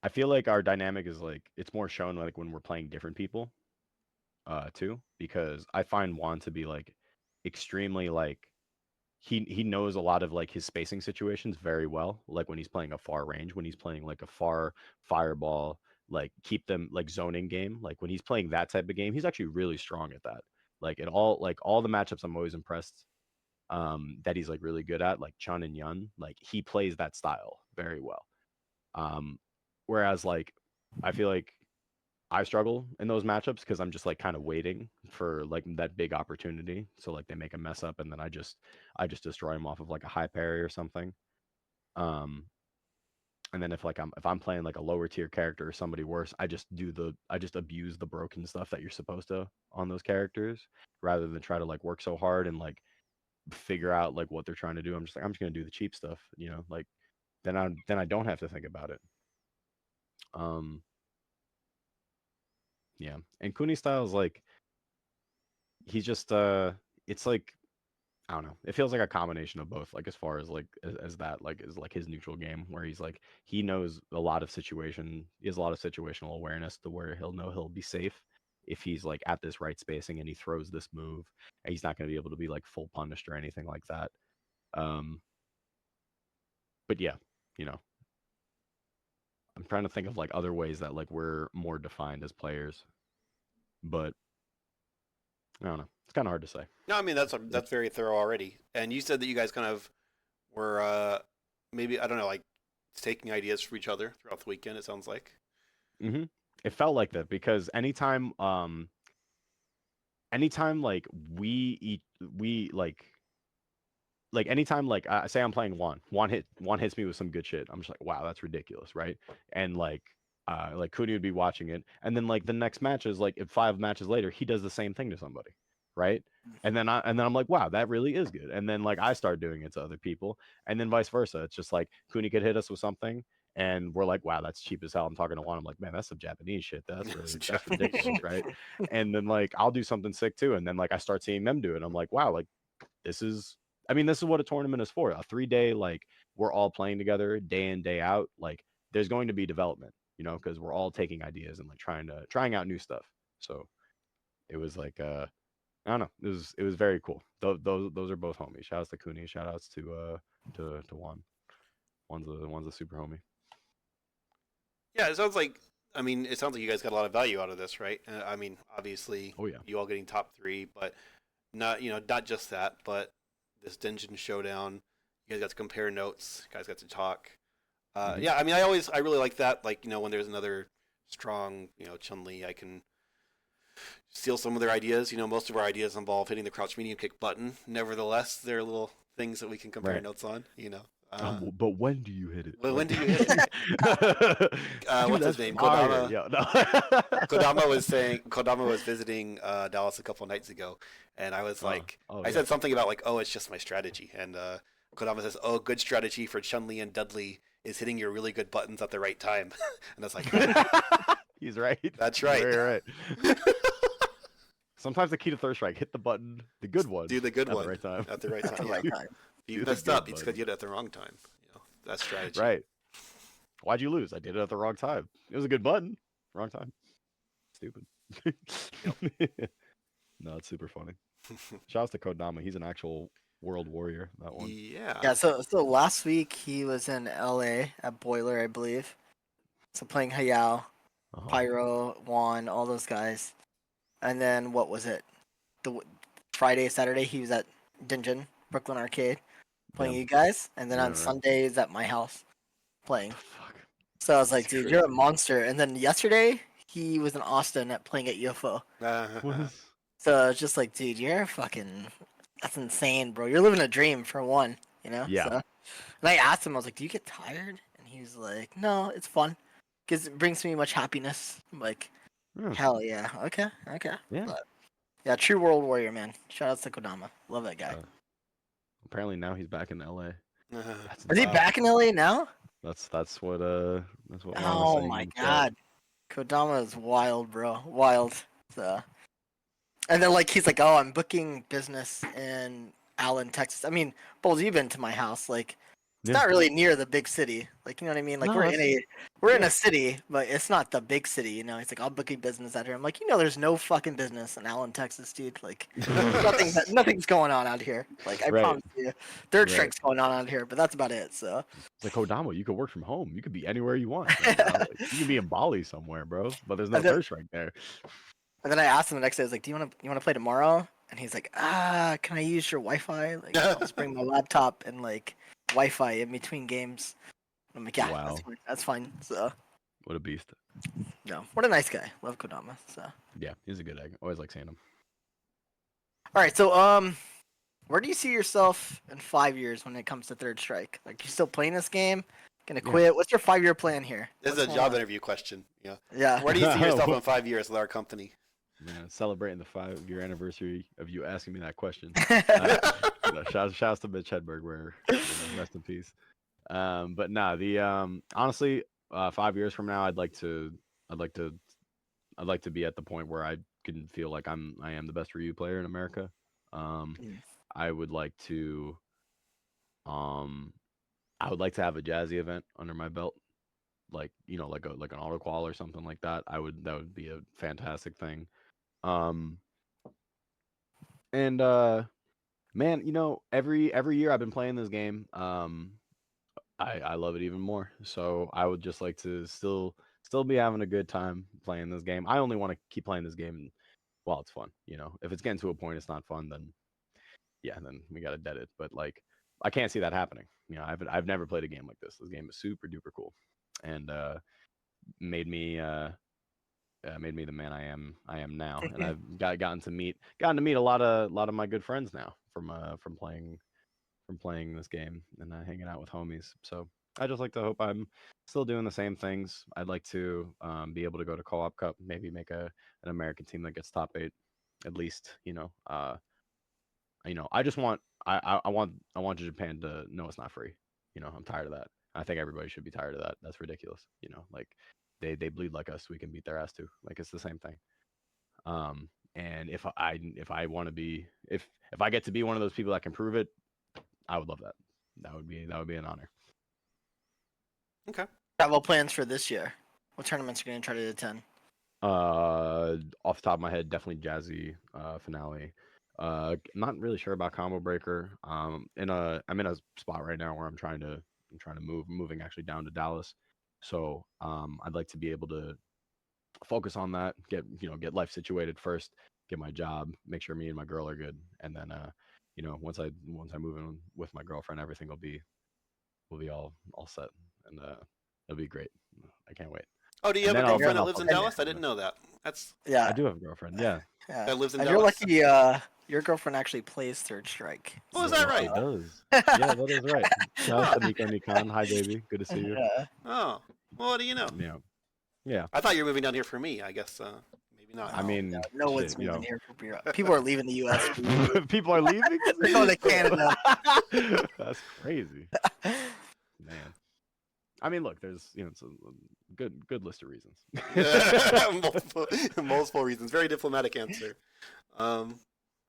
I feel like our dynamic is like it's more shown like when we're playing different people too, because I find Juan to be like extremely like he knows a lot of like his spacing situations very well. Like when he's playing a far range, when he's playing like a far fireball, like keep them like zoning game. Like when he's playing that type of game, he's actually really strong at that. Like all the matchups, I'm always impressed that he's like really good at, like Chun and Yun. Like he plays that style very well. Um, whereas like I feel like I struggle in those matchups because I'm just like kind of waiting for like that big opportunity. So like they make a mess up and then I just destroy them off of like a high parry or something. Um, and then if I'm playing like a lower tier character or somebody worse, I just abuse the broken stuff that you're supposed to on those characters rather than try to like work so hard and like figure out like what they're trying to do. I'm just gonna do the cheap stuff, like then I don't have to think about it. Um, yeah, and Kuni style is like he's just it's like I don't know. It feels like a combination of both, like as far as like as that like is like his neutral game where he's like he knows a lot of he has a lot of situational awareness to where he'll know he'll be safe if he's like at this right spacing and he throws this move and he's not going to be able to be like full punished or anything like that. Um but yeah, you know, I'm trying to think of like other ways that like we're more defined as players, but I don't know. It's kind of hard to say. No, I mean that's very thorough already. And you said that you guys kind of were maybe I don't know, like taking ideas from each other throughout the weekend. It sounds like. hmm It felt like that because anytime like we like anytime like say I'm playing one hits me with some good shit. I'm just like, wow, that's ridiculous, right? And like Kuni would be watching it, and then like the next match is like if 5 matches later he does the same thing to somebody, right? And then I'm like, wow, that really is good. And then like I start doing it to other people, and then vice versa. It's just like Kuni could hit us with something, and we're like, wow, that's cheap as hell. I'm talking to one. I'm like, man, that's some Japanese shit. That's ridiculous, right? And then like I'll do something sick too, and then like I start seeing them do it. I'm like, wow, like this is this is what a tournament is for. A 3-day, like we're all playing together day in, day out. Like there's going to be development, because we're all taking ideas and like trying out new stuff. So it was like I don't know. It was very cool. Those are both homies. Shout outs to Cooney. Shout outs to Juan. One's a super homie. Yeah, it sounds like. I mean, it sounds like you guys got a lot of value out of this, right? I mean, obviously, Oh yeah. you all getting top 3, but not just that, but this Dungeon Showdown. You guys got to compare notes. You guys got to talk. Mhm. Yeah, I mean, I really like that. Like, when there's another strong, Chun Li, I can steal some of their ideas. Most of our ideas involve hitting the crouch medium kick button. Nevertheless, there are little things that we can compare Right. notes on. But when do you hit it? Well, when Like- do you hit it? Dude, What's his that's name? fire. Kodama. Yeah, no. Kodama was visiting Dallas a couple nights ago, and I was like, oh, I yeah. said something about like, oh, it's just my strategy, and Kodama says, oh, good strategy for Chun Li and Dudley is hitting your really good buttons at the right time, and I was like, He's right. That's He's right. very right. Sometimes the key to third strike, hit the button, the good one, do the good at one the right time. at the right At the time. right Yeah. time. If you Do the messed good up, it's because button. you did it at the wrong time. That's strategy. Right. Why'd you lose? I did it at the wrong time. It was a good button. Wrong time. Stupid. No, it's super funny. Shouts to Kodama. He's an actual world warrior. That one. Yeah. Yeah, so last week he was in LA at Boiler, I believe. So playing Hayao, Uh-huh. Pyro, Juan, all those guys. And then what was it? Friday, Saturday he was at Dungeon, Brooklyn Arcade, playing Damn. you guys. And then Yeah, on right. Sunday he's at my house playing. Fuck. So I was like, That's dude, crazy. you're a monster. And then yesterday he was in Austin at playing at UFO. What is... So I was just like, dude, that's insane, bro. You're living a dream for one, Yeah. So, and I asked him, I was like, do you get tired? And he was like, no, it's fun, because it brings me much happiness. I'm like, Yeah. hell yeah, okay. Yeah. But, yeah, true world warrior, man. Shout out to Kodama, love that guy. Apparently now he's back in LA. That's Is he Wow. back in LA now? That's what Juan was Oh saying my in the chat. god, Kodama is wild, bro, wild. So, and then like he's like, oh, I'm booking business in Allen, Texas. I mean, Bulls, you've been to my house, like. It's not really near the big city. Like, you know what I mean? Like, No, we're in yeah. a city, but it's not the big city. You know, it's like I'm booking business out here. I'm like, there's no fucking business in Allen, Texas, dude. Like, nothing's going on out here. Like, I Right. promise you, third Right. strike's going on out here, but that's about it. So It's like Kodama, you could work from home. You could be anywhere you want right now. Like, you could be in Bali somewhere, bro. But there's no And then- third strike there. And then I asked him the next day. I was like, "Do you want to play tomorrow?" And he's like, can I use your Wi-Fi? Like, I'll just bring my laptop and like Wi-Fi in between games. I'm like, yeah, Wow. that's fine. So, What a beast. no, what a nice guy. Love Kodama. So, Yeah, he's a good egg. Always like seeing him. all right. So, where do you see yourself in 5 years when it comes to Third Strike? Like, you still playing this game? Gonna Yeah. quit? What's your 5-year plan here? This is What's a going job on? interview question. Yeah. Yeah. Where do you see yourself in 5 years with our company? Man, celebrating the 5-year anniversary of you asking me that question. Shouts to Mitch Hedberg, where rest in peace. But nah, honestly, 5 years from now, I'd like to be at the point where I can feel like I am the best Ryu player in America. I would like to have a Jazzy event under my belt, like like an auto qual or something like that. That would be a fantastic thing. And man, every year I've been playing this game, I love it even more. So I would just like to still be having a good time playing this game. I only want to keep playing this game while it's fun. If it's getting to a point it's not fun, then yeah, then we gotta dead it. But like, I can't see that happening. I've never played a game like this. This game is super duper cool, and made me the man I am now. And I've gotten to meet a lot of my good friends now from playing this game and hanging out with homies. So I just like to hope I'm still doing the same things. I'd like to be able to go to Co-op Cup, maybe make an American team that gets top 8 at least. I just want I want Japan to know it's not free. I'm tired of that. I think everybody should be tired of that. That's ridiculous. Like they bleed like us, we can beat their ass too. Like, it's the same thing. And if I want to be, if I get to be one of those people that can prove it, I would love that. That would be an honor. Okay. Travel plans for this year. What tournaments are you gonna try to attend? Off the top of my head, definitely Jazzy finale. Not really sure about Combo Breaker. I'm in a spot right now where I'm trying to moving actually down to Dallas. So I'd like to be able to focus on that, get life situated first, get my job, make sure me and my girl are good, and then once I move in with my girlfriend, everything will be all set, and it'll be great. I can't wait. Oh, do you have And a then I'll- girlfriend that I'll lives in fucking- Dallas? I didn't know that. That's Yeah. I do have a girlfriend. Yeah. Yeah. that lives in And Dallas. you're lucky. Your girlfriend actually plays Third Strike. Oh, is that Yes, right? She does. Yeah, that is right. Shout out to Nico Nikon. Hi, baby. Good to see you. Yeah. Oh, well, what do you know? Yeah. I thought you were moving down here for me. I guess maybe not. I mean, No one's shit, moving here for beer. People are leaving the U.S. people are leaving. They're going to Canada. That's crazy, man. I mean, look, there's it's a good list of reasons. multiple reasons. Very diplomatic answer.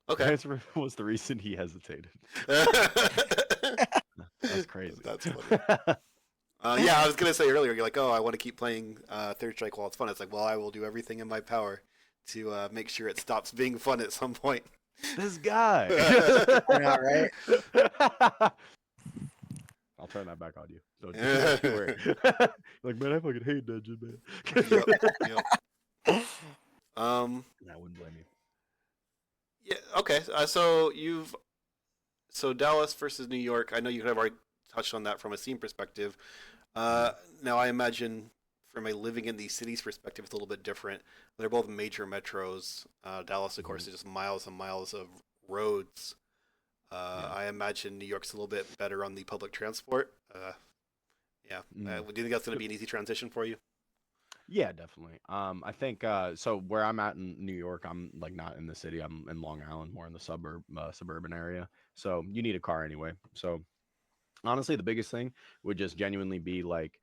Okay. Answer was the reason he hesitated. That's crazy. That's funny. Yeah, I was gonna say earlier, you're like, oh, I want to keep playing Third Strike while it's fun. It's like, well, I will do everything in my power to make sure it stops being fun at some point. This guy. I know, right? I'll turn that back on you. Don't you worry. Like, man, I fucking hate Dungeon, man. Yep. I wouldn't blame you. Yeah. Okay. So Dallas versus New York. I know you have already touched on that from a scene perspective. Now I imagine from a living in these cities perspective, it's a little bit different. They're both major metros. Dallas, of course, is just miles and miles of roads. I imagine New York's a little bit better on the public transport. Yeah. Do you think that's going to be an easy transition for you? Yeah, definitely. I think so. Where I'm at in New York, I'm like not in the city. I'm in Long Island, more in the suburban area. So you need a car anyway. So honestly, the biggest thing would just genuinely be like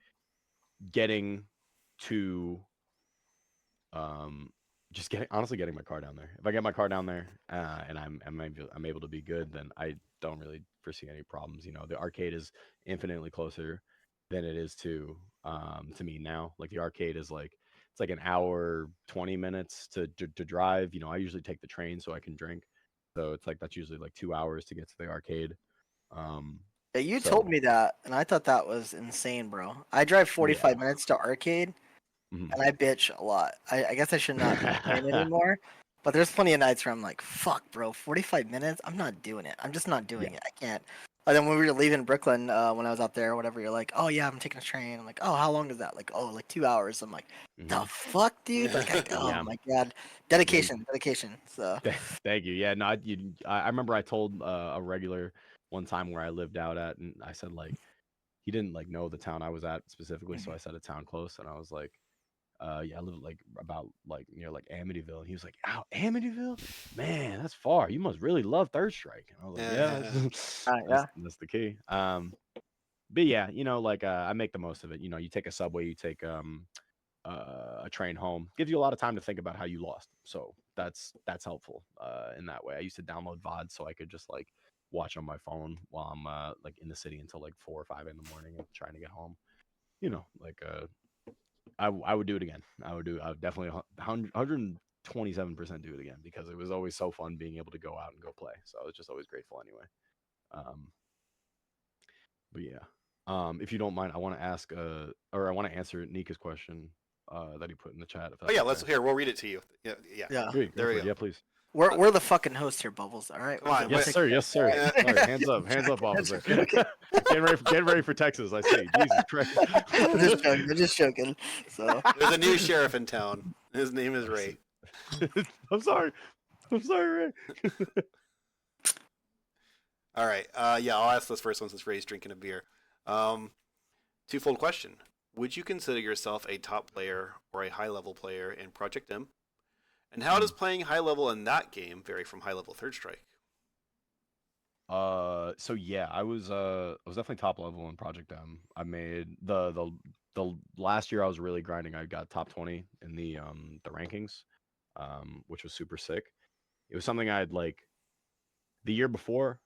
getting to just getting my car down there. If I get my car down there and I'm able to be good, then I don't really foresee any problems. You know, the arcade is infinitely closer than it is to me now. Like the arcade is like it's like an hour 20 minutes to drive. You know, I usually take the train so I can drink. So it's like that's usually like 2 hours to get to the arcade. Um, Yeah, you told so me that, and I thought that was insane, bro. I drive yeah. 45 minutes to arcade, Mhm. and I bitch a lot. I guess I should not complain anymore. But there's plenty of nights where I'm like, fuck, bro, 45 minutes? I'm not doing it. I'm just not doing Yeah. it. I can't. And then when we were leaving Brooklyn, when I was out there or whatever, you're like, oh, yeah, I'm taking a train. I'm like, oh, how long is that? Like, oh, like 2 hours. I'm like, the Hmm. fuck, dude? Like, oh Yeah. my God. Yeah. Dedication. So, Thank you. Yeah, no, I remember I told a regular one time where I lived out at, and I said like he didn't like know the town I was at specifically, so I said a town close, and I was like, yeah, I live like about like near like Amityville, and he was like, "Oh, Amityville, man, that's far. You must really love Third Strike." And I was like, "Yeah, yeah. that's the key." But yeah, you know, like I make the most of it. You know, you take a subway, you take a train home, gives you a lot of time to think about how you lost. So that's helpful in that way. I used to download VOD so I could just like watch on my phone while I'm like in the city until like 4 or 5 in the morning and trying to get home. You know, like I would do it again. I would definitely 127% do it again because it was always so fun being able to go out and go play. So I was just always grateful anyway. Um, but yeah. If you don't mind, I want to ask or I want to answer Nika's question that he put in the chat if Oh that's yeah, okay. we'll read it to you. Yeah, yeah. Yeah. Great, go There we for it. go. Yeah, please. We're the fucking hosts here, Bubbles. All right. Come on, We'll Yes, take sir. care Yes, of sir. it. All right, hands up, officer. Get ready for Texas. I see. Jesus Christ. I'm just joking. I'm just joking. So, There's a new sheriff in town. His name is I Ray. see. I'm sorry. I'm sorry, Ray. All right. Yeah, I'll ask this first one since Ray's drinking a beer. Um, Twofold question: would you consider yourself a top player or a high level player in Project M? And how does playing high level in that game vary from high level Third Strike? So yeah, I was definitely top level in Project M. I made the last year I was really grinding. I got top 20 in the rankings, which was super sick. It was something I'd like the year before.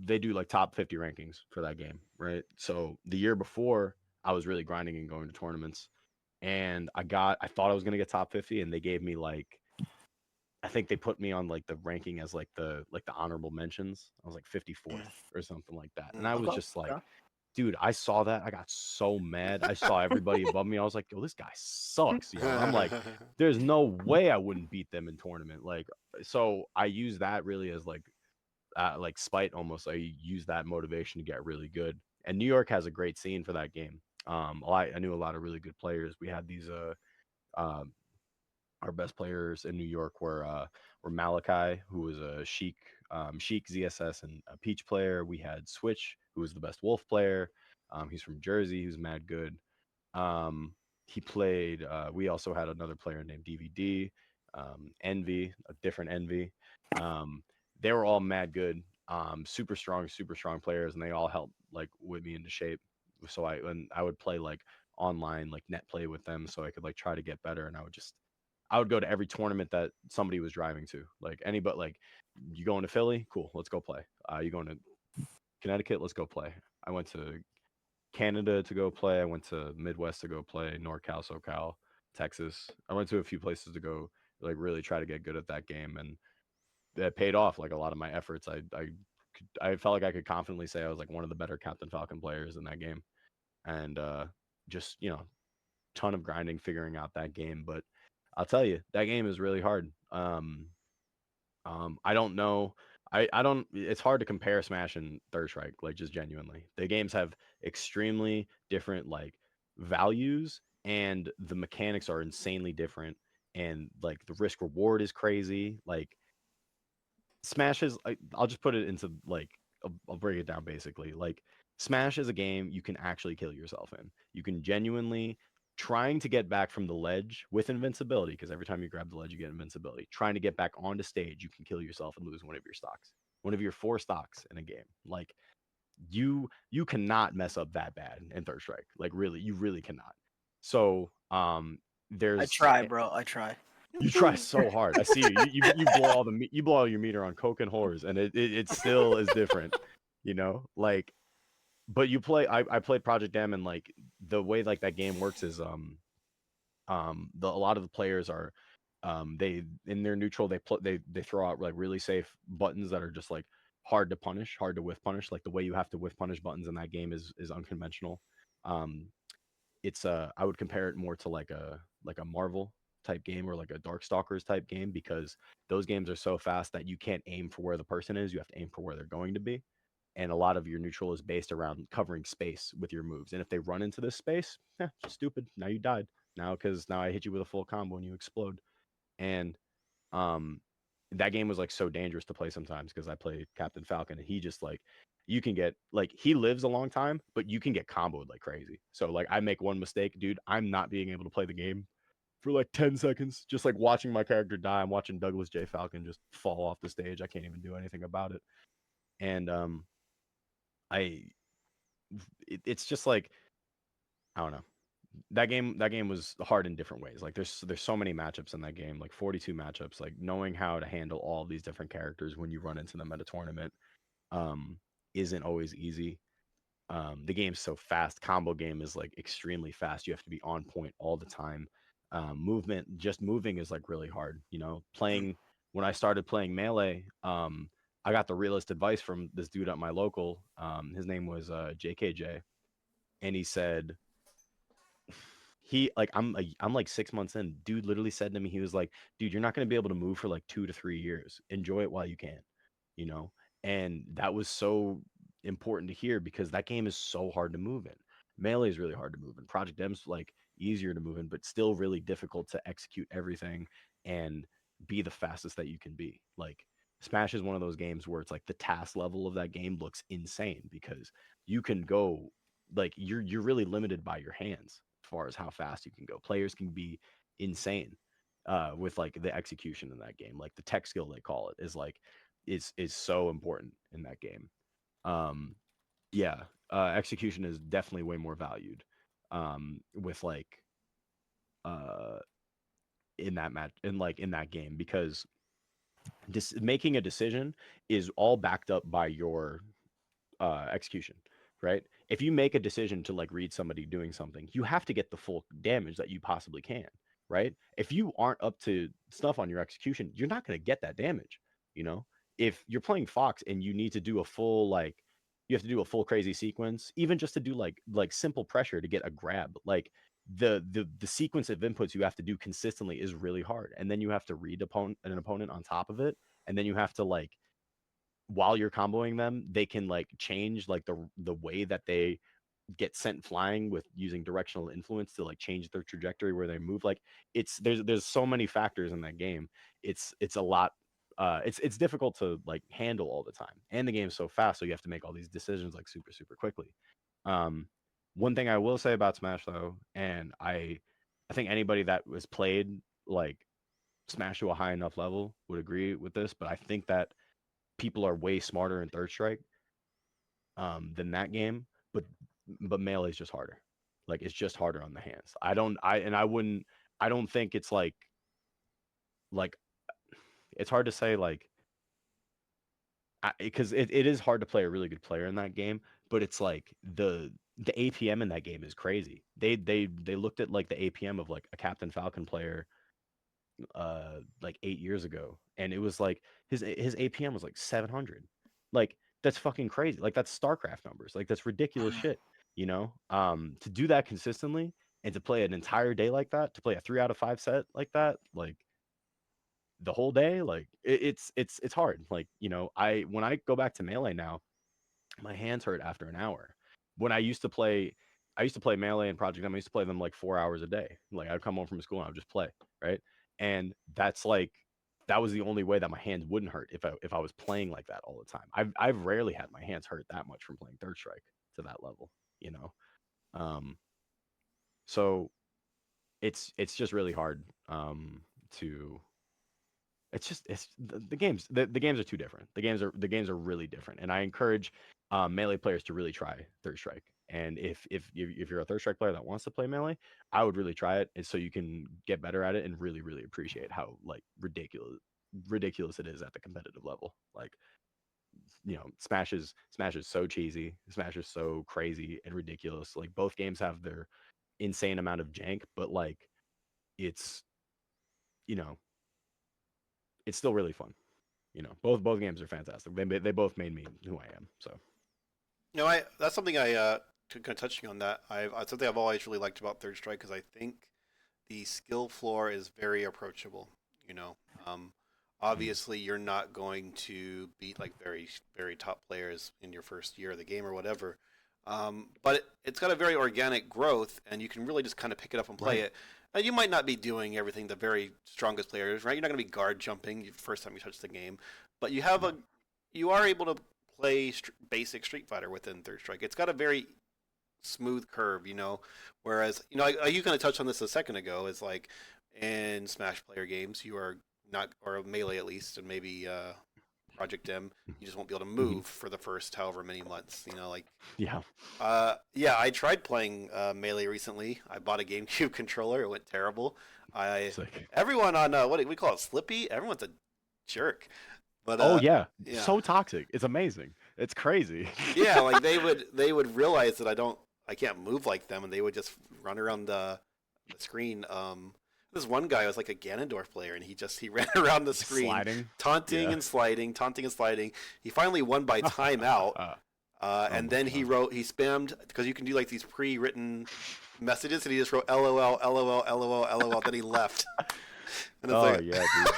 They do like top 50 rankings for that game, right? So the year before, I was really grinding and going to tournaments, and I thought I was gonna get top 50, and they gave me like I think they put me on like the ranking as like the honorable mentions. I was like 54th or something like that. And I was okay. just like, Okay. dude, I saw that. I got so mad. I saw everybody above me. I was like, yo, this guy sucks, yo. I'm like, there's no way I wouldn't beat them in tournament. Like, so I use that really as like spite almost. I use that motivation to get really good. And New York has a great scene for that game. I knew a lot of really good players. We had these um our best players in New York were Malachi, who was a Sheik ZSS and a Peach player. We had Switch, who was the best Wolf player. He's from Jersey, who's mad good. He played. We also had another player named DVD, Envy, a different Envy. Um, they were all mad good, super strong players, and they all helped like whip me into shape. So I would play like online, like net play with them, so I could like try to get better. And I would go to every tournament that somebody was driving to. Like anybody, like you going to Philly? Cool, let's go play. You going to Connecticut? Let's go play. I went to Canada to go play. I went to Midwest to go play. NorCal, SoCal, Texas. I went to a few places to go like really try to get good at that game, and that paid off. Like a lot of my efforts, I felt like I could confidently say I was like one of the better Captain Falcon players in that game, and just ton of grinding figuring out that game. But I'll tell you, that game is really hard. I don't know. I don't. It's hard to compare Smash and Third Strike. Like just genuinely, the games have extremely different like values, and the mechanics are insanely different. And like the risk reward is crazy. Like Smash is. I'll just put it into like I'll break it down basically. Like Smash is a game you can actually kill yourself in. You can genuinely trying to get back from the ledge with invincibility because every time you grab the ledge you get invincibility. Trying to get back onto stage, you can kill yourself and lose one of your stocks. One of your 4 stocks in a game. Like you cannot mess up that bad in Third Strike. Like really, you really cannot. So I there's try, bro. I try. You try so hard. I see you. You blow all you blow all your meter on coke and whores, and it still is different. You know, like, but you play. I played Project M, and like the way like that game works is a lot of the players are they in their neutral they throw out like really safe buttons that are just like hard to punish, hard to whiff punish. Like the way you have to whiff punish buttons in that game is unconventional. Um, it's I would compare it more to like a Marvel type game or like a Darkstalkers type game because those games are so fast that you can't aim for where the person is. You have to aim for where they're going to be. And a lot of your neutral is based around covering space with your moves. And if they run into this space, stupid. Now you died. Now I hit you with a full combo and you explode. And um that game was like so dangerous to play sometimes because I play Captain Falcon and he just like you can get like he lives a long time, but you can get comboed like crazy. So like I make one mistake, dude, I'm not being able to play the game for like 10 seconds, just like watching my character die. I'm watching Douglas J. Falcon just fall off the stage. I can't even do anything about it. And I it's just like I don't know. That game was hard in different ways. Like there's so many matchups in that game, like 42 matchups. Like knowing how to handle all of these different characters when you run into them at a tournament um isn't always easy. The game's so fast. Combo game is like extremely fast. You have to be on point all the time. Movement, just moving is like really hard. You know, playing when I started playing melee, I got the realest advice from this dude at my local. His name was JKJ, and he said I'm like 6 months in. Dude literally said to me, he was like, "Dude, you're not gonna be able to move for like 2 to 3 years. Enjoy it while you can." You know, and that was so important to hear because that game is so hard to move in. Melee is really hard to move in. Project M's like easier to move in, but still really difficult to execute everything and be the fastest that you can be. Like Smash is one of those games where it's like the task level of that game looks insane because you can go like you're really limited by your hands as far as how fast you can go. Players can be insane with like the execution in that game. Like the tech skill they call it is so important in that game. Um, yeah, execution is definitely way more valued with like uh in that match in that game because making a decision is all backed up by your execution, right? If you make a decision to like read somebody doing something, you have to get the full damage that you possibly can, right? If you aren't up to stuff on your execution, you're not going to get that damage, you know? If you're playing Fox and you need to do a full like you have to do a full crazy sequence, even just to do like simple pressure to get a grab, like the sequence of inputs you have to do consistently is really hard. And then you have to read an opponent on top of it, and then you have to like while you're comboing them, they can like change like the way that they get sent flying with using directional influence to like change their trajectory where they move. Like there's so many factors in that game. It's a lot. It's difficult to like handle all the time, and the game's so fast, so you have to make all these decisions like super quickly. Um, One thing I will say about Smash though, and I think anybody that was played like Smash to a high enough level would agree with this, but I think that people are way smarter in Third Strike than that game, but melee is just harder. Like it's just harder on the hands. I don't think it's like it's hard to say like because it is hard to play a really good player in that game, but it's like the APM in that game is crazy. They looked at like the APM of like a Captain Falcon player like 8 years ago, and it was like his APM was like 700. Like that's fucking crazy. Like that's StarCraft numbers. Like that's ridiculous shit. You know, to do that consistently and to play an entire day like that, to play a 3 out of 5 set like that, like the whole day, like it's hard. Like you know, I when I go back to melee now, my hands hurt after an hour. When I used to play melee and Project M. I used to play them like 4 hours a day. Like I'd come home from school and I would just play, right? And that's like that was the only way that my hands wouldn't hurt if I was playing like that all the time. I've rarely had my hands hurt that much from playing Third Strike to that level, you know. Um, so it's just really hard to it's just it's the games are too different. The games are really different, and I encourage melee players to really try Third Strike. And if you're a Third Strike player that wants to play melee, I would really try it, and so you can get better at it and really really appreciate how like ridiculous it is at the competitive level. Like, Smash is so cheesy, Smash is so crazy and ridiculous. Like, both games have their insane amount of jank, but like it's you know it's still really fun. Both games are fantastic. They both made me who I am. So That's something kind of touching on that. Something I've always really liked about Third Strike, because I think the skill floor is very approachable. You know, obviously you're not going to beat like very very top players in your first year of the game or whatever. But it's got a very organic growth, and you can really just kind of pick it up and play Right. it. And you might not be doing everything the very strongest players, right? You're not going to be guard jumping the first time you touch the game, but you are able to play basic Street Fighter within Third Strike. It's got a very smooth curve, Whereas, you kind of touched on this a second ago. Is like in Smash player games, you are not, or Melee at least, and maybe Project M, you just won't be able to move for the first however many months. yeah. Yeah, I tried playing Melee recently. I bought a GameCube controller. It went terrible. Sick. Everyone on what do we call it, Slippy? Everyone's a jerk. But Oh yeah. yeah. So toxic. It's amazing. It's crazy. Yeah, like they would realize that I can't move like them, and they would just run around the screen. This one guy was like a Ganondorf player, and he ran around the screen, Sliding. taunting Yeah. and sliding, taunting and sliding. He finally won by timeout, and my then he spammed, because you can do like these pre-written messages, and he just wrote LOL, LOL, LOL, LOL. Then he left. And it's Oh yeah, dude.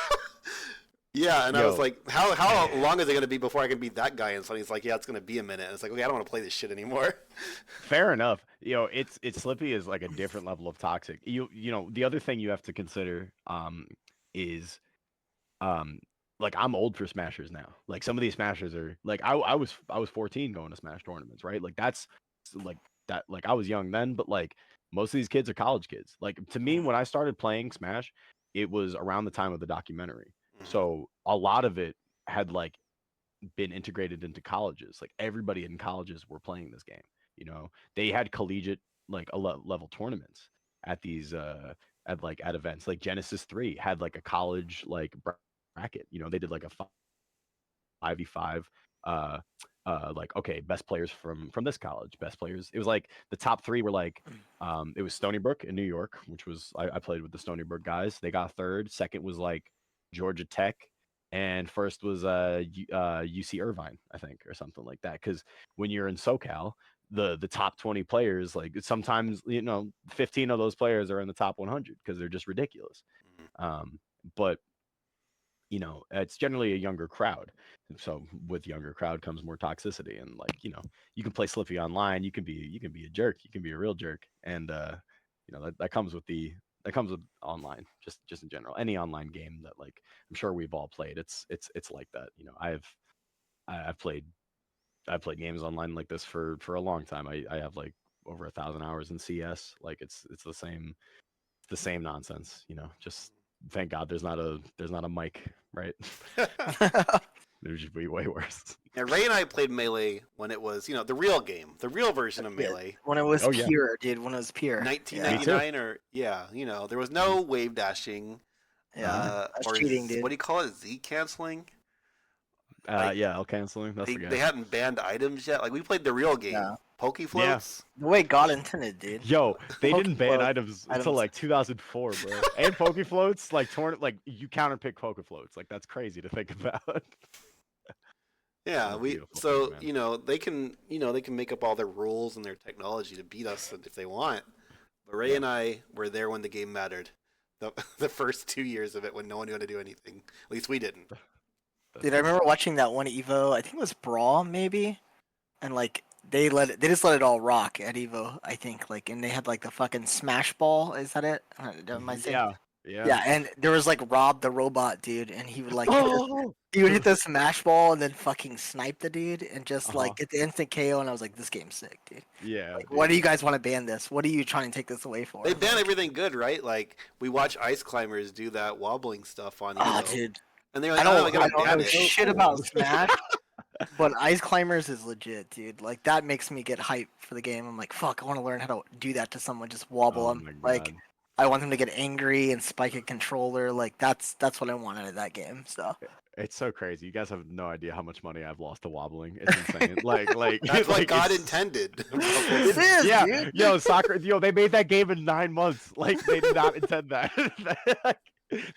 yeah, and I was Yo. like, how long is it going to be before I can beat that guy? And so he's like, yeah, it's going to be a minute. And it's like, okay, I don't want to play this shit anymore. Fair enough. It's Slippy is like a different level of toxic. The other thing you have to consider is like, I'm old for Smashers now. Like, some of these Smashers are like, I was 14 going to Smash tournaments, right? Like, that's like that, like, I was young then, but like most of these kids are college kids. Like, to me, when I started playing Smash, it was around the time of the documentary. So a lot of it had like been integrated into colleges. Like, everybody in colleges were playing this game. They had collegiate like level tournaments at these at events. Like, Genesis 3 had like a college like bracket. They did like a 5v5, like, okay, best players from this college, best players. It was like the top three were like, it was Stony Brook in New York, which was, I played with the Stony Brook guys. They got third. Second was like Georgia Tech, and first was UC Irvine, I think, or something like that. Because when you're in SoCal, the top 20 players, like, sometimes 15 of those players are in the top 100 because they're just ridiculous. But it's generally a younger crowd. So with younger crowd comes more toxicity, and like, you can play Slippy online. You can be a jerk. You can be a real jerk, and that comes with online, just in general. Any online game that, like, I'm sure we've all played, it's like that. I've played games online like this for a long time. I have like over 1,000 hours in CS. Like, it's the same nonsense. Just thank God there's not a mic, right? It would just be way worse. Yeah, Ray and I played Melee when it was, the real game, the real version of Melee. When it was Oh, yeah. pure, dude. When it was pure. 1999 or there was no wave dashing. Yeah, that's or cheating, dude. What do you call it? Z canceling? Yeah, L canceling. That's the guy. They hadn't banned items yet. Like, we played the real game, Yeah. Pokefloats. The way God intended, dude. Yo, they didn't ban Pokefloat items until items. like 2004, bro. And Pokefloats, like, like, you counterpick Pokefloats. Like, that's crazy to think about. Yeah, Oh, beautiful so thing, man. they can make up all their rules and their technology to beat us if they want. But Ray and I were there when the game mattered. The first 2 years of it, when no one knew how to do anything. At least we didn't. Dude, I remember watching that one Evo. I think it was Brawl, maybe, and like they just let it all rock at Evo. I think, like, and they had like the fucking Smash Ball. Is that it? Am I saying? Yeah. Yeah, and there was like Rob the robot dude, and he would like Oh! he would hit the Smash Ball and then fucking snipe the dude and just like Uh-huh. get the instant KO. And I was like, this game's sick, dude. Yeah. Like, dude. why do you guys want to ban this? What are you trying to take this away for? They ban everything good, right? Like, we watch Ice Climbers do that wobbling stuff on Oh, Evo. dude. And they're I like, oh, we don't gotta ban know it. shit about Smash. But Ice Climbers is legit, dude. Like that makes me get hype for the game. I'm like, fuck, I want to learn how to do that to someone. Just wobble Oh them. my Like, god. I want them to get angry and spike a controller. Like that's what I want out of that game. So It's so crazy. You guys have no idea how much money I've lost to wobbling. It's insane. Like That's what like God it's intended. it is, yeah, dude. yo, soccer, yo, they made that game in 9 months. Like they did not intend that. Like,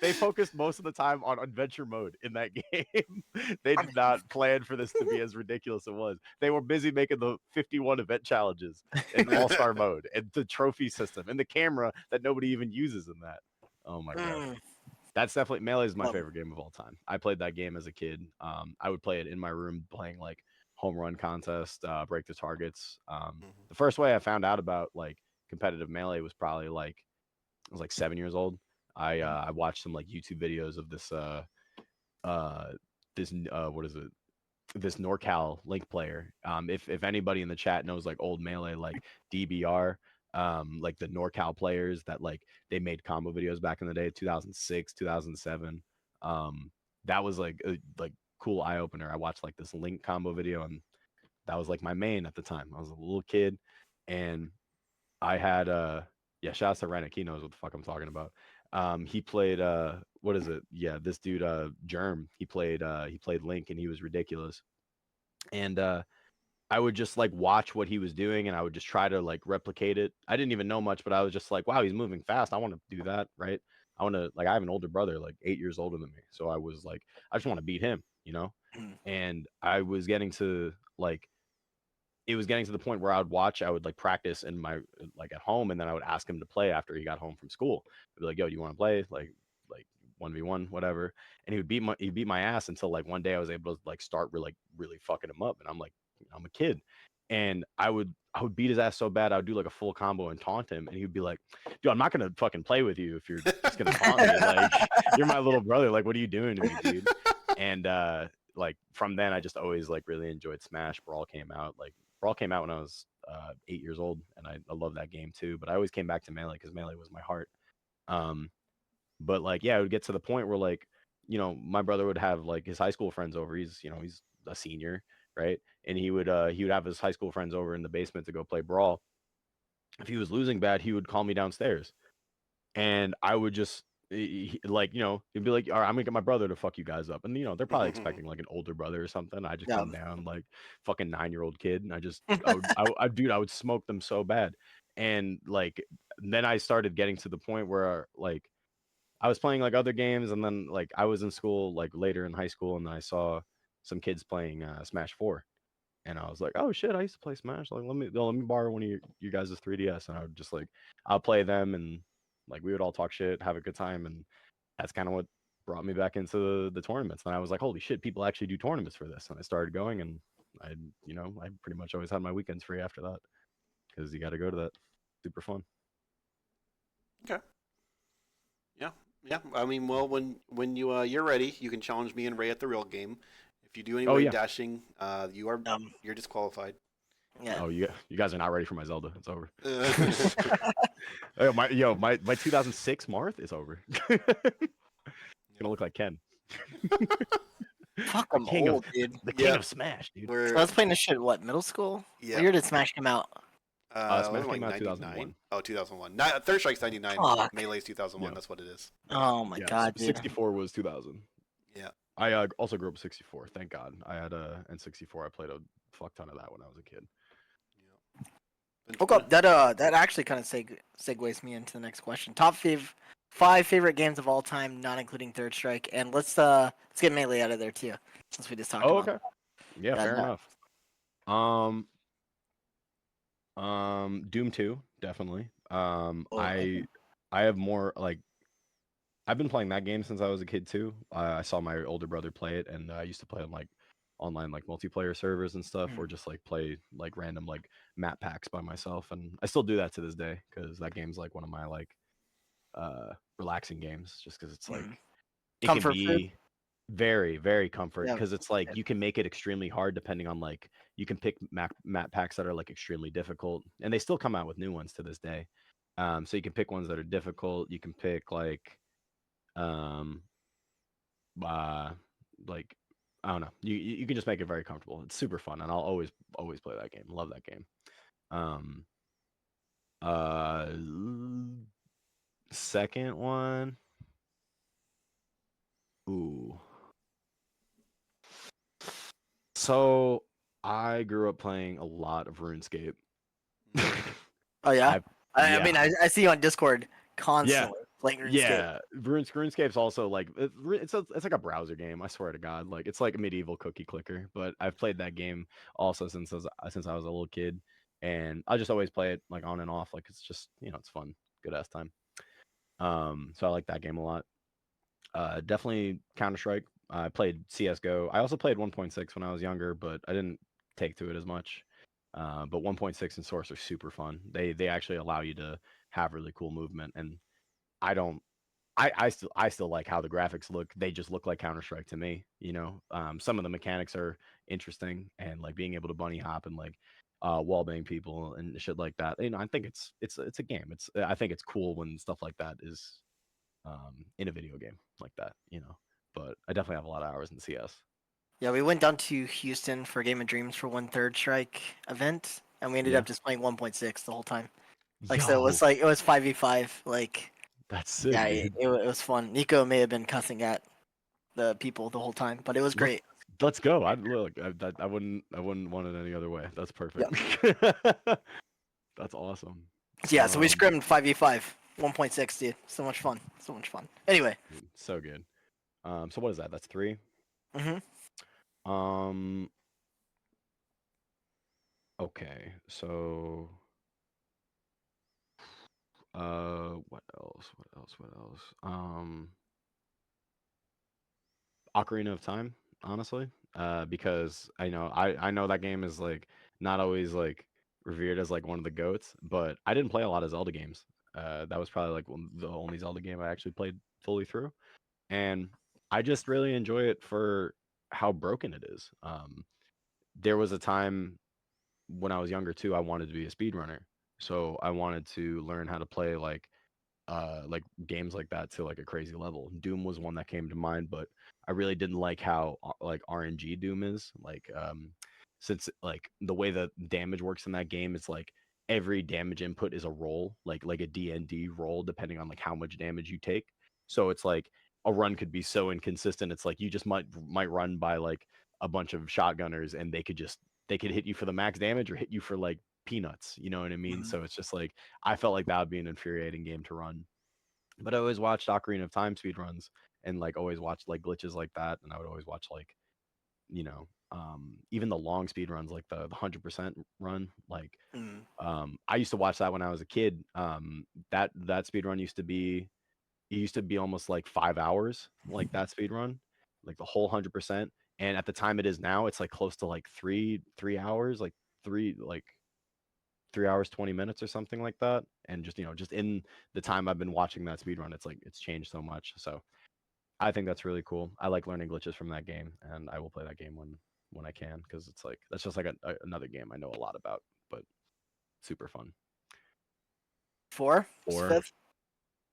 they focused most of the time on adventure mode in that game. They did not plan for this to be as ridiculous as it was. They were busy making the 51 event challenges in all-star mode and the trophy system and the camera that nobody even uses in that. Oh my god. Mm, That's definitely Melee is my love 'em. favorite game of all time. I played that game as a kid. I would play it in my room playing like home run contest, break the targets. The first way I found out about like competitive Melee was probably like I was like 7 years old. I watched some like YouTube videos of uh what is it? This NorCal Link player. If anybody in the chat knows like old Melee like DBR, like the NorCal players that like they made combo videos back in the day, 2006, 2007. That was like cool eye opener. I watched like this Link combo video, and that was like my main at the time. I was a little kid, and I had yeah, shout out to Rennick. He knows what the fuck I'm talking about. He played what is it? Yeah, this dude Germ. He played Link, and he was ridiculous. And I would just like watch what he was doing, and I would just try to like replicate it. I didn't even know much, but I was just like, wow, he's moving fast. I want to do that, right? I want to like I have an older brother, like 8 years older than me. So I was like, I just want to beat him, you know? Mm. And I was getting to like it was getting to the point where I would like practice in my like at home, and then I would ask him to play after he got home from school. I'd be like, yo, do you want to play? Like 1v1, whatever. And he'd beat my ass until like one day I was able to like start really fucking him up. And I'm like, I'm a kid. And I would beat his ass so bad I would do like a full combo and taunt him, and he'd be like, dude, I'm not gonna fucking play with you if you're just gonna taunt me. Like you're my little brother. Like, what are you doing to me, dude? And like from then I just always like really enjoyed Smash. Brawl came out when I was 8 years old, and I love that game too. But I always came back to Melee because Melee was my heart. Um, but like, yeah, it would get to the point where like, my brother would have like his high school friends over. He's a senior, right? And he would have his high school friends over in the basement to go play Brawl. If he was losing bad, he would call me downstairs, and I would just like he'd be like, all right, I'm gonna get my brother to fuck you guys up, and they're probably expecting like an older brother or something. I just Yeah. come down like fucking 9-year-old kid, and I would smoke them so bad. And like then I started getting to the point where like I was playing like other games, and then like I was in school like later in high school, and then I saw some kids playing Smash 4, and I was like, oh shit, I used to play Smash. Like let me borrow one of you guys' 3DS, and I would just like I'll play them, and like we would all talk shit, have a good time, and that's kind of what brought me back into the tournaments. And I was like, holy shit, people actually do tournaments for this, and I started going, and I pretty much always had my weekends free after that because you got to go to that. Super fun. Okay. Yeah. Yeah. I mean, well, when you're ready, you can challenge me and Ray at the real game. If you do any Oh wave yeah. dashing, Um, you're disqualified. yeah. Oh, you guys are not ready for my Zelda. It's over. Uh, My 2006 Marth is over. It's gonna look like Ken. Fuck, The I'm king of old, dude. the king Yeah. of Smash, dude. So we're I was playing this shit. What, middle school? yeah. What year did Smash come out? It Smash was like came out 99. 2001. Oh, 2001. Third Strike's 99. Fuck. Melee's 2001. Yeah. That's what it is. Oh my Yeah, god, dude. 64 was 2000. Yeah. I also grew up with 64. Thank God. I had a N64. I played a fuck ton of that when I was a kid. Been Okay, fun. that actually kind of segues me into the next question. Top five favorite games of all time, not including Third Strike, and let's get Melee out of there too, since we just talked Oh, about. okay. Yeah, Yeah, fair no. enough. Doom 2, definitely. Okay. I have more like I've been playing that game since I was a kid too. I saw my older brother play it, and I used to play on like online like multiplayer servers and stuff, or just like play like random like map packs by myself, and I still do that to this day because that game's like one of my like relaxing games, just because it's like it can Comfort food. be very very comfort Yeah. because it's like you can make it extremely hard depending on like you can pick map packs that are like extremely difficult, and they still come out with new ones to this day. So you can pick ones that are difficult. You can pick um uh like I don't know. You can just make it very comfortable. It's super fun, and I'll always play that game. Love that game. Um, uh, second one. Ooh. So I grew up playing a lot of RuneScape. Oh yeah. I I mean, yeah I see you on Discord yeah constantly playing RuneScape. yeah. RuneScape's also like it's like a browser game. I swear to God, like it's like a medieval cookie clicker. But I've played that game also since I was a little kid, and I just always play it like on and off. Like it's just it's fun, good ass time. So I like that game a lot. Definitely Counter Strike. I played CS:GO. I also played 1.6 when I was younger, but I didn't take to it as much. But 1.6 and Source are super fun. They actually allow you to have really cool movement, and I don't. I still like how the graphics look. They just look like Counter Strike to me. Some of the mechanics are interesting, and like being able to bunny hop and like wall bang people and shit like that. I think it's a game. I think it's cool when stuff like that is in a video game like that. But I definitely have a lot of hours in CS. Yeah, we went down to Houston for Game of Dreams for one Third Strike event, and we ended Yeah. up just playing 1.6 the whole time. So it Yo, was like it was 5v5. Like that's sick, yeah, dude. it was fun. Nico may have been cussing at the people the whole time, but it was Let's great. let's go. I wouldn't want it any other way. That's Yeah. perfect. That's awesome. Yeah, so we Um, scrimmed 5v5, 1.6, dude. So much fun. So much fun. Anyway. dude, so good. So what is that? That's three. Mhm. Um, okay. So, what else? What else? What else? Ocarina of Time, honestly, because I know that game is like not always like revered as like one of the goats, but I didn't play a lot of Zelda games. That was probably like the only Zelda game I actually played fully through, and I just really enjoy it for how broken it is. There was a time when I was younger too, I wanted to be a speedrunner, so I wanted to learn how to play like games like that to like a crazy level. Doom was one that came to mind, but I really didn't like how like RNG Doom is. Since like the way the damage works in that game, it's like every damage input is a roll, like a D&D roll, depending on like how much damage you take. So it's like a run could be so inconsistent. It's like you just might run by like a bunch of shotgunners and they could hit you for the max damage or hit you for like peanuts. You know what I mean? Mhm. So it's just like I felt like that would be an infuriating game to run. But I always watched Ocarina of Time speedruns and like always watched like glitches like that. And I would always watch like, even the long speed runs, like the 100% run. Like, Mm. I used to watch that when I was a kid. That speed run used to be almost like 5 hours, like that speed run, like the whole 100%. And at the time it is now, it's like close to like 3 hours, like 3 hours 20 minutes or something like that. And just in the time I've been watching that speed run, it's like it's changed so much. So I think that's really cool. I like learning glitches from that game, and I will play that game when I can, because it's like that's just like another game I know a lot about, but super fun. 4? What's Four. fifth?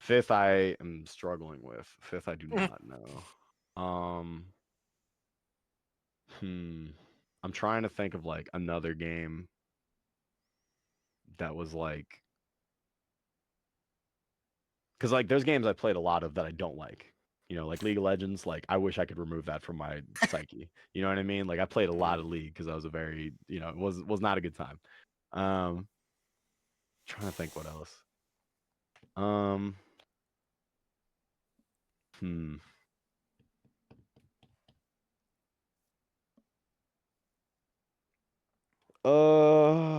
Fifth, I am struggling with. Fifth, I do Mm. not know. Hmm. I'm trying to think of like another game that was like, because like there's games I played a lot of that I don't like. Like League of Legends. Like I wish I could remove that from my psyche. You know what I mean? Like I played a lot of League because I was a very, it was not a good time. Um, Trying to think what else. Um, hmm. I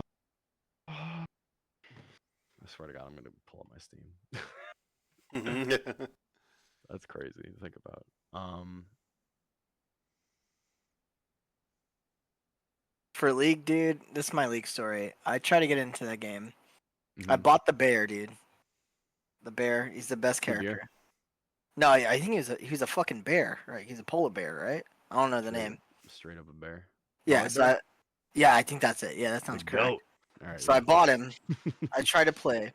swear to God, I'm gonna pull up my Steam. That's crazy to think about. For League, dude, this is my League story. I try to get into that game. I Mhm. bought the bear, dude. The bear, he's the best Two beer. character. No, I think he's a fucking bear, right? He's a polar bear, right? I don't know the Straight up, name. straight up a bear. Yeah, Polar bear. yeah, I think that's it. Yeah, that The sounds correct. goat. All right, So I yeah. bought him. I tried to play,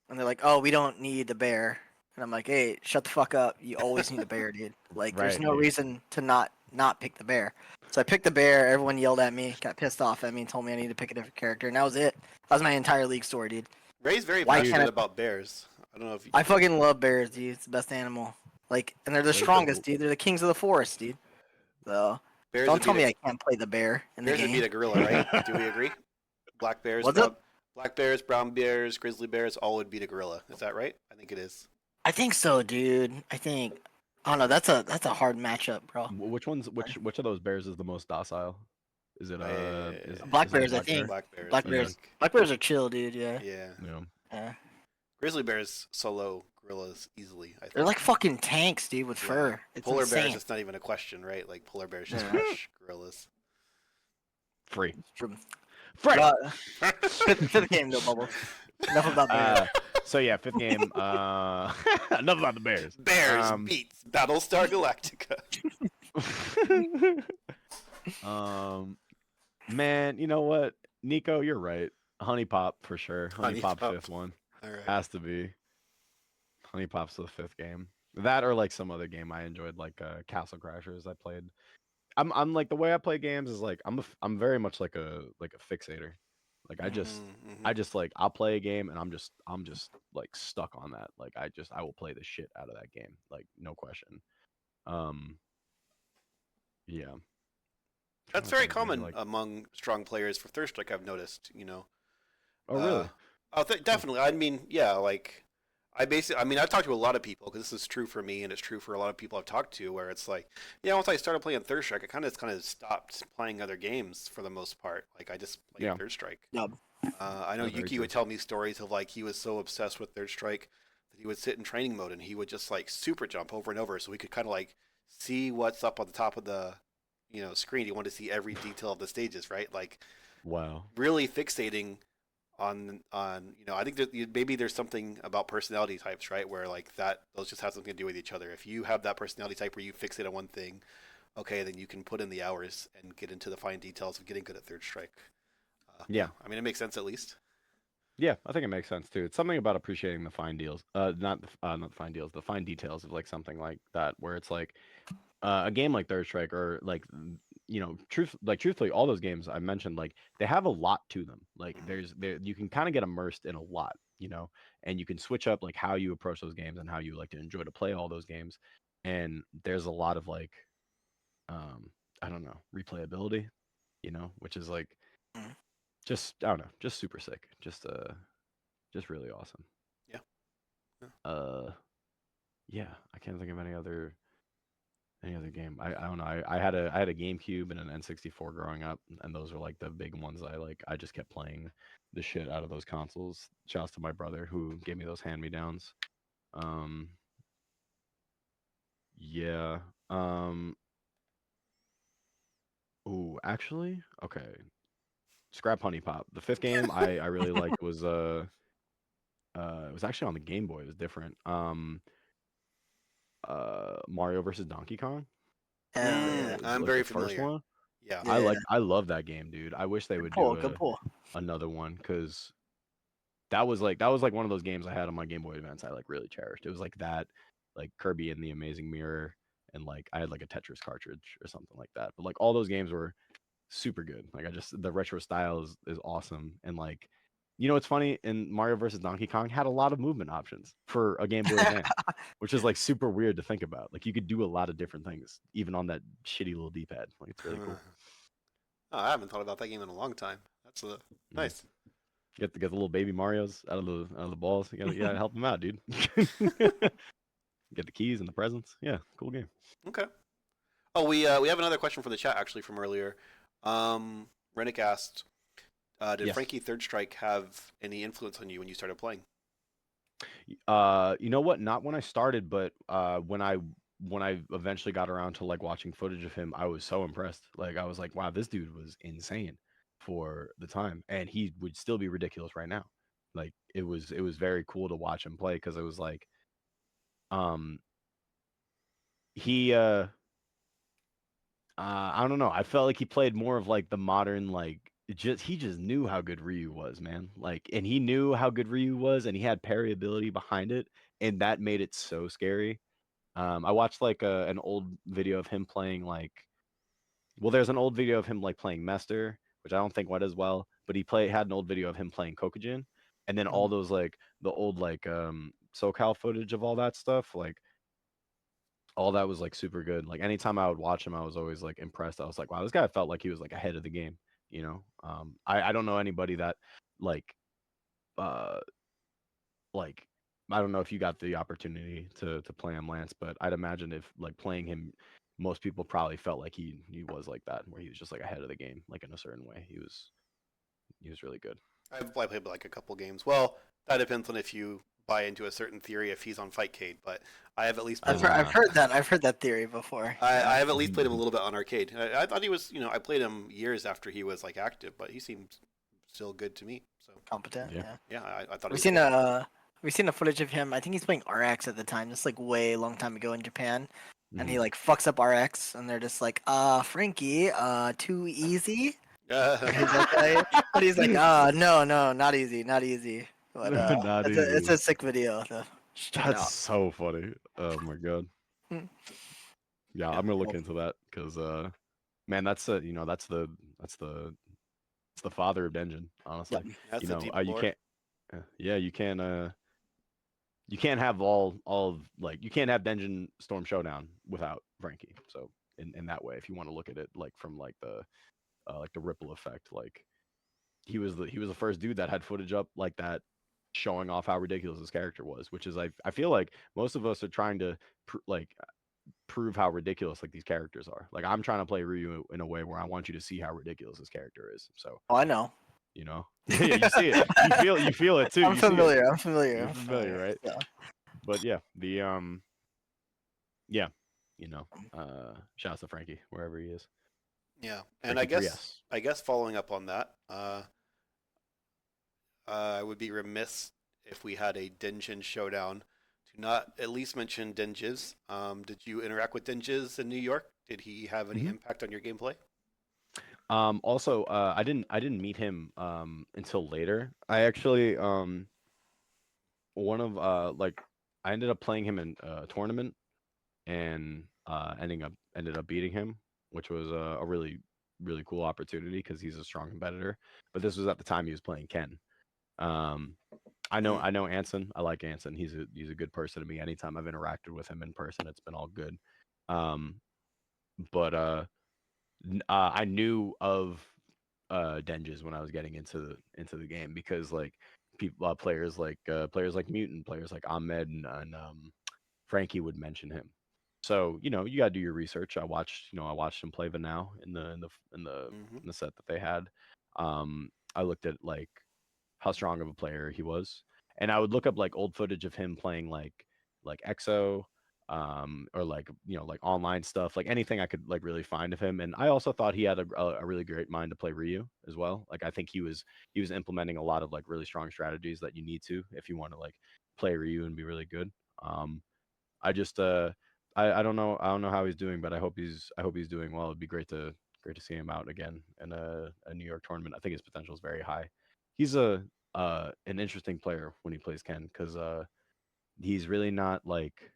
and they're like, "Oh, we don't need the bear." And I'm like, "Hey, shut the fuck up! You always need the bear, dude. Like, there's Right, no dude. reason to not not pick the bear. So I picked the bear. Everyone yelled at me, got pissed off at me, and told me I need to pick a different character, and that was it. That was my entire league story, dude. Ray's very Why passionate can't I? about bears. I don't know if you. I fucking love bears, dude. It's the best animal. Like, and they're the Where's the- strongest, dude. They're the kings of the forest, dude. So Bears don't would tell beat me a, I can't play the bear in the bears would beat game. a gorilla, right? Do we agree? Black bears, What's up? black bears, brown bears, grizzly bears, all would beat a gorilla. Is that right? I think it is. I think so, dude. I think. I don't know. That's a hard matchup, bro. Which of those bears is the most docile? Is it Black is it a bears, I black bear? think. Black bears. Black I bears. think. Black bears are chill, dude. Yeah. Yeah. Yeah. Yeah. Grizzly bears solo gorillas easily. I think. They're like fucking tanks, dude, with Yeah. fur. It's Polar insane. bears. It's not even a question, right? Like polar bears just Yeah. crush gorillas. Free. From- Free. fifth game, no bubble. Enough about bears. So yeah, fifth game. Enough about the Bears. Bears Um, beats Battlestar Galactica. Man, you know what, Nico, you're right. Honey Pop for sure. Honey Honey Pop Pop. fifth one All right. has to be. Honey Pop's the fifth game. That or like some other game I enjoyed, like Castle Crashers. I played. I'm like the way I play games is like I'm very much like a fixator. Like I just like I'll play a game and I'm just like stuck on that. Like I will play the shit out of that game. Like no question. Yeah. That's Trying to very think of maybe, common like- among strong players for Thirst Strike. I've noticed. You know. Oh really? Definitely. I mean, yeah. Like, I mean, I've talked to a lot of people because this is true for me, and it's true for a lot of people I've talked to. Where it's like, yeah, once I started playing Third Strike, I kind of stopped playing other games for the most part. Like, I just played Yeah. Third Strike. Yep. I know Yeah, very Yuki true. would tell me stories of like he was so obsessed with Third Strike that he would sit in training mode and he would just like super jump over and over so he could kind of like see what's up on the top of the screen. He wanted to see every detail of the stages, right? Like Wow. really fixating on I think that maybe there's something about personality types, right, where like that those just have something to do with each other. If you have that personality type where you fixate on one thing, okay, then you can put in the hours and get into the fine details of getting good at Third Strike. Yeah. I mean, it makes sense at least. Yeah, I think it makes sense too. It's something about appreciating the fine deals. Not the fine deals, the fine details of like something like that, where it's like a game like Third Strike or like truthfully, all those games I mentioned, like they have a lot to them. Like you can kind of get immersed in a lot, and you can switch up like how you approach those games and how you like to enjoy to play all those games. And there's a lot of like, I don't know, replayability, which is like just I don't know, just super sick, just really awesome. Yeah. Yeah, I can't think of any other game. I don't know. I had a GameCube and an N64 growing up, and those are like the big ones. I just kept playing the shit out of those consoles. Shouts to my brother who gave me those hand-me-downs. Yeah. Ooh, actually, okay. Scrap Honey Pop. The fifth game I really liked was it was actually on the Game Boy. It was different. Mario versus Donkey Kong. Hell yeah. I'm Like very the first familiar. one. Yeah. Yeah. I love that game, dude. I wish they would Good do pull. another one because that was like one of those games I had on my Game Boy Advance I like really cherished. It was like that, like Kirby and the Amazing Mirror, and like I had like a Tetris cartridge or something like that. But like all those games were super good. Like the retro style is awesome, and like it's funny, in Mario versus Donkey Kong had a lot of movement options for a Game Boy Advance, which is like super weird to think about. Like you could do a lot of different things even on that shitty little D-pad. Like it's really cool. Oh, I haven't thought about that game in a long time. That's nice. Get the little baby Marios out of the balls. You gotta help them out, dude. Get the keys and the presents. Yeah, cool game. Okay. Oh, we have another question from the chat actually from earlier. Rennick asked, did Yes. Frankie Third Strike have any influence on you when you started playing? You know what? Not when I started, but when I eventually got around to like watching footage of him, I was so impressed. Like I was like, wow, this dude was insane for the time, and he would still be ridiculous right now. Like it was very cool to watch him play because it was like, he I don't know. I felt like he played more of like the modern like he just knew how good Ryu was, man. Like, and he knew how good Ryu was, and he had parry ability behind it, and that made it so scary. I watched like an old video of him playing like well, there's an old video of him like playing Mester, which I don't think went as well, but had an old video of him playing Kokujin, and then all those like the old like SoCal footage of all that stuff, like all that was like super good. Like anytime I would watch him, I was always like impressed. I was like, wow, this guy felt like he was like ahead of the game, you know. I don't know anybody that like uh like I don't know if you got the opportunity to play him, Lance, but I'd imagine if like playing him, most people probably felt like he was like that, where he was just like ahead of the game, like in a certain way. He was really good. I played like a couple games. Well, that depends on if you buy into a certain theory if he's on Fightcade, but I have at least played I've him. heard that. I've heard that theory before. I have at least played him a little bit on arcade. I thought he was, I played him years after he was like active, but he seemed still good to me. So Competent. Yeah. Yeah. yeah, I thought he We've was seen good. we've seen a footage of him. I think he's playing RX at the time. This like way long time ago in Japan, and he Mhm. like fucks up RX, and they're just like, Frankie, too easy. And he's like, but he's like, no, not easy, not easy. But Not it's easy. a sick video. So just check it That's out. so funny. Oh my god. Hmm. Yeah, Yeah. I'm gonna look into that because man, it's the father of Denjin, Yep. honestly. That's a deep You lore. can't yeah, you can't have all of like you can't have Denjin Storm Showdown without Frankie. So in that way, if you want to look at it like from like the ripple effect, like he was the first dude that had footage up like that showing off how ridiculous his character was, which is I feel like most of us are trying to prove how ridiculous like these characters are. Like I'm trying to play Ryu in a way where I want you to see how ridiculous his character is. So, Oh, I know. yeah, you see it, you feel it too. I'm You see it. familiar. I'm familiar. You're I'm familiar, familiar. right? So, But yeah, yeah, shouts to Frankie wherever he is. Yeah, and Frankie 3S. I guess following up on that, I would be remiss if we had a Denjin showdown to not at least mention Denjiz. Did you interact with Denjiz in New York? Did he have any Mhm. impact on your gameplay? Also, I didn't meet him until later. I actually one of like I ended up playing him in a tournament and ended up beating him, which was a really really cool opportunity because he's a strong competitor. But this was at the time he was playing Ken. Um, Mm. I know Anson. I like Anson. He's a good person to me. Anytime I've interacted with him in person, it's been all good. Um, but I knew of Denges when I was getting into the game because like people players like Mutant, players like Ahmed and Frankie would mention him. So you gotta do your research. I watched him play Vanau Hmm. in the set that they had. I looked at like how strong of a player he was, and I would look up like old footage of him playing like EXO, or like online stuff, like anything I could like really find of him. And I also thought he had a really great mind to play Ryu as well. Like I think he was implementing a lot of like really strong strategies that you need to if you want to like play Ryu and be really good. Um, I just I don't know how he's doing, but I hope he's doing well. It'd be great to see him out again in a New York tournament. I think his potential is very high. He's an interesting player when he plays Ken because he's really not like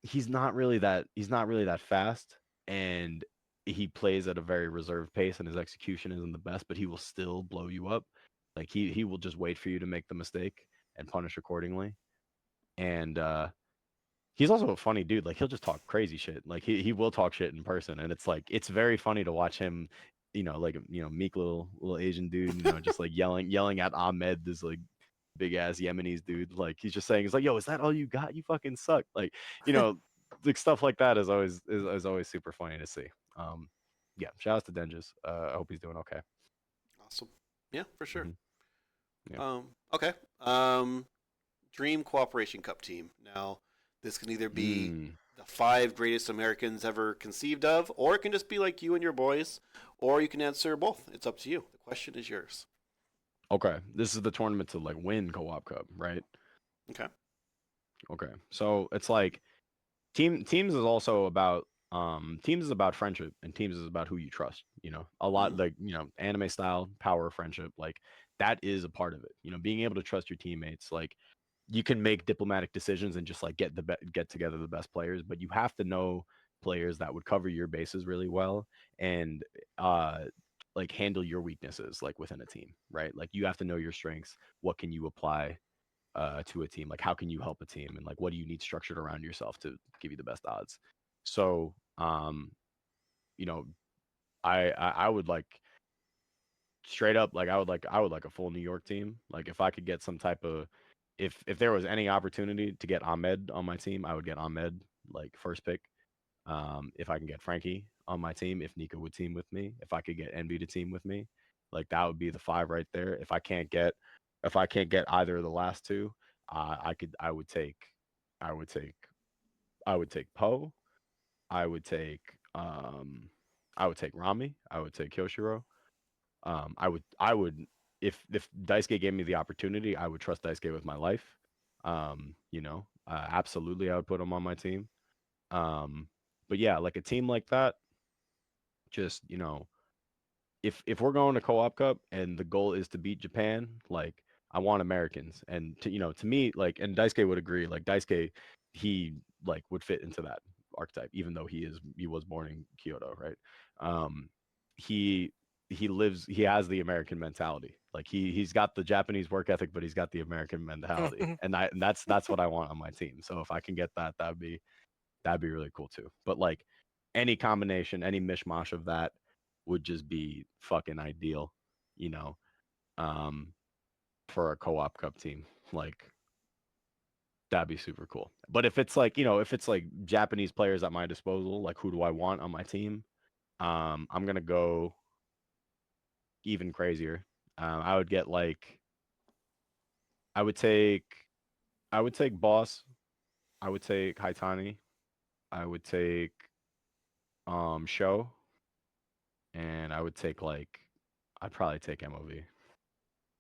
he's not really that fast, and he plays at a very reserved pace and his execution isn't the best, but he will still blow you up. Like he will just wait for you to make the mistake and punish accordingly. And he's also a funny dude. Like he'll just talk crazy shit. Like he will talk shit in person, and it's like it's very funny to watch him. Like meek little Asian dude. Just like yelling at Ahmed, this like big ass Yemenis dude. Like he's just saying, it's like, yo, is that all you got? You fucking suck. You know, like stuff like that is always super funny to see. Yeah, shout out to Denges. I hope he's doing okay. Awesome. Yeah, for sure. Hmm. Yeah. Okay. Dream Cooperation Cup team. Now, this can either be Mm. the 5 greatest Americans ever conceived of, or it can just be like you and your boys, or you can answer both. It's up to you. The question is yours. Okay, this is the tournament to like win Co-op Cup, right? Okay. Okay, so it's like teams is also about teams is about friendship and teams is about who you trust. A lot Hmm. like anime style power of friendship, like that is a part of it. Being able to trust your teammates, like you can make diplomatic decisions and just like get together the best players, but you have to know players that would cover your bases really well and like handle your weaknesses like within a team, right? Like you have to know your strengths. What can you apply to a team? Like how can you help a team, and like what do you need structured around yourself to give you the best odds? So, you know, I would like straight up like I would like a full New York team. Like if I could get some type of if there was any opportunity to get Ahmed on my team, I would get Ahmed like first pick. If I can get Frankie on my team, if Nika would team with me, if I could get Envy to team with me, like that would be the five right there. If I can't get either of the last two, I would take I would take Poe. I would take um I would take Rami. I would take Kyoshiro. I would if Daisuke gave me the opportunity, I would trust Daisuke with my life. Absolutely, I would put him on my team. Um, but yeah, like a team like that, just if we're going to Co-op Cup and the goal is to beat Japan, like I want Americans, and to me, like, and Daisuke would agree, like Daisuke, he like would fit into that archetype, even though he was born in Kyoto, right? Um, he he has the American mentality. Like he's got the Japanese work ethic, but he's got the American mentality, and that's what I want on my team. So if I can get that, that'd be really cool too. But like any combination, any mishmash of that would just be fucking ideal, you know, um, for a co-op cup team. Like that'd be super cool. But if it's like Japanese players at my disposal, like who do I want on my team? I'm gonna go even crazier. I would get like I would take I would take Boss. I would take Haitani. I would take Show, and I'd probably take MOV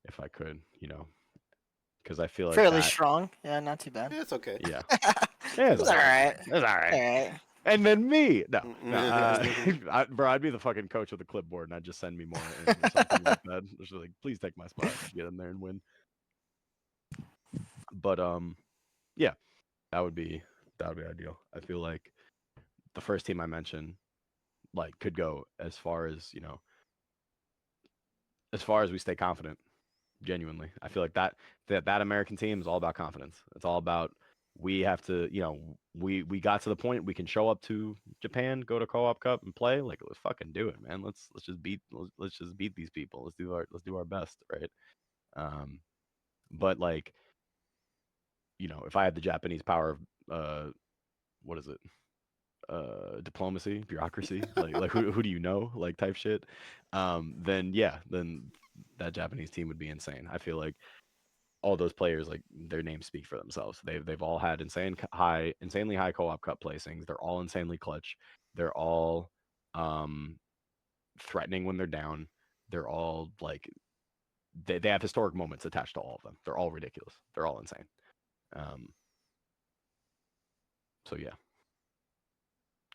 if I could, because I feel like Fairly that. strong. Yeah, not too bad. Yeah, it's okay. Yeah, yeah, it's It's all all right. right. It's all right. All right. And then me, no, no, Mm. bro, I'd be the fucking coach with the clipboard, and I'd just send me more in or something like that. Just like, please take my spot, get in there and win. But yeah, that would be ideal. I feel like the first team I mentioned like could go as far as we stay confident. Genuinely, I feel like that American team is all about confidence. It's all about we have to, we got to the point we can show up to Japan, go to Co-op Cup and play. Like let's fucking do it, man. Let's just beat these people. Let's do our best, right? Um, but like if I had the Japanese power of what is it? Diplomacy, bureaucracy, like who do you know, like type shit. Then yeah, then that Japanese team would be insane. I feel like all those players, like their names speak for themselves. They've all had insanely high co-op cup placings. They're all insanely clutch. They're all um threatening when they're down. They're all like they have historic moments attached to all of them. They're all ridiculous. They're all insane. Um so yeah.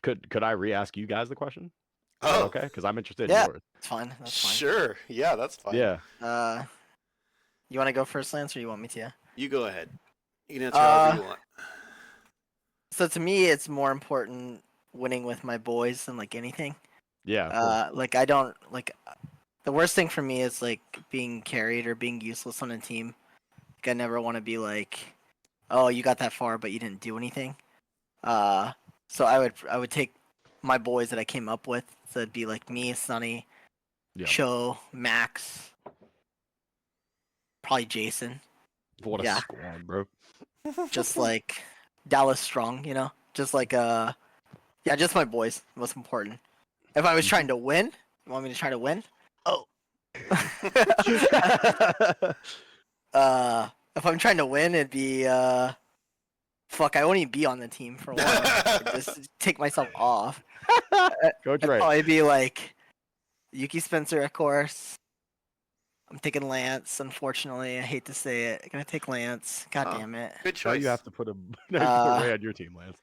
Could I re-ask you guys the question? Is that Oh, okay? Because I'm interested in Yeah, yours. it's fine. That's fine. sure. Yeah, that's fine. Yeah. You want to go first, Lance, or you want me to? You go ahead. You can answer however you want. So to me, it's more important winning with my boys than like anything. Yeah. Of course. Like I don't like the worst thing for me is like being carried or being useless on a team. Like I never want to be like, oh, you got that far, but you didn't do anything. So I would take my boys that I came up with. So it'd be like me, Sonny, Yeah. Show, Max, probably Jason. What a yeah. squad, bro. Just like Dallas Strong, just like yeah, just my boys. Most important. If I was trying to win, you want me to try to win? Oh. If I'm trying to win, it'd be fuck. I won't even be on the team for one. I'd just take myself off. Coach I'd Ray. probably be like Yuki Spencer, of course. I'm taking Lance. Unfortunately, I hate to say it. I'm gonna take Lance. God Oh. damn it. Good Why choice. you have to put Ray on your team, Lance?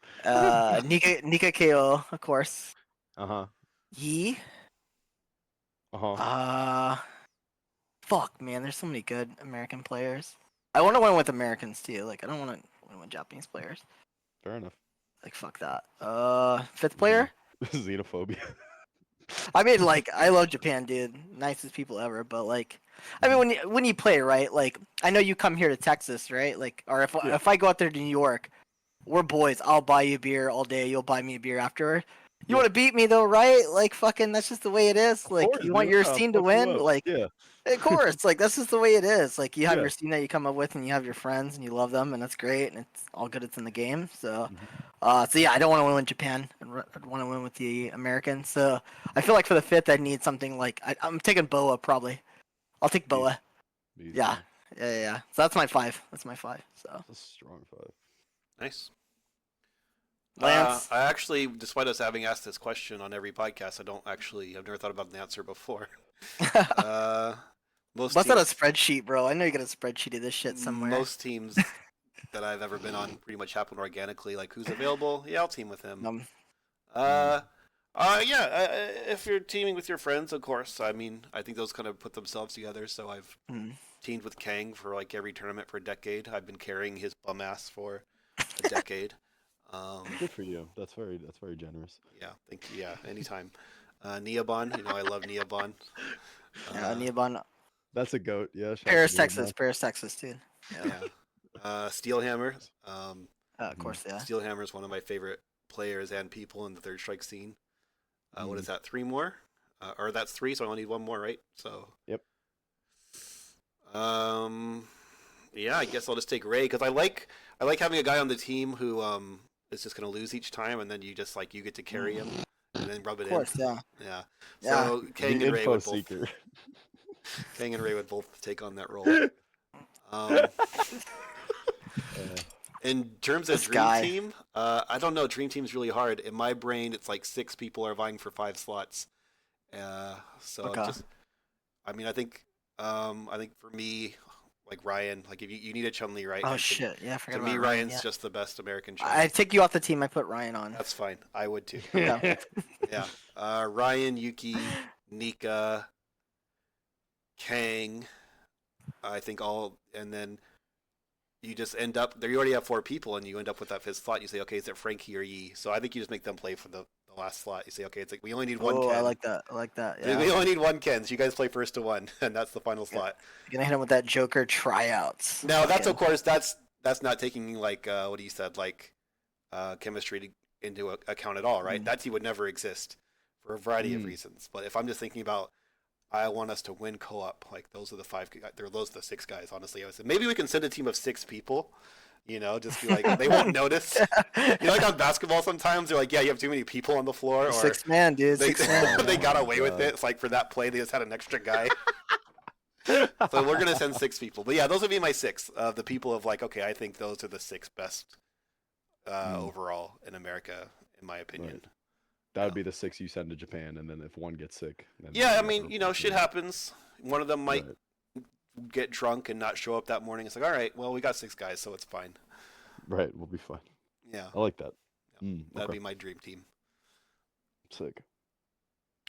Nika KO, of course. Uh-huh. Yi. Uh-huh. Fuck, man. There's so many good American players. I want to win with Americans too. Like, I don't want to win with Japanese players. Fair enough. Like fuck that. Fifth player. Xenophobia. I mean, like, I love Japan, dude. Nicest people ever. But like, I mean, when you play, right? Like, I know you come here to Texas, right? Like, or Yeah. if I go out there to New York, we're boys. I'll buy you a beer all day. You'll buy me a beer afterward. You Yeah. want to beat me though, right? Like, fucking, that's just the way it is. Like, course, you want dude. your I'll team to fuck you win. up. Like, Yeah. of course. Like, that's just the way it is. Like, you have Yeah. your team that you come up with, and you have your friends, and you love them, and that's great, and it's all good. It's in the game. So, Mhm. so yeah, I don't want to win with Japan. I'd want to win with the Americans. So I feel like for the fifth, I need something like I'm taking Boa probably. I'll take Boa. Beast, Yeah. Yeah. So that's my 5. That's my 5. So That's a strong 5. Nice. Lance. I actually, despite us having asked this question on every podcast, I've never thought about an answer before. Most Bust out a teams, spreadsheet, bro. I know you got a spreadsheet of this shit somewhere. most teams that I've ever been on pretty much happen organically. Like, who's available? Yeah, I'll team with him. Yeah. If you're teaming with your friends, of course. I mean, I think those kind of put themselves together. So I've teamed with Kang for like every tournament for a decade. I've been carrying his bum ass for a decade. Good for you. That's very generous. Yeah, thank you. Yeah, anytime. Neobon, I love Neobon. Yeah, Neobon. That's a goat. Yeah. shout out Paris, to Texas. Neobon. Paris, Texas, dude. Yeah. Steelhammer. Of course, yeah. Steelhammer is one of my favorite players and people in the Third Strike scene. What is that? 3 more? Or that's 3, so I only need 1 more, right? So. Yep. Yeah, I guess I'll just take Ray because I like having a guy on the team who is just gonna lose each time, and then you just you get to carry him and then rub it Of course, in. yeah. Yeah. Yeah. So Kang The and Ray info would both. seeker. Kang and Ray would both take on that role. In terms of This Dream guy. Team, I don't know. Dream Team's really hard. In my brain, it's like 6 people are vying for 5 slots. So Okay. I think for me, like Ryan, like if you need a Chun Li, right? Oh And shit, yeah, I forgot To about me, Ryan. Ryan's Yeah. just the best American Chun. I take you off the team. I put Ryan on. That's fine. I would too. Yeah. Yeah. Ryan, Yuki, Nika, Kang. I think all, and then you just end up there. You already have 4 people, and you end up with that 5th slot. You say, okay, is it Frankie or Yi? So I think you just make them play for the last slot. You say, okay, it's like we only need 1 Oh, Ken. I like that. Yeah. We only need 1 Ken, so you guys play first to 1, and that's the final slot. You're gonna hit him with that Joker tryouts. Now that's Fucking- of course that's not taking what you said chemistry into account at all, right? That team would never exist for a variety of reasons. But if I'm just thinking about I want us to win co-op, like those are the 5 those are the 6 guys, honestly. I would say maybe we can send a team of 6 people, just be like they won't notice. Like on basketball sometimes they're like, yeah, you have too many people on the floor, or 6 man, dude. they, 6 man. they got away with it. It's like for that play they just had an extra guy. So we're gonna send 6 people, but yeah, those would be my 6 of the people of okay, I think those are the 6 best overall in America, in my opinion. Right. That would be the 6 you send to Japan, and then if one gets sick. Then Yeah, I mean, shit happens. One of them might Right. get drunk and not show up that morning. It's like, all right, well, we got 6 guys, so it's fine. Right, we'll be fine. Yeah, I like that. that'd Okay. be my dream team. Sick.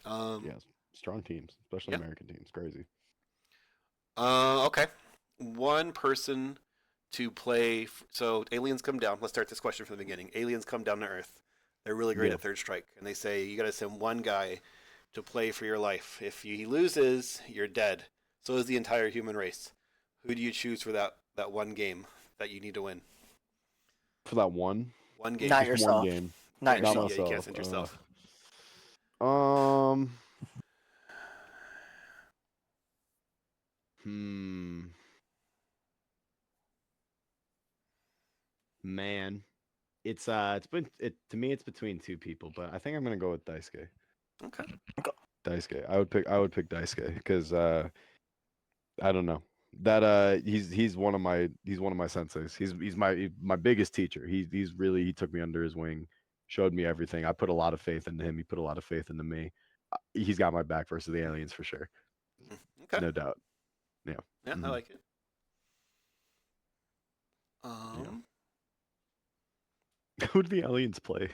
Yeah. Strong teams, especially Yeah. American teams. Crazy. Okay. One person to play. So aliens come down. Let's start this question from the beginning. Aliens come down to Earth. They're really great Yeah. at Third Strike, and they say you got to send one guy to play for your life. If he loses, you're dead. So is the entire human race. Who do you choose for that one game that you need to win? For that one, One game. Not just yourself. one game. Not Not yourself. Yeah, you can't myself. send yourself. Man, it's to me it's between 2 people, but I think I'm gonna go with Daisuke. Okay. Daisuke. I would pick Daisuke because I don't know. That he's one of my senseis. He's my biggest teacher. He took me under his wing, showed me everything. I put a lot of faith into him. He put a lot of faith into me. He's got my back versus the aliens for sure. Okay. No doubt. Yeah, I like it. Who do the aliens play?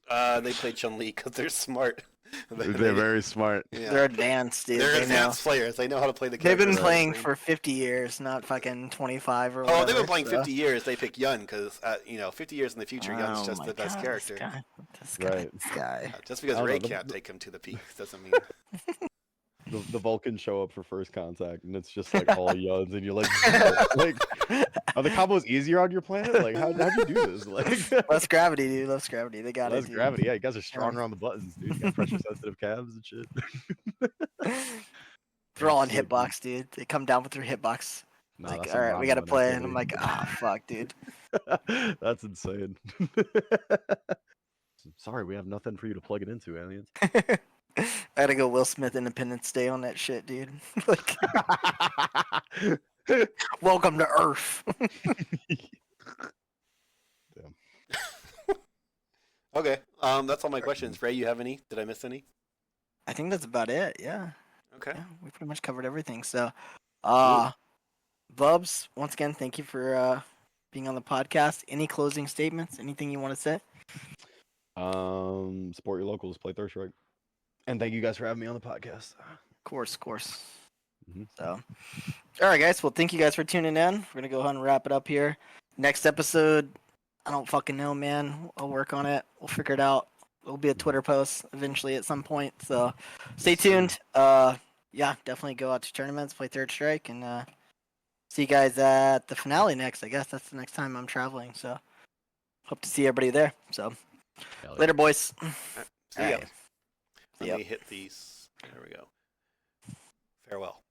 They play Chun-Li because they're smart. They're very smart. Yeah. They're advanced, dude. They're They know. advanced players. They know how to play the They've been characters on the playing screen. for 50 years, not fucking 25 or Oh, whatever. they've been playing so- 50 years. They pick Yun because, 50 years in the future, Yun's Oh just my the best God, character. This guy, Right. this guy. Just because I don't Ray know, can't take him to the peak doesn't mean. The Vulcans show up for first contact, and it's just like all Yuns, and you're like, like, are the combos easier on your planet? Like, how'd you do this? Like, Less gravity, dude. Less gravity. They got less it, dude. gravity. Yeah, you guys are stronger on the buttons, dude. You got pressure sensitive calves and shit. They're all on Sick, dude. hitbox, dude. They come down with their hitbox. Nah, Like, that's all right, we gotta Rambo play, and I'm activity. like, ah, fuck, dude. That's insane. Sorry, we have nothing for you to plug it into, aliens. I gotta go Will Smith Independence Day on that shit, dude. Like, welcome to Earth. Okay. That's all my questions. Ray, you have any? Did I miss any? I think that's about it. Yeah. Okay. Yeah, we pretty much covered everything. So, Bubs, once again, thank you for being on the podcast. Any closing statements? Anything you want to say? Support your locals, play Third Strike, and thank you guys for having me on the podcast. Of course. Mhm. So, all right, guys. Well, thank you guys for tuning in. We're gonna go ahead and wrap it up here. Next episode, I don't fucking know, man. I'll work on it. We'll figure it out. It'll be a Twitter post eventually at some point. So, stay tuned. Yeah, definitely go out to tournaments, play Third Strike, and see you guys at the finale next. I guess that's the next time I'm traveling. So, hope to see everybody there. So, Hell yeah. later, boys. See ya. Alright. Let Yep. me hit these. There we go. Farewell.